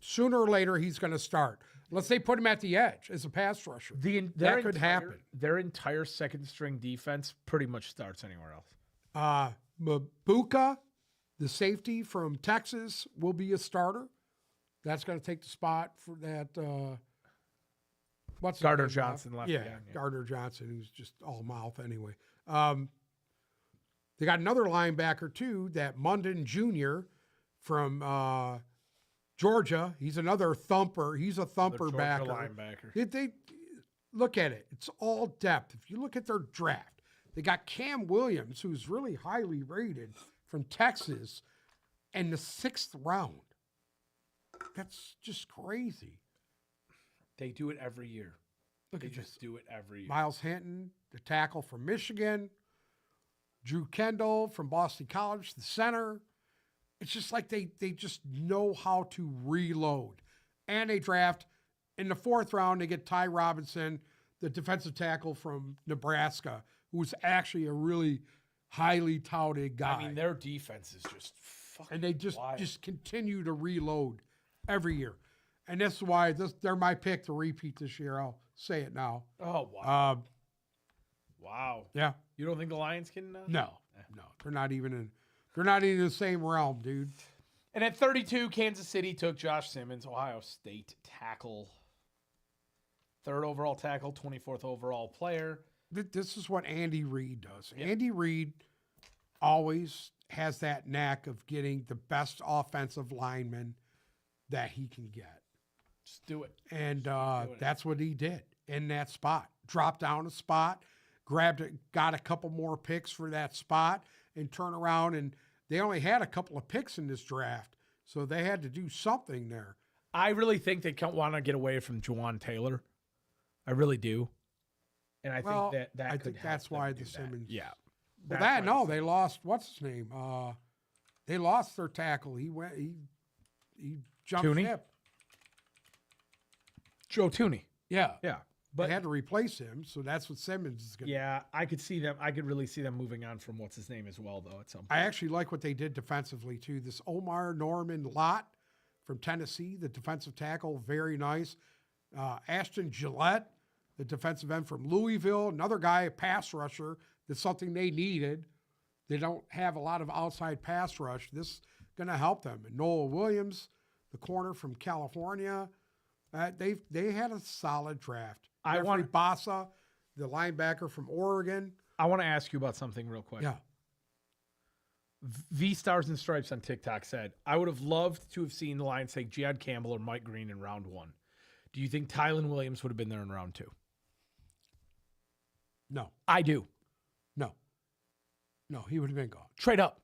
[SPEAKER 2] sooner or later he's going to start. Unless they put him at the edge as a pass rusher. That could happen.
[SPEAKER 1] Their entire second string defense pretty much starts anywhere else.
[SPEAKER 2] Mabuka, the safety from Texas, will be a starter. That's going to take the spot for that. What's his
[SPEAKER 1] Gardner
[SPEAKER 2] name?
[SPEAKER 1] Johnson left
[SPEAKER 2] Yeah,
[SPEAKER 1] again, yeah.
[SPEAKER 2] Gardner Johnson, who's just all mouth anyway. They got another linebacker too, that Munden Jr. from Georgia. He's another thumper. He's a thumper
[SPEAKER 1] Georgia
[SPEAKER 2] backer.
[SPEAKER 1] linebacker.
[SPEAKER 2] They look at it. It's all depth. If you look at their draft, they got Cam Williams, who's really highly rated from Texas, in the 6th round. That's just crazy.
[SPEAKER 1] They do it every year.
[SPEAKER 2] Look
[SPEAKER 1] They
[SPEAKER 2] at
[SPEAKER 1] just do it every year.
[SPEAKER 2] Miles Hinton, the tackle from Michigan. Drew Kendall from Boston College, the center. It's just like they just know how to reload. And they draft in the 4th round, they get Ty Robinson, the defensive tackle from Nebraska, who's actually a really highly touted guy.
[SPEAKER 1] I mean, their defense is just fucking
[SPEAKER 2] and they just
[SPEAKER 1] wild.
[SPEAKER 2] continue to reload every year. And that's why they're my pick to repeat this year. I'll say it now.
[SPEAKER 1] Oh, wow. Wow.
[SPEAKER 2] Yeah.
[SPEAKER 1] You don't think the Lions can?
[SPEAKER 2] No. They're not even in the same realm, dude.
[SPEAKER 1] And at 32, Kansas City took Josh Simmons, Ohio State tackle. 3rd overall tackle, 24th overall player.
[SPEAKER 2] This is what Andy Reid does. Yep. Andy Reid always has that knack of getting the best offensive lineman that he can get.
[SPEAKER 1] Just do it.
[SPEAKER 2] And that's what he did in that spot. Dropped down a spot, got a couple more picks for that spot, and turn around. And they only had a couple of picks in this draft, so they had to do something there.
[SPEAKER 1] I really think they want to get away from Juwan Taylor. I really do. And I think that
[SPEAKER 2] I
[SPEAKER 1] could
[SPEAKER 2] think
[SPEAKER 1] help
[SPEAKER 2] that's
[SPEAKER 1] them
[SPEAKER 2] why
[SPEAKER 1] do
[SPEAKER 2] the
[SPEAKER 1] that.
[SPEAKER 2] Simmons.
[SPEAKER 1] Yeah.
[SPEAKER 2] Well, they lost. What's his name? They lost their tackle. He jumped
[SPEAKER 1] Tooney?
[SPEAKER 2] ship.
[SPEAKER 1] Joe Tooney.
[SPEAKER 2] Yeah.
[SPEAKER 1] Yeah.
[SPEAKER 2] they had to replace him, so that's what Simmons is going to
[SPEAKER 1] yeah, I could see them. I could really see them moving on from what's his name as well, though. At some point,
[SPEAKER 2] I actually like what they did defensively, too. This Omar Norman Lott from Tennessee, the defensive tackle, very nice. Ashton Gillette, the defensive end from Louisville, another guy, a pass rusher. That's something they needed. They don't have a lot of outside pass rush. This is going to help them. And Noah Williams, the corner from California, they had a solid draft. Jeffrey Bassa, the linebacker from Oregon.
[SPEAKER 1] I want to ask you about something real quick.
[SPEAKER 2] Yeah.
[SPEAKER 1] V Stars and Stripes on TikTok said, I would have loved to have seen the Lions take Jihad Campbell or Mike Green in round 1. Do you think Tylan Williams would have been there in round 2?
[SPEAKER 2] No.
[SPEAKER 1] I do.
[SPEAKER 2] No, he would have been gone.
[SPEAKER 1] Trade up.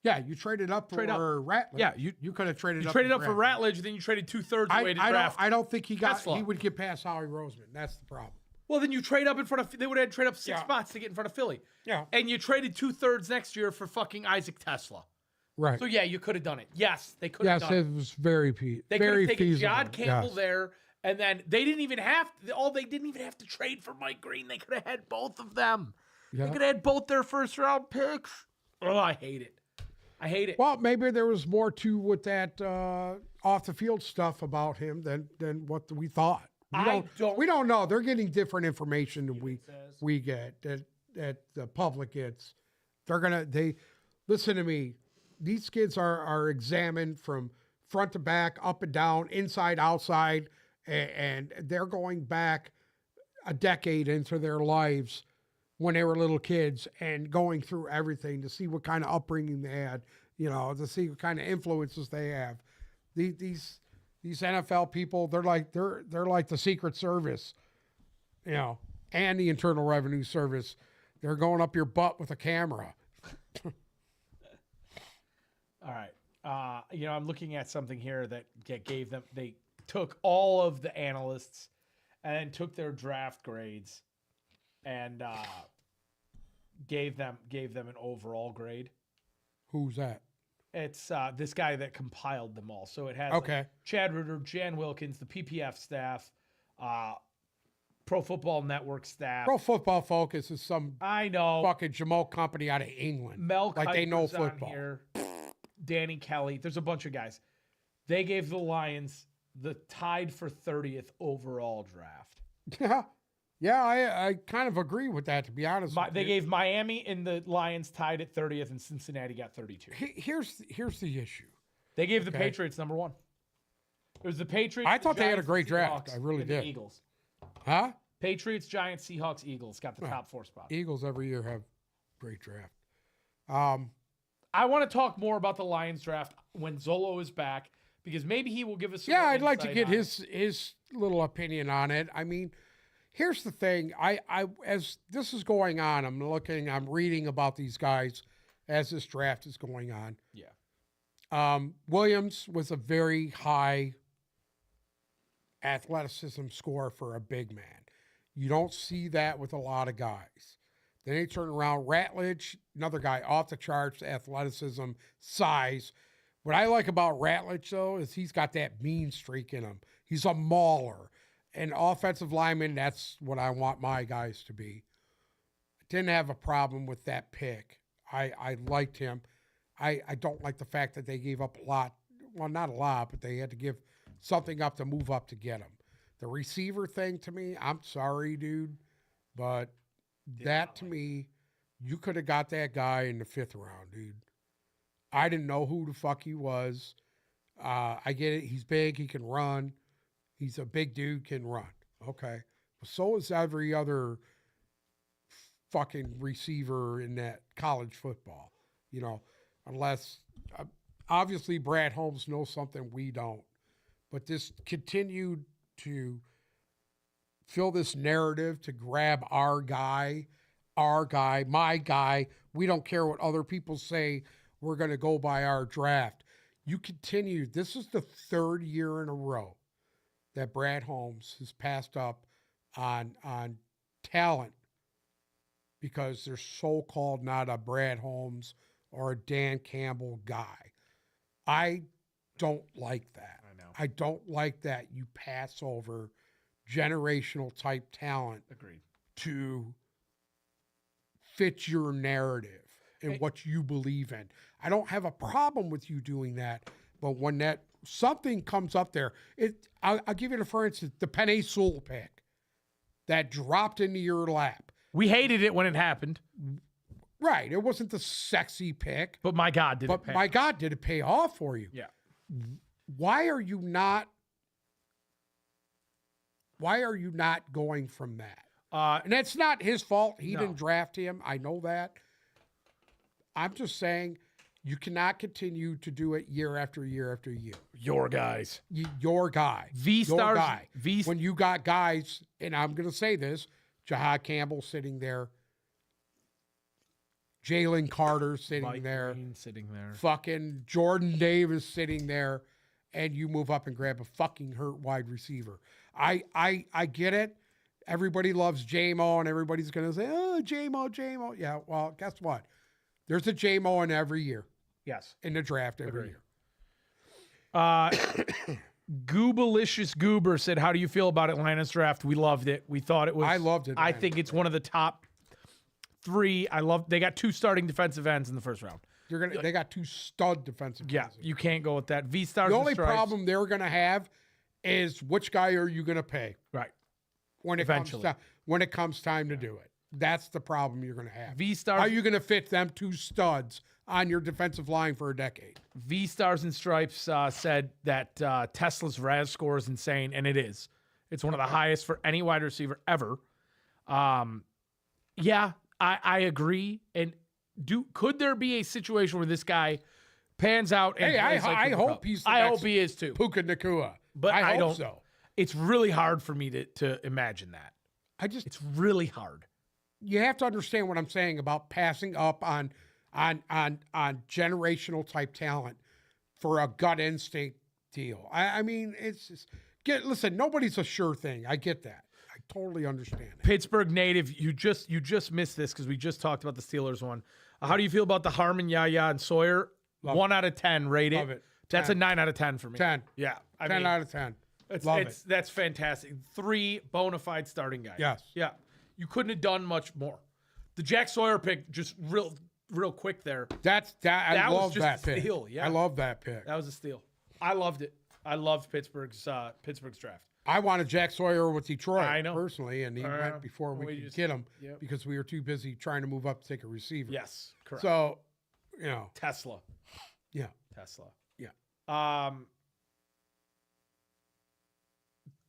[SPEAKER 2] Yeah, you traded up for Ratledge.
[SPEAKER 1] Yeah,
[SPEAKER 2] you could have traded
[SPEAKER 1] You
[SPEAKER 2] up.
[SPEAKER 1] traded up for Ratledge, then you traded 2/3 away to draft.
[SPEAKER 2] I don't think he
[SPEAKER 1] Tesla.
[SPEAKER 2] would get past Howie Roseman. That's the problem.
[SPEAKER 1] Well, then you trade up in front of. They would have had to trade up 6
[SPEAKER 2] Yeah.
[SPEAKER 1] spots to get in front of Philly.
[SPEAKER 2] Yeah.
[SPEAKER 1] And you traded 2/3 next year for fucking Isaac Tesla.
[SPEAKER 2] Right.
[SPEAKER 1] So yeah, you could have done it. Yes, they could have
[SPEAKER 2] Yes,
[SPEAKER 1] done
[SPEAKER 2] it was very
[SPEAKER 1] They could
[SPEAKER 2] very
[SPEAKER 1] have taken
[SPEAKER 2] feasible.
[SPEAKER 1] Jihad Campbell
[SPEAKER 2] Yes.
[SPEAKER 1] there, and then they didn't even have they didn't even have to trade for Mike Green. They could have had both of them.
[SPEAKER 2] Yeah.
[SPEAKER 1] They could have had both their first round picks. Oh, I hate it. I hate it.
[SPEAKER 2] Well, maybe there was more to with that off the field stuff about him than what we thought. We don't know. They're getting different information than we get that the public gets. They listen to me. These kids are examined from front to back, up and down, inside, outside, and they're going back a decade into their lives when they were little kids and going through everything to see what kind of upbringing they had, to see what kind of influences they have. These NFL people, they're like the Secret Service, and the Internal Revenue Service. They're going up your butt with a camera.
[SPEAKER 1] All right. I'm looking at something here that gave them. They took all of the analysts and then took their draft grades and gave them an overall grade.
[SPEAKER 2] Who's that?
[SPEAKER 1] It's this guy that compiled them all. So it has Chad Reuter, Jan Wilkins, the PPF staff, Pro Football Network staff.
[SPEAKER 2] Pro Football Focus is some
[SPEAKER 1] I know
[SPEAKER 2] fucking Jamal company out of England.
[SPEAKER 1] Mel
[SPEAKER 2] like they know
[SPEAKER 1] Kiper's on
[SPEAKER 2] football.
[SPEAKER 1] here. Danny Kelly. There's a bunch of guys. They gave the Lions the tied for 30th overall draft.
[SPEAKER 2] Yeah, I kind of agree with that, to be honest.
[SPEAKER 1] They gave Miami and the Lions tied at 30th, and Cincinnati got 32.
[SPEAKER 2] Here's the issue.
[SPEAKER 1] They gave the Patriots number 1. It was the Patriots.
[SPEAKER 2] I thought they had a
[SPEAKER 1] Giants,
[SPEAKER 2] great
[SPEAKER 1] the
[SPEAKER 2] draft.
[SPEAKER 1] Seahawks,
[SPEAKER 2] I really
[SPEAKER 1] and the
[SPEAKER 2] did.
[SPEAKER 1] Eagles.
[SPEAKER 2] Huh?
[SPEAKER 1] Patriots, Giants, Seahawks, Eagles got the top 4 spots.
[SPEAKER 2] Eagles every year have great draft.
[SPEAKER 1] I want to talk more about the Lions draft when Zolo is back because maybe he will give us some
[SPEAKER 2] Yeah,
[SPEAKER 1] more
[SPEAKER 2] I'd like to
[SPEAKER 1] insight
[SPEAKER 2] get
[SPEAKER 1] on it.
[SPEAKER 2] his little opinion on it. I mean, here's the thing. I as this is going on, I'm reading about these guys as this draft is going on.
[SPEAKER 1] Yeah.
[SPEAKER 2] Williams was a very high athleticism score for a big man. You don't see that with a lot of guys. Then they turn around. Ratledge, another guy off the charts, athleticism, size. What I like about Ratledge, though, is he's got that mean streak in him. He's a mauler. And offensive lineman, that's what I want my guys to be. Didn't have a problem with that pick. I liked him. I don't like the fact that they gave up a lot. Well, not a lot, but they had to give something up to move up to get him. The receiver thing, to me, I'm sorry, dude, but that to me, you could have got that guy in the 5th round, dude. I didn't know who the fuck he was. I get it. He's big. He can run. He's a big dude, can run. Okay. Well, so is every other fucking receiver in that college football, unless obviously Brad Holmes knows something we don't. But this continued to fill this narrative to grab our guy, my guy. We don't care what other people say. We're going to go by our draft. You continue. This is the 3rd year in a row that Brad Holmes has passed up on talent because there's so-called not a Brad Holmes or a Dan Campbell guy. I don't like that.
[SPEAKER 1] I know.
[SPEAKER 2] I don't like that you pass over generational type talent
[SPEAKER 1] Agreed.
[SPEAKER 2] to fit your narrative and what you believe in. I don't have a problem with you doing that, but when that something comes up there, I'll give you for instance, the Penei Sewell pick that dropped into your lap.
[SPEAKER 1] We hated it when it happened,
[SPEAKER 2] Right. It wasn't the sexy pick,
[SPEAKER 1] but my God, did it
[SPEAKER 2] but
[SPEAKER 1] pay?
[SPEAKER 2] my God, did it pay off for you?
[SPEAKER 1] Yeah.
[SPEAKER 2] Why are you not going from that? And that's not his fault. He
[SPEAKER 1] No.
[SPEAKER 2] didn't draft him. I know that. I'm just saying you cannot continue to do it year after year after year.
[SPEAKER 1] Your guys.
[SPEAKER 2] Your guy. Your
[SPEAKER 1] V-Stars.
[SPEAKER 2] guy. When you got guys, and I'm going to say this, Jahad Campbell sitting there, Jalen Carter sitting
[SPEAKER 1] Mike
[SPEAKER 2] there,
[SPEAKER 1] Green sitting there.
[SPEAKER 2] fucking Jordan Davis sitting there, and you move up and grab a fucking hurt wide receiver. I get it. Everybody loves J-Mo, and everybody's going to say, oh, J-Mo, J-Mo. Yeah, well, guess what? There's a J-Mo in every year,
[SPEAKER 1] Yes.
[SPEAKER 2] in the draft every
[SPEAKER 1] Agreed.
[SPEAKER 2] year.
[SPEAKER 1] Goobalicious Goober said, how do you feel about Atlanta's draft? We loved it. We thought it was.
[SPEAKER 2] I loved it.
[SPEAKER 1] I think it's one of the top 3. They got 2 starting defensive ends in the first round.
[SPEAKER 2] They got 2 stud defensive
[SPEAKER 1] Yeah,
[SPEAKER 2] ends.
[SPEAKER 1] you can't go with that. V-Stars
[SPEAKER 2] The
[SPEAKER 1] and
[SPEAKER 2] only
[SPEAKER 1] Stripes.
[SPEAKER 2] problem they're going to have is which guy are you going to pay
[SPEAKER 1] Right.
[SPEAKER 2] when it
[SPEAKER 1] Eventually.
[SPEAKER 2] comes time to do it. That's the problem you're going to have.
[SPEAKER 1] V-Stars.
[SPEAKER 2] How are you going to fit them 2 studs on your defensive line for a decade?
[SPEAKER 1] V-Stars and Stripes said that Tesla's RAS score is insane, and it is. It's one of the highest for any wide receiver ever. Yeah, I agree. And could there be a situation where this guy pans out? And
[SPEAKER 2] Hey,
[SPEAKER 1] plays like
[SPEAKER 2] I
[SPEAKER 1] Cooper
[SPEAKER 2] hope
[SPEAKER 1] Kupp?
[SPEAKER 2] he's the
[SPEAKER 1] I
[SPEAKER 2] next
[SPEAKER 1] hope he is too.
[SPEAKER 2] Puka Nacua.
[SPEAKER 1] But I
[SPEAKER 2] hope
[SPEAKER 1] don't.
[SPEAKER 2] so.
[SPEAKER 1] It's really hard for me to imagine that. It's really hard.
[SPEAKER 2] You have to understand what I'm saying about passing up on generational type talent for a gut instinct deal. I mean, it's just, listen, nobody's a sure thing. I get that. I totally understand it.
[SPEAKER 1] Pittsburgh native, you just missed this because we just talked about the Steelers one. How do you feel about the Harmon, Yaya, and Sawyer? 1 out of 10 rated.
[SPEAKER 2] Love it.
[SPEAKER 1] That's
[SPEAKER 2] 10.
[SPEAKER 1] a 9 out of 10 for me.
[SPEAKER 2] 10.
[SPEAKER 1] Yeah.
[SPEAKER 2] 10 out of 10. Love it.
[SPEAKER 1] That's fantastic. 3 bona fide starting guys.
[SPEAKER 2] Yes.
[SPEAKER 1] Yeah. You couldn't have done much more. The Jack Sawyer pick, just real quick there.
[SPEAKER 2] I
[SPEAKER 1] That was
[SPEAKER 2] love
[SPEAKER 1] just
[SPEAKER 2] that
[SPEAKER 1] a
[SPEAKER 2] pick.
[SPEAKER 1] steal, yeah.
[SPEAKER 2] I love that pick.
[SPEAKER 1] That was a steal. I loved it. I loved Pittsburgh's draft.
[SPEAKER 2] I wanted Jack Sawyer with Detroit
[SPEAKER 1] I know.
[SPEAKER 2] personally, and he went before we could get him
[SPEAKER 1] Yep.
[SPEAKER 2] because we were too busy trying to move up to take a receiver.
[SPEAKER 1] Yes, correct.
[SPEAKER 2] So,
[SPEAKER 1] Tesla.
[SPEAKER 2] yeah.
[SPEAKER 1] Tesla.
[SPEAKER 2] Yeah.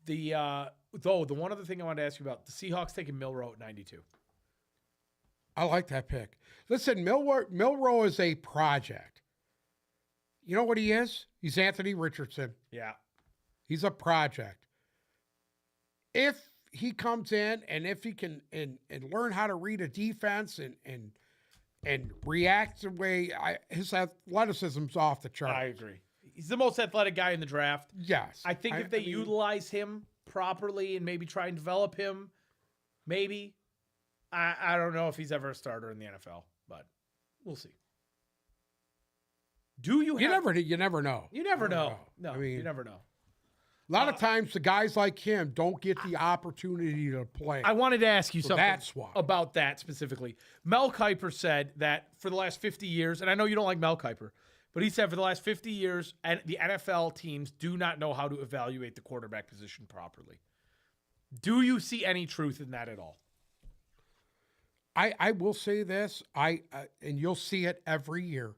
[SPEAKER 1] The one other thing I wanted to ask you about, the Seahawks taking Milroe at 92.
[SPEAKER 2] I like that pick. Listen, Milroe is a project. You know what he is? He's Anthony Richardson.
[SPEAKER 1] Yeah.
[SPEAKER 2] He's a project. If he comes in and if he can and learn how to read a defense and react the way his athleticism's off the chart.
[SPEAKER 1] I agree. He's the most athletic guy in the draft.
[SPEAKER 2] Yes.
[SPEAKER 1] I think if they utilize him properly and maybe try and develop him, maybe. I don't know if he's ever a starter in the NFL, but we'll see. You never know.
[SPEAKER 2] You never know.
[SPEAKER 1] No,
[SPEAKER 2] I mean,
[SPEAKER 1] you never know.
[SPEAKER 2] A lot of times the guys like him don't get the opportunity to play.
[SPEAKER 1] I wanted to ask you something
[SPEAKER 2] that's why.
[SPEAKER 1] about that specifically. Mel Kiper said that for the last 50 years, and I know you don't like Mel Kiper, but he said for the last 50 years, and the NFL teams do not know how to evaluate the quarterback position properly. Do you see any truth in that at all?
[SPEAKER 2] I will say this, and you'll see it every year,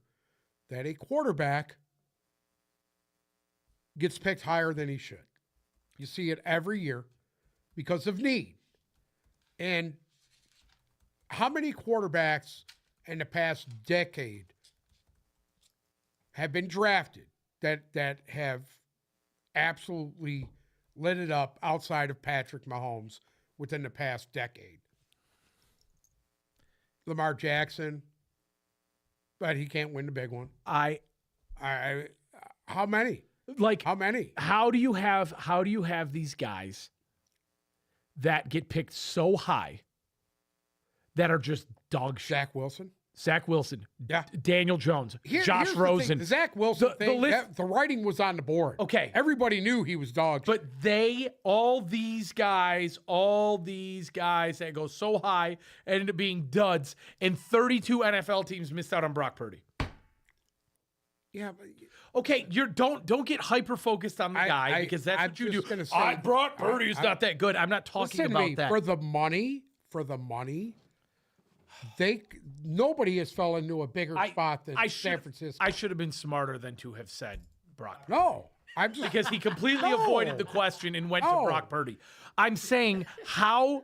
[SPEAKER 2] that a quarterback gets picked higher than he should. You see it every year because of need. And how many quarterbacks in the past decade have been drafted that have absolutely lit it up outside of Patrick Mahomes within the past decade? Lamar Jackson, but he can't win the big one. How many? How many?
[SPEAKER 1] How do you have these guys that get picked so high that are just dog shit?
[SPEAKER 2] Zach Wilson.
[SPEAKER 1] Zach Wilson,
[SPEAKER 2] Yeah.
[SPEAKER 1] Daniel Jones,
[SPEAKER 2] Here's
[SPEAKER 1] Josh
[SPEAKER 2] the thing,
[SPEAKER 1] Rosen.
[SPEAKER 2] the Zach Wilson
[SPEAKER 1] The
[SPEAKER 2] thing,
[SPEAKER 1] list-
[SPEAKER 2] the writing was on the board.
[SPEAKER 1] Okay.
[SPEAKER 2] Everybody knew he was dog shit.
[SPEAKER 1] But all these guys that go so high ended up being duds, and 32 NFL teams missed out on Brock Purdy.
[SPEAKER 2] Yeah, but
[SPEAKER 1] Okay, don't get hyper focused on the guy because that's
[SPEAKER 2] I'm
[SPEAKER 1] what you do.
[SPEAKER 2] just gonna say-
[SPEAKER 1] Brock Purdy is not that good. I'm not talking
[SPEAKER 2] listen to
[SPEAKER 1] about
[SPEAKER 2] me,
[SPEAKER 1] that.
[SPEAKER 2] for the money, nobody has fell into a bigger spot than San Francisco.
[SPEAKER 1] I should have been smarter than to have said Brock Purdy.
[SPEAKER 2] No, I'm just
[SPEAKER 1] Because he completely
[SPEAKER 2] No.
[SPEAKER 1] avoided the question and went to
[SPEAKER 2] No.
[SPEAKER 1] Brock Purdy. I'm saying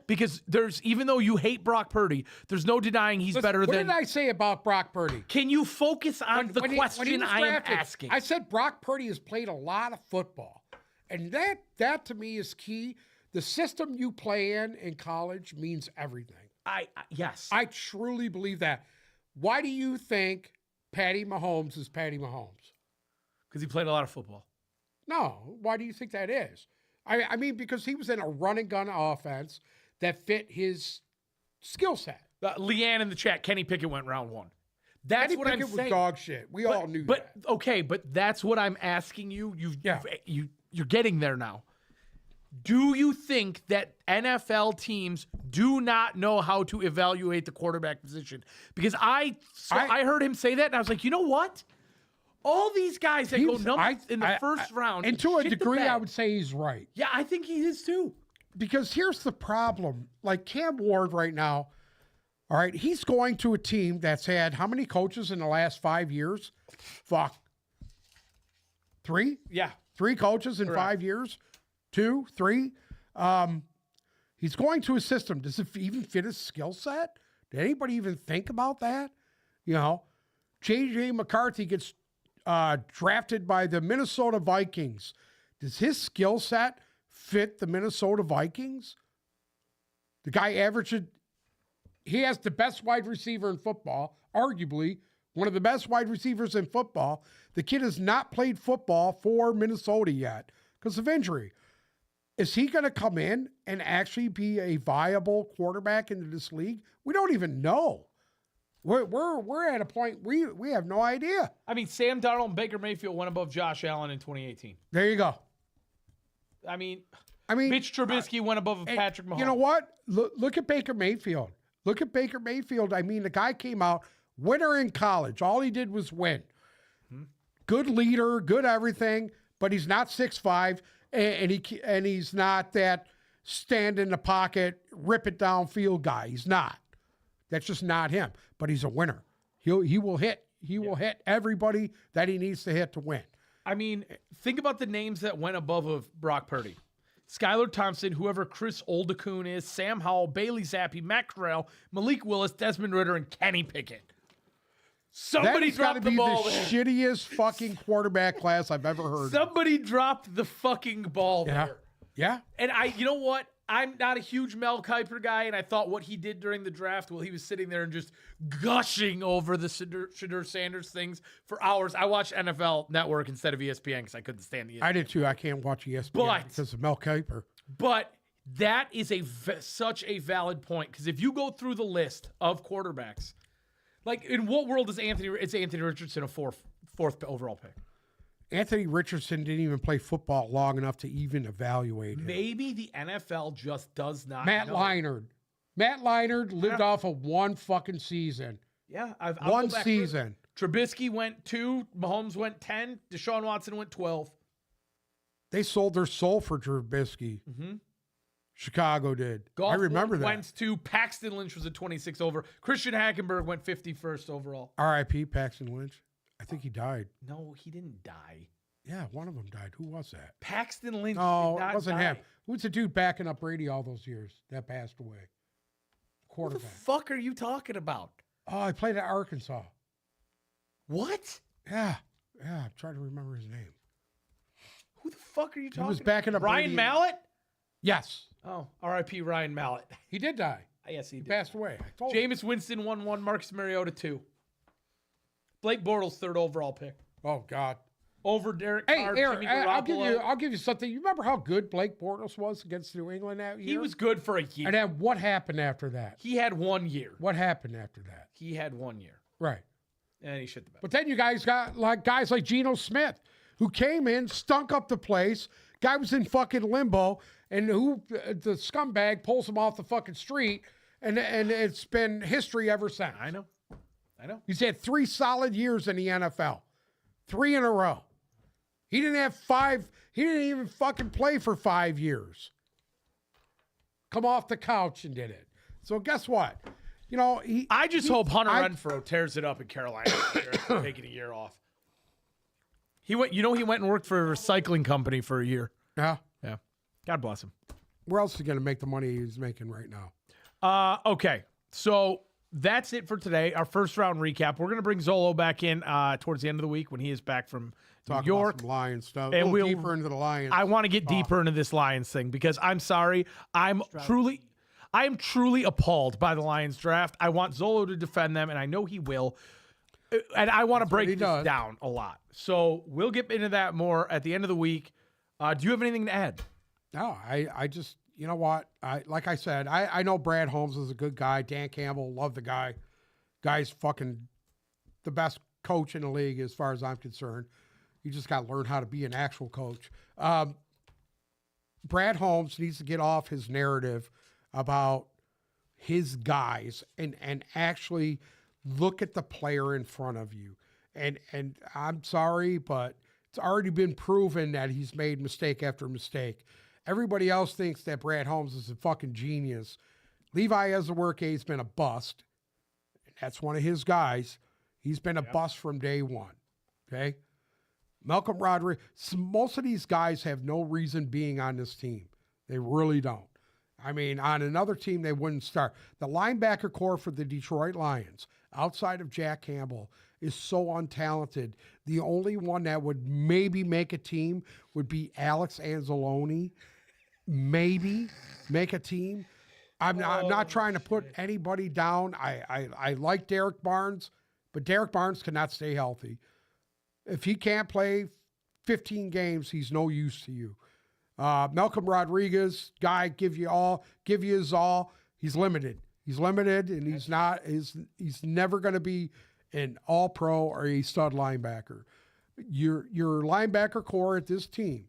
[SPEAKER 1] because even though you hate Brock Purdy, there's no denying he's better
[SPEAKER 2] what
[SPEAKER 1] than.
[SPEAKER 2] did I say about Brock Purdy?
[SPEAKER 1] Can you focus on the
[SPEAKER 2] When he
[SPEAKER 1] question
[SPEAKER 2] was
[SPEAKER 1] I am
[SPEAKER 2] drafted,
[SPEAKER 1] asking?
[SPEAKER 2] I said Brock Purdy has played a lot of football, and that to me is key. The system you play in college means everything.
[SPEAKER 1] Yes.
[SPEAKER 2] I truly believe that. Why do you think Patty Mahomes is Patty Mahomes?
[SPEAKER 1] Because he played a lot of football.
[SPEAKER 2] No. Why do you think that is? I mean, because he was in a run and gun offense that fit his skill set.
[SPEAKER 1] Leanne in the chat, Kenny Pickett went round 1. That's
[SPEAKER 2] Kenny
[SPEAKER 1] what
[SPEAKER 2] Pickett
[SPEAKER 1] I'm
[SPEAKER 2] was
[SPEAKER 1] saying.
[SPEAKER 2] dog shit. We all knew
[SPEAKER 1] But
[SPEAKER 2] that.
[SPEAKER 1] okay, but that's what I'm asking you.
[SPEAKER 2] Yeah.
[SPEAKER 1] You're getting there now. Do you think that NFL teams do not know how to evaluate the quarterback position? Because I heard him say that, and I was like, you know what? All these guys that go in the first round,
[SPEAKER 2] and to a
[SPEAKER 1] shit the
[SPEAKER 2] degree,
[SPEAKER 1] bed.
[SPEAKER 2] I would say he's right.
[SPEAKER 1] Yeah, I think he is too.
[SPEAKER 2] Because here's the problem. Like Cam Ward right now, all right, he's going to a team that's had how many coaches in the last 5 years? Fuck. 3?
[SPEAKER 1] Yeah.
[SPEAKER 2] 3 coaches in 5 years? 2, 3? He's going to a system. Does it even fit his skill set? Did anybody even think about that? You know, J.J. McCarthy gets drafted by the Minnesota Vikings. Does his skill set fit the Minnesota Vikings? The guy he has the best wide receiver in football, arguably one of the best wide receivers in football. The kid has not played football for Minnesota yet because of injury. Is he going to come in and actually be a viable quarterback into this league? We don't even know. We're at a point we have no idea.
[SPEAKER 1] I mean, Sam Darnold and Baker Mayfield went above Josh Allen in 2018.
[SPEAKER 2] There you go.
[SPEAKER 1] I mean,
[SPEAKER 2] Mitch
[SPEAKER 1] Trubisky went above Patrick Mahomes.
[SPEAKER 2] You know what? Look at Baker Mayfield. Look at Baker Mayfield. I mean, the guy came out winner in college. All he did was win. Good leader, good everything, but he's not 6'5", and he's not that stand in the pocket, rip it downfield guy. He's not. That's just not him. But he's a winner. He will hit. He will hit everybody that he needs to hit to win.
[SPEAKER 1] I mean, think about the names that went above of Brock Purdy. Skylar Thompson, whoever Chris Oldacune is, Sam Howell, Bailey Zappi, Matt Corral, Malik Willis, Desmond Ridder, and Kenny Pickett. Somebody
[SPEAKER 2] That's gotta
[SPEAKER 1] dropped the
[SPEAKER 2] be
[SPEAKER 1] ball
[SPEAKER 2] the
[SPEAKER 1] there.
[SPEAKER 2] shittiest fucking quarterback class I've ever heard.
[SPEAKER 1] Somebody dropped the fucking ball
[SPEAKER 2] Yeah.
[SPEAKER 1] there.
[SPEAKER 2] Yeah.
[SPEAKER 1] And you know what? I'm not a huge Mel Kiper guy, and I thought what he did during the draft while he was sitting there and just gushing over the Shadur Sanders things for hours. I watched NFL Network instead of ESPN because I couldn't stand the ESPN.
[SPEAKER 2] I did too. I can't watch ESPN
[SPEAKER 1] But-
[SPEAKER 2] because of Mel Kiper.
[SPEAKER 1] But that is such a valid point because if you go through the list of quarterbacks, like in what world is Anthony Richardson a fourth overall pick?
[SPEAKER 2] Anthony Richardson didn't even play football long enough to even evaluate him.
[SPEAKER 1] Maybe the NFL just does not
[SPEAKER 2] Matt
[SPEAKER 1] know.
[SPEAKER 2] Leinart. Matt Leinart lived off of one fucking season.
[SPEAKER 1] Yeah, I'll
[SPEAKER 2] One
[SPEAKER 1] go back through.
[SPEAKER 2] season.
[SPEAKER 1] Trubisky went 2, Mahomes went 10, Deshaun Watson went 12.
[SPEAKER 2] They sold their soul for Trubisky.
[SPEAKER 1] Mm-hmm.
[SPEAKER 2] Chicago did.
[SPEAKER 1] Goff
[SPEAKER 2] I remember that.
[SPEAKER 1] went 2, Paxton Lynch was a 26 over. Christian Hackenberg went 51st overall.
[SPEAKER 2] R.I.P. Paxton Lynch. I think he died.
[SPEAKER 1] No, he didn't die.
[SPEAKER 2] Yeah, one of them died. Who was that?
[SPEAKER 1] Paxton Lynch
[SPEAKER 2] No,
[SPEAKER 1] did not
[SPEAKER 2] it wasn't
[SPEAKER 1] die.
[SPEAKER 2] him. Who's the dude backing up Brady all those years that passed away?
[SPEAKER 1] What the
[SPEAKER 2] Quarterback.
[SPEAKER 1] fuck are you talking about?
[SPEAKER 2] Oh, he played at Arkansas.
[SPEAKER 1] What?
[SPEAKER 2] Yeah. I'm trying to remember his name.
[SPEAKER 1] Who the fuck are you talking
[SPEAKER 2] was
[SPEAKER 1] about?
[SPEAKER 2] backing up
[SPEAKER 1] Ryan
[SPEAKER 2] Brady.
[SPEAKER 1] Mallett?
[SPEAKER 2] Yes.
[SPEAKER 1] Oh, R.I.P. Ryan Mallett.
[SPEAKER 2] He did die.
[SPEAKER 1] Yes, he
[SPEAKER 2] He
[SPEAKER 1] did.
[SPEAKER 2] passed away. I told you.
[SPEAKER 1] Jameis Winston won 1, Marcus Mariota 2. Blake Bortles 3rd overall pick.
[SPEAKER 2] Oh, God.
[SPEAKER 1] Over Derek
[SPEAKER 2] Hey,
[SPEAKER 1] Carr,
[SPEAKER 2] Aaron,
[SPEAKER 1] Jimmy
[SPEAKER 2] I'll
[SPEAKER 1] Garoppolo.
[SPEAKER 2] give you something. You remember how good Blake Bortles was against New England that year?
[SPEAKER 1] He was good for a year.
[SPEAKER 2] And then what happened after that?
[SPEAKER 1] He had 1 year.
[SPEAKER 2] What happened after that?
[SPEAKER 1] He had 1 year.
[SPEAKER 2] Right.
[SPEAKER 1] And he shit the bed.
[SPEAKER 2] But then you guys got guys like Geno Smith, who came in, stunk up the place. Guy was in fucking limbo, and the scumbag pulls him off the fucking street, and it's been history ever since.
[SPEAKER 1] I know.
[SPEAKER 2] He's had 3 solid years in the NFL, 3 in a row. He didn't have 5. He didn't even fucking play for 5 years. Come off the couch and did it. So guess what? You know,
[SPEAKER 1] I just hope Hunter Renfrow tears it up in Carolina after taking a year off. He went and worked for a recycling company for a year.
[SPEAKER 2] Yeah.
[SPEAKER 1] Yeah. God bless him.
[SPEAKER 2] Where else is he going to make the money he's making right now?
[SPEAKER 1] Okay. So that's it for today. Our first round recap. We're going to bring Zolo back in towards the end of the week when he is back from
[SPEAKER 2] Talk
[SPEAKER 1] New York.
[SPEAKER 2] about some Lions stuff.
[SPEAKER 1] And
[SPEAKER 2] a
[SPEAKER 1] we'll
[SPEAKER 2] little deeper into the Lions.
[SPEAKER 1] I want to get deeper into this Lions thing because I'm sorry. I am truly appalled by the Lions draft. I want Zolo to defend them, and I know he will. And I want to break this down a lot. So we'll get into that more at the end of the week. Do you have anything to add?
[SPEAKER 2] No, I just, you know what? Like I said, I know Brad Holmes is a good guy. Dan Campbell, love the guy. Guy's fucking the best coach in the league as far as I'm concerned. You just got to learn how to be an actual coach. Brad Holmes needs to get off his narrative about his guys and actually look at the player in front of you. And I'm sorry, but it's already been proven that he's made mistake after mistake. Everybody else thinks that Brad Holmes is a fucking genius. Levi Ezworke has been a bust. That's one of his guys. He's been a bust from day one. Okay? Malcolm Rodriguez, most of these guys have no reason being on this team. They really don't. I mean, on another team, they wouldn't start. The linebacker core for the Detroit Lions, outside of Jack Campbell, is so untalented. The only one that would maybe make a team would be Alex Anzalone. Maybe make a team. I'm not trying to put anybody down. I like Derek Barnes, but Derek Barnes cannot stay healthy. If he can't play 15 games, he's no use to you. Malcolm Rodriguez, guy, give you his all. He's limited. And he's never going to be an all-pro or a stud linebacker. Your linebacker core at this team,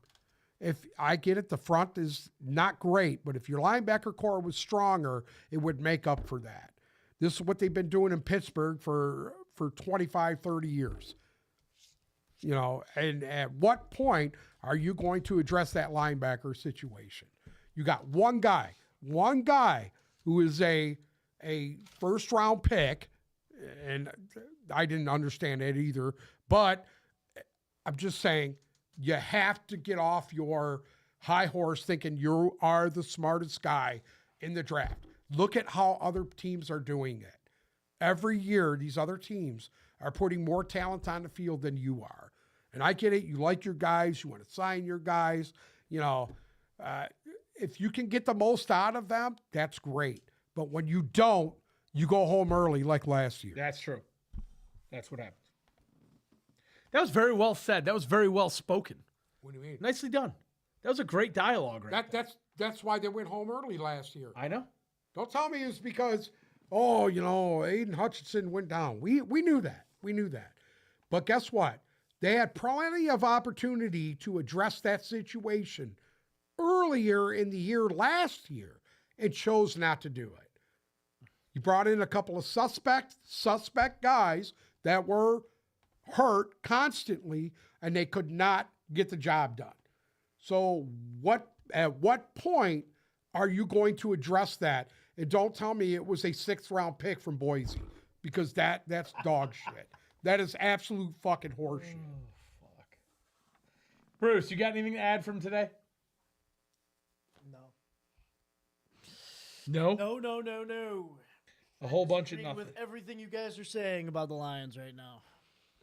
[SPEAKER 2] if I get it, the front is not great, but if your linebacker core was stronger, it would make up for that. This is what they've been doing in Pittsburgh for 25, 30 years. You know, and at what point are you going to address that linebacker situation? You got one guy who is a first-round pick, and I didn't understand it either, but I'm just saying you have to get off your high horse thinking you are the smartest guy in the draft. Look at how other teams are doing it. Every year, these other teams are putting more talent on the field than you are. And I get it. You like your guys. You want to sign your guys. You know, if you can get the most out of them, that's great. But when you don't, you go home early like last year.
[SPEAKER 1] That's true. That's what happens. That was very well said. That was very well spoken.
[SPEAKER 2] What do you mean?
[SPEAKER 1] Nicely done. That was a great dialogue right there.
[SPEAKER 2] That's why they went home early last year.
[SPEAKER 1] I know.
[SPEAKER 2] Don't tell me it's because, Aiden Hutchinson went down. We knew that. We knew that. But guess what? They had plenty of opportunity to address that situation earlier in the year last year and chose not to do it. You brought in a couple of suspect guys that were hurt constantly and they could not get the job done. So at what point are you going to address that? And don't tell me it was a 6th-round pick from Boise, because that's dog shit. That is absolute fucking horseshit.
[SPEAKER 1] Oh, fuck. Bruce, you got anything to add from today? No.
[SPEAKER 3] No.
[SPEAKER 1] A whole bunch of
[SPEAKER 3] Agree
[SPEAKER 1] nothing.
[SPEAKER 3] with everything you guys are saying about the Lions right now.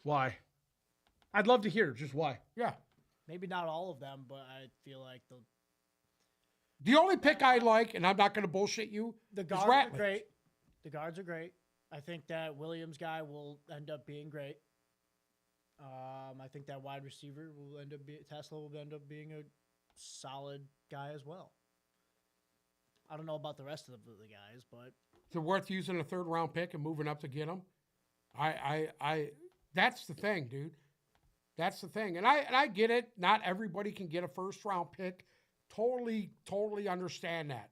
[SPEAKER 1] Why? I'd love to hear just why.
[SPEAKER 2] Yeah.
[SPEAKER 3] Maybe not all of them, but I feel like
[SPEAKER 2] The only pick I like, and I'm not going to bullshit you,
[SPEAKER 3] the
[SPEAKER 2] is
[SPEAKER 3] guards
[SPEAKER 2] Ratliff.
[SPEAKER 3] are great. The guards are great. I think that Williams guy will end up being great. I think that wide receiver Tesla will end up being a solid guy as well. I don't know about the rest of the guys, but
[SPEAKER 2] Is it worth using a 3rd-round pick and moving up to get him? I that's the thing, dude. That's the thing. And I get it. Not everybody can get a first round pick. Totally understand that.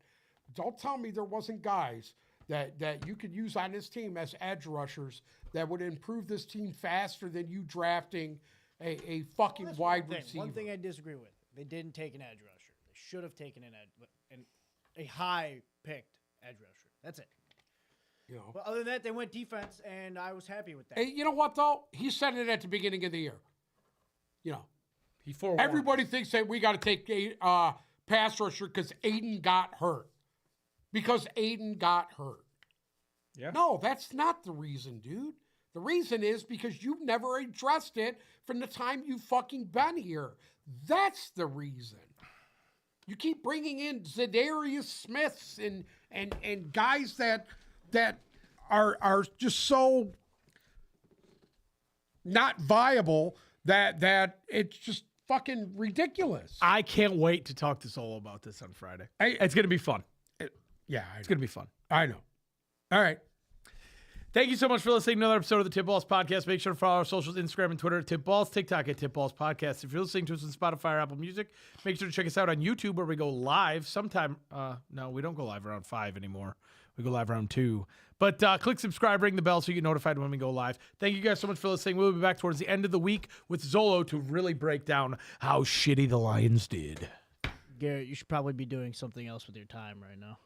[SPEAKER 2] Don't tell me there wasn't guys that you could use on this team as edge rushers that would improve this team faster than you drafting a fucking
[SPEAKER 3] That's
[SPEAKER 2] wide
[SPEAKER 3] one thing.
[SPEAKER 2] receiver.
[SPEAKER 3] One thing I disagree with. They didn't take an edge rusher. They should have taken a high picked edge rusher. That's it.
[SPEAKER 2] You know.
[SPEAKER 3] But other than that, they went defense, and I was happy with that.
[SPEAKER 2] Hey, you know what though? He said it at the beginning of the year. You know,
[SPEAKER 1] He forewarned.
[SPEAKER 2] everybody thinks that we got to take a pass rusher because Aiden got hurt. Because Aiden got hurt.
[SPEAKER 1] Yeah.
[SPEAKER 2] No, that's not the reason, dude. The reason is because you've never addressed it from the time you've fucking been here. That's the reason. You keep bringing in Zadarius Smiths and guys that are just so not viable that it's just fucking ridiculous.
[SPEAKER 1] I can't wait to talk to Solo about this on Friday.
[SPEAKER 2] I-
[SPEAKER 1] It's going to be fun.
[SPEAKER 2] Yeah,
[SPEAKER 1] It's going to be fun.
[SPEAKER 2] I know. All right.
[SPEAKER 1] Thank you so much for listening to another episode of the Tip Balls Podcast. Make sure to follow our socials, Instagram and Twitter at Tip Balls, TikTok at Tip Balls Podcast. If you're listening to us on Spotify or Apple Music, make sure to check us out on YouTube where we go live sometime. No, we don't go live around 5 anymore. We go live around 2. But click subscribe, ring the bell so you get notified when we go live. Thank you guys so much for listening. We'll be back towards the end of the week with Zolo to really break down how shitty the Lions did.
[SPEAKER 3] Garrett, you should probably be doing something else with your time right now.